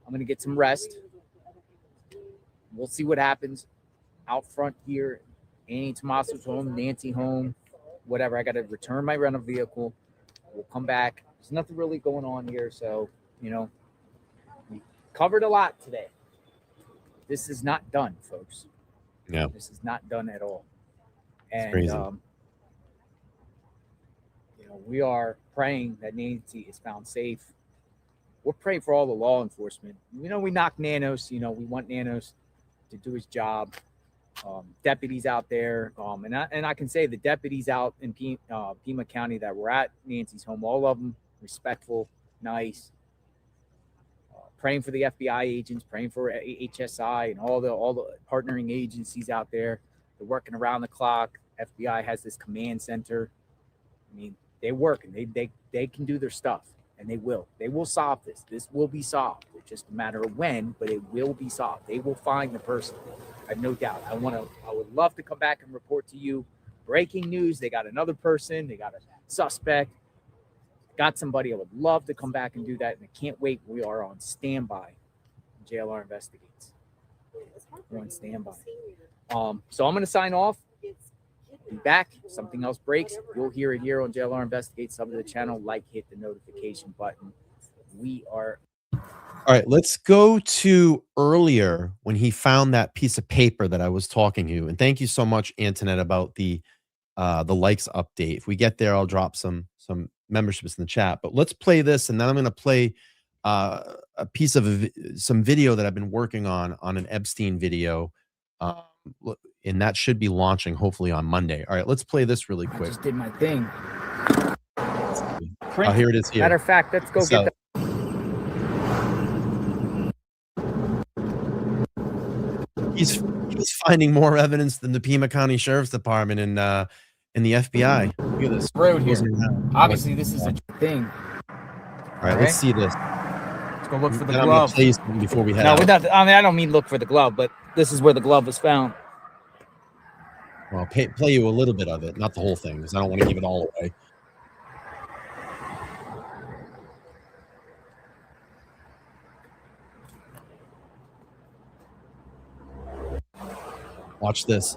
I'm going to get some rest. We'll see what happens out front here. Annie Tommaso's home, Nancy home, whatever. I got to return my rental vehicle. We'll come back. There's nothing really going on here. So, we covered a lot today. This is not done, folks. Yeah. This is not done at all. It's And, crazy. we are praying that Nancy is found safe. We're praying for all the law enforcement. We knock Nanos. We want Nanos to do his job. Deputies out there, and I can say the deputies out in Pima County that were at Nancy's home, all of them respectful, nice. Praying for the FBI agents, praying for HSI and all the partnering agencies out there. They're working around the clock. FBI has this command center. I mean, they work and they can do their stuff, and they will. They will solve this. This will be solved. It's just a matter of when, but it will be solved. They will find the person. I have no doubt. I would love to come back and report to you. Breaking news. They got another person. They got a suspect. Got somebody. I would love to come back and do that, and I can't wait. We are on standby. JLR Investigates. We're on standby. So I'm going to sign off. Be back. If something else breaks, you'll hear it here on JLR Investigates. Sub to the channel, like, hit the notification button. We are. All right, let's go to earlier when he found that piece of paper that I was talking to. And thank you so much, Antoinette, about the likes update. If we get there, I'll drop some memberships in the chat. But let's play this, and then I'm going to play a piece of some video that I've been working on an Epstein video, and that should be launching hopefully on Monday. All right, let's play this really quick. I just did my thing. Oh, here it is. Here. Matter of fact, let's go get the. He's finding more evidence than the Pima County Sheriff's Department and the FBI. Look at this road here. Obviously, this is a thing. All right, let's see this. Let's go look for the Then I'm glove. gonna play something before we head No, out. we're not. I mean, I don't mean look for the glove, but this is where the glove was found. Well, play you a little bit of it, not the whole thing, because I don't want to give it all away. Watch this.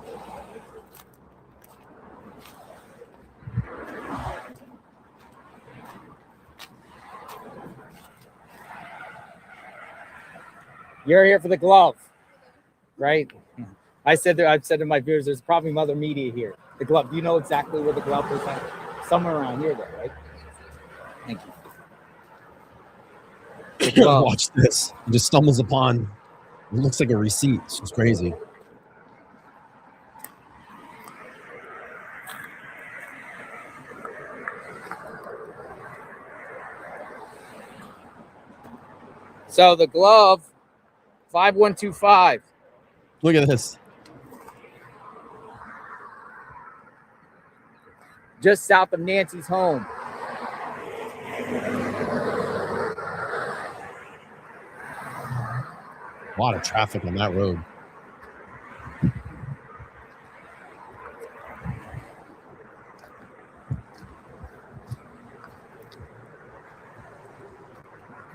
You're here for the glove, right? I've said to my viewers, there's probably other media here. The glove. Do you know exactly where the glove was at? Somewhere around here, though, right? Thank you. Watch this. He just stumbles upon. It looks like a receipt. It's just crazy. So the glove, 5125. Look at this. Just south of Nancy's home. A lot of traffic on that road.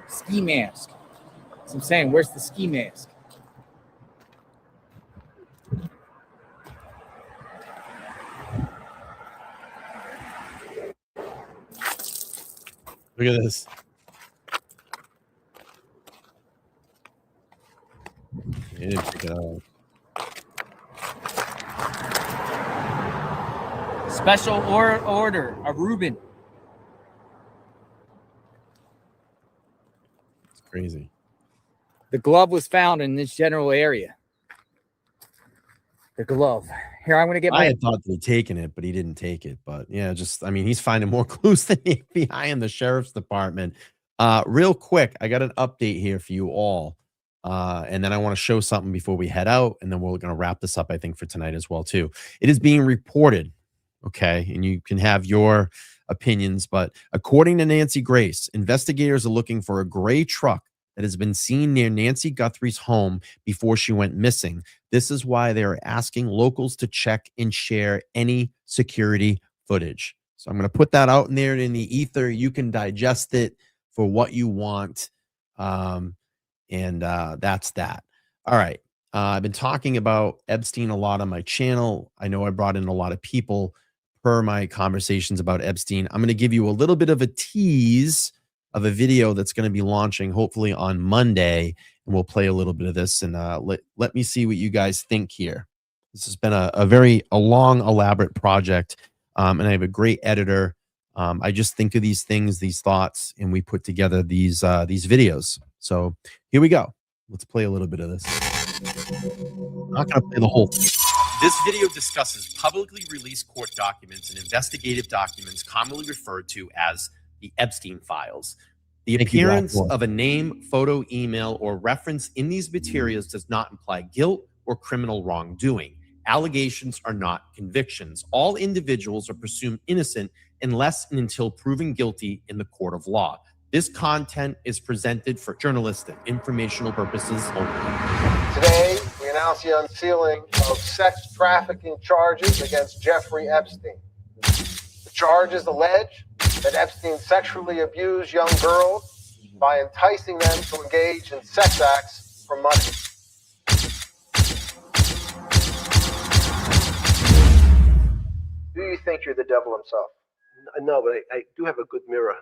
Ski mask. So I'm saying, where's the ski mask? Look at this. He didn't pick it up. Special order, a Reuben. It's crazy. The glove was found in this general area. The glove. Here, I'm going to get my. I had thought that he'd taken it, but he didn't take it. But yeah, I mean, he's finding more clues than the FBI and the Sheriff's Department. Real quick, I got an update here for you all. And then I want to show something before we head out. And then we're going to wrap this up, I think, for tonight as well, too. It is being reported. Okay. And you can have your opinions. But according to Nancy Grace, investigators are looking for a gray truck that has been seen near Nancy Guthrie's home before she went missing. This is why they are asking locals to check and share any security footage. So I'm going to put that out in there in the ether. You can digest it for what you want. And that's that. All right. I've been talking about Epstein a lot on my channel. I know I brought in a lot of people per my conversations about Epstein. I'm going to give you a little bit of a tease of a video that's going to be launching hopefully on Monday, and we'll play a little bit of this and let me see what you guys think here. This has been a long, elaborate project, and I have a great editor. I just think of these things, these thoughts, and we put together these videos. So here we go. Let's play a little bit of this. I'm not going to play the whole thing. This video discusses publicly released court documents and investigative documents commonly referred to as the Epstein files. The appearance of a name, photo, email, or reference in these materials does not imply guilt or criminal wrongdoing. Allegations are not convictions. All individuals are presumed innocent unless and until proven guilty in the court of law. This content is presented for journalistic, informational purposes only. Today, we announce the unsealing of sex trafficking charges against Jeffrey Epstein. The charges allege that Epstein sexually abused young girls by enticing them to engage in sex acts for money. Do you think you're the devil himself? No, but I do have a good mirror.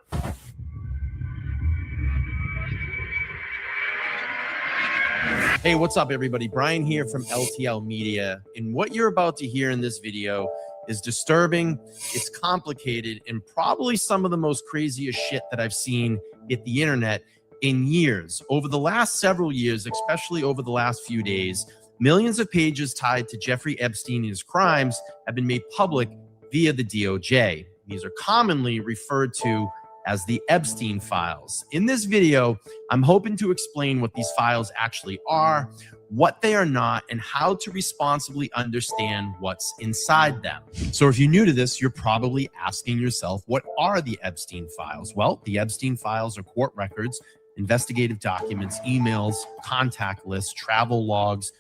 Hey, what's up, everybody? Brian here from LTL Media. And what you're about to hear in this video is disturbing, it's complicated, and probably some of the most craziest shit that I've seen hit the internet in years. Over the last several years, especially over the last few days, millions of pages tied to Jeffrey Epstein and his crimes have been made public via the DOJ. These are commonly referred to as the Epstein files. In this video, I'm hoping to explain what these files actually are, what they are not, and how to responsibly understand what's inside them. So if you're new to this, you're probably asking yourself, what are the Epstein files? Well, the Epstein files are court records, investigative documents, emails, contact lists, travel logs,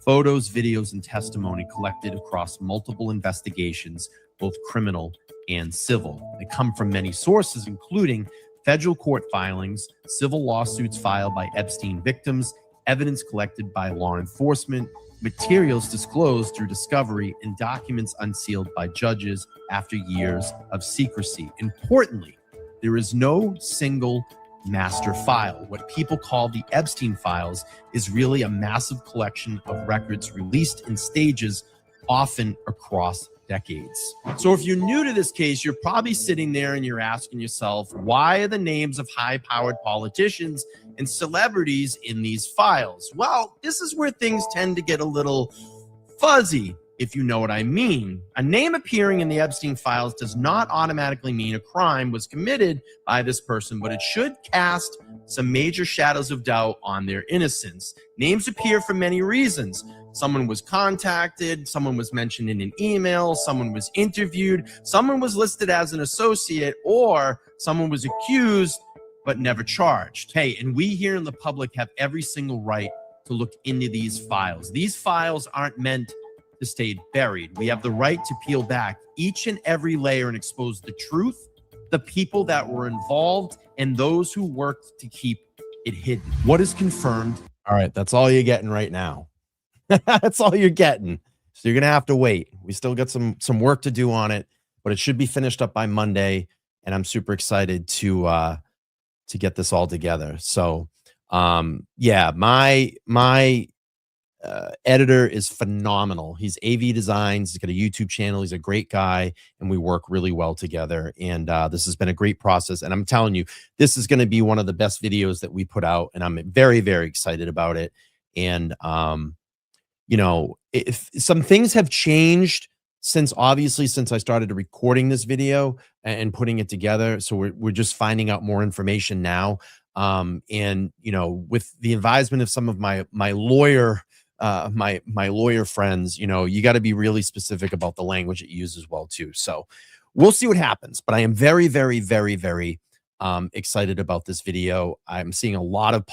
photos, videos, and testimony collected across multiple investigations, both criminal and civil. They come from many sources, including federal court filings, civil lawsuits filed by Epstein victims, evidence collected by law enforcement, materials disclosed through discovery, and documents unsealed by judges after years of secrecy. Importantly, there is no single master file. What people call the Epstein files is really a massive collection of records released in stages, often across decades. So if you're new to this case, you're probably sitting there and you're asking yourself, why are the names of high-powered politicians and celebrities in these files? Well, this is where things tend to get a little fuzzy, if you know what I mean. A name appearing in the Epstein files does not automatically mean a crime was committed by this person, but it should cast some major shadows of doubt on their innocence. Names appear for many reasons. Someone was contacted, someone was mentioned in an email, someone was interviewed, someone was listed as an associate, or someone was accused but never charged. Hey, and we here in the public have every single right to look into these files. These files aren't meant to stay buried. We have the right to peel back each and every layer and expose the truth, the people that were involved, and those who worked to keep it hidden. What is confirmed? All right, that's all you're getting right now. That's all you're getting. So you're gonna have to wait. We still got some work to do on it, but it should be finished up by Monday, and I'm super excited to get this all together. So yeah, my editor is phenomenal. He's AV Designs. He's got a YouTube channel. He's a great guy, and we work really well together. And this has been a great process. And I'm telling you, this is going to be one of the best videos that we put out, and I'm very, very excited about it. And you know, if some things have changed since I started recording this video and putting it together. So we're just finding out more information now. And you know, with the advisement of some of my lawyer friends, you know, you got to be really specific about the language that you use as well too. So we'll see what happens, but I am very, very, very, very excited about this video. I'm seeing a lot of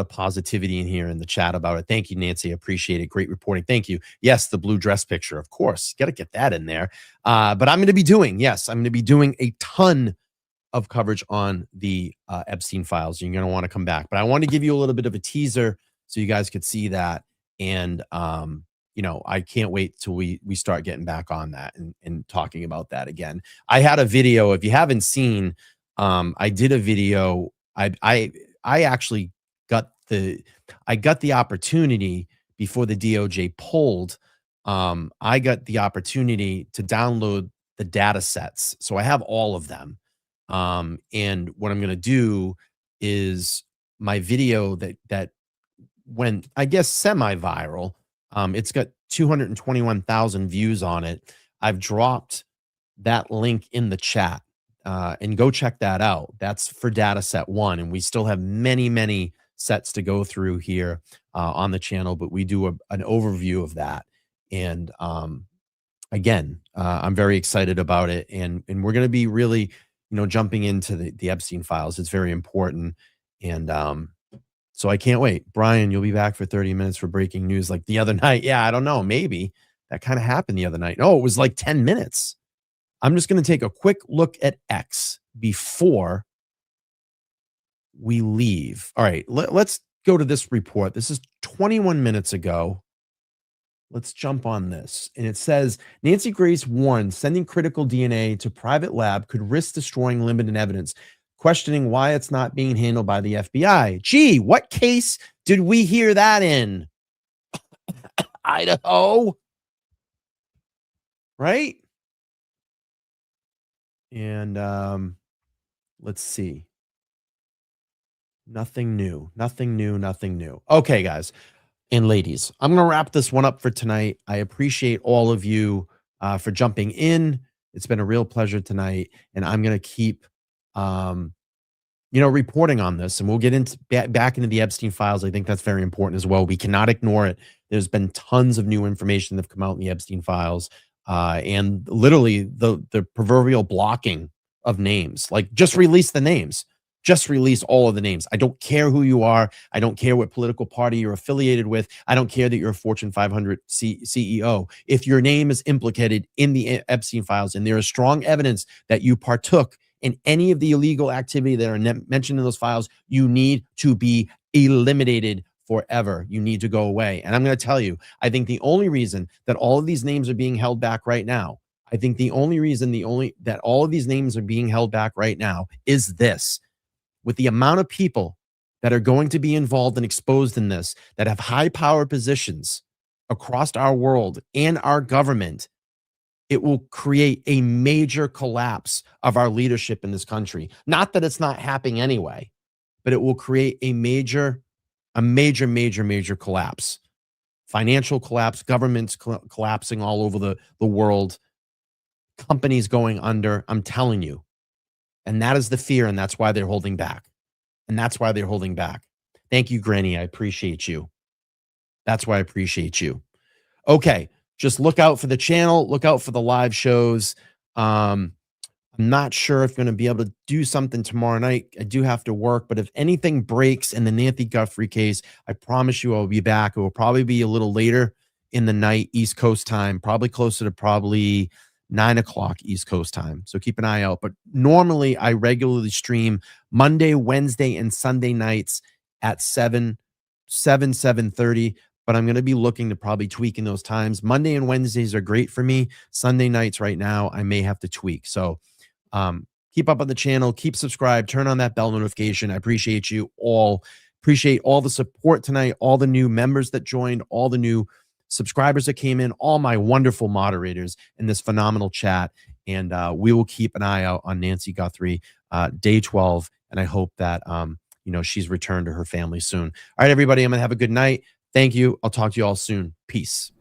positivity in here in the chat about it. Thank you, Nancy. I appreciate it. Great reporting. Thank you. Yes, the blue dress picture, of course. Got to get that in there. But I'm going to be doing a ton of coverage on the Epstein files. You're going to want to come back. But I want to give you a little bit of a teaser so you guys could see that. And, you know, I can't wait till we start getting back on that and talking about that again. I had a video, if you haven't seen, I did a video. I actually got the opportunity before the DOJ pulled. I got the opportunity to download the data sets. So I have all of them. And what I'm going to do is my video that went, I guess, semi-viral. It's got 221,000 views on it. I've dropped that link in the chat, and go check that out. That's for data set 1. And we still have many, many sets to go through here on the channel, but we do an overview of that. And again, I'm very excited about it. And we're going to be really, you know, jumping into the Epstein files. It's very important. And so I can't wait. Brian, you'll be back for 30 minutes for breaking news like the other night. Yeah, I don't know. Maybe that kind of happened the other night. No, it was like 10 minutes. I'm just going to take a quick look at X before we leave. All right, let's go to this report. This is 21 minutes ago. Let's jump on this. And it says, Nancy Grace warned sending critical DNA to private lab could risk destroying limited evidence, questioning why it's not being handled by the FBI. Gee, what case did we hear that in? Idaho? Right? And let's see. Nothing new. Nothing new. Nothing new. Okay, guys and ladies, I'm going to wrap this one up for tonight. I appreciate all of you for jumping in. It's been a real pleasure tonight, and I'm going to keep, reporting on this, and we'll get into back into the Epstein files. I think that's very important as well. We cannot ignore it. There's been tons of new information that have come out in the Epstein files, and literally the proverbial blocking of names. Like, just release the names. Just release all of the names. I don't care who you are. I don't care what political party you're affiliated with. I don't care that you're a Fortune 500 CEO. If your name is implicated in the Epstein files and there is strong evidence that you partook in any of the illegal activity that are mentioned in those files, you need to be eliminated forever. You need to go away. And I'm going to tell you, I think the only reason that all of these names are being held back right now, that all of these names are being held back right now is this. With the amount of people that are going to be involved and exposed in this, that have high power positions across our world and our government, it will create a major collapse of our leadership in this country. Not that it's not happening anyway, but it will create a major collapse. Financial collapse, governments collapsing all over the world, companies going under. I'm telling you. And that is the fear, and that's why they're holding back. Thank you, Granny. I appreciate you. That's why I appreciate you. Okay, just look out for the channel. Look out for the live shows. I'm not sure if I'm going to be able to do something tomorrow night. I do have to work, but if anything breaks in the Nancy Guthrie case, I promise you I'll be back. It will probably be a little later in the night, East Coast time, probably closer to 9 o'clock East Coast time. So keep an eye out. But normally I regularly stream Monday, Wednesday, and Sunday nights at 7:30. But I'm going to be looking to probably tweak in those times. Monday and Wednesdays are great for me. Sunday nights right now, I may have to tweak. So keep up on the channel, keep subscribed, turn on that bell notification. I appreciate you all. Appreciate all the support tonight, all the new members that joined, all the new subscribers that came in, all my wonderful moderators in this phenomenal chat. And we will keep an eye out on Nancy Guthrie, day 12. And I hope that, she's returned to her family soon. All right, everybody, I'm going to have a good night. Thank you. I'll talk to you all soon. Peace.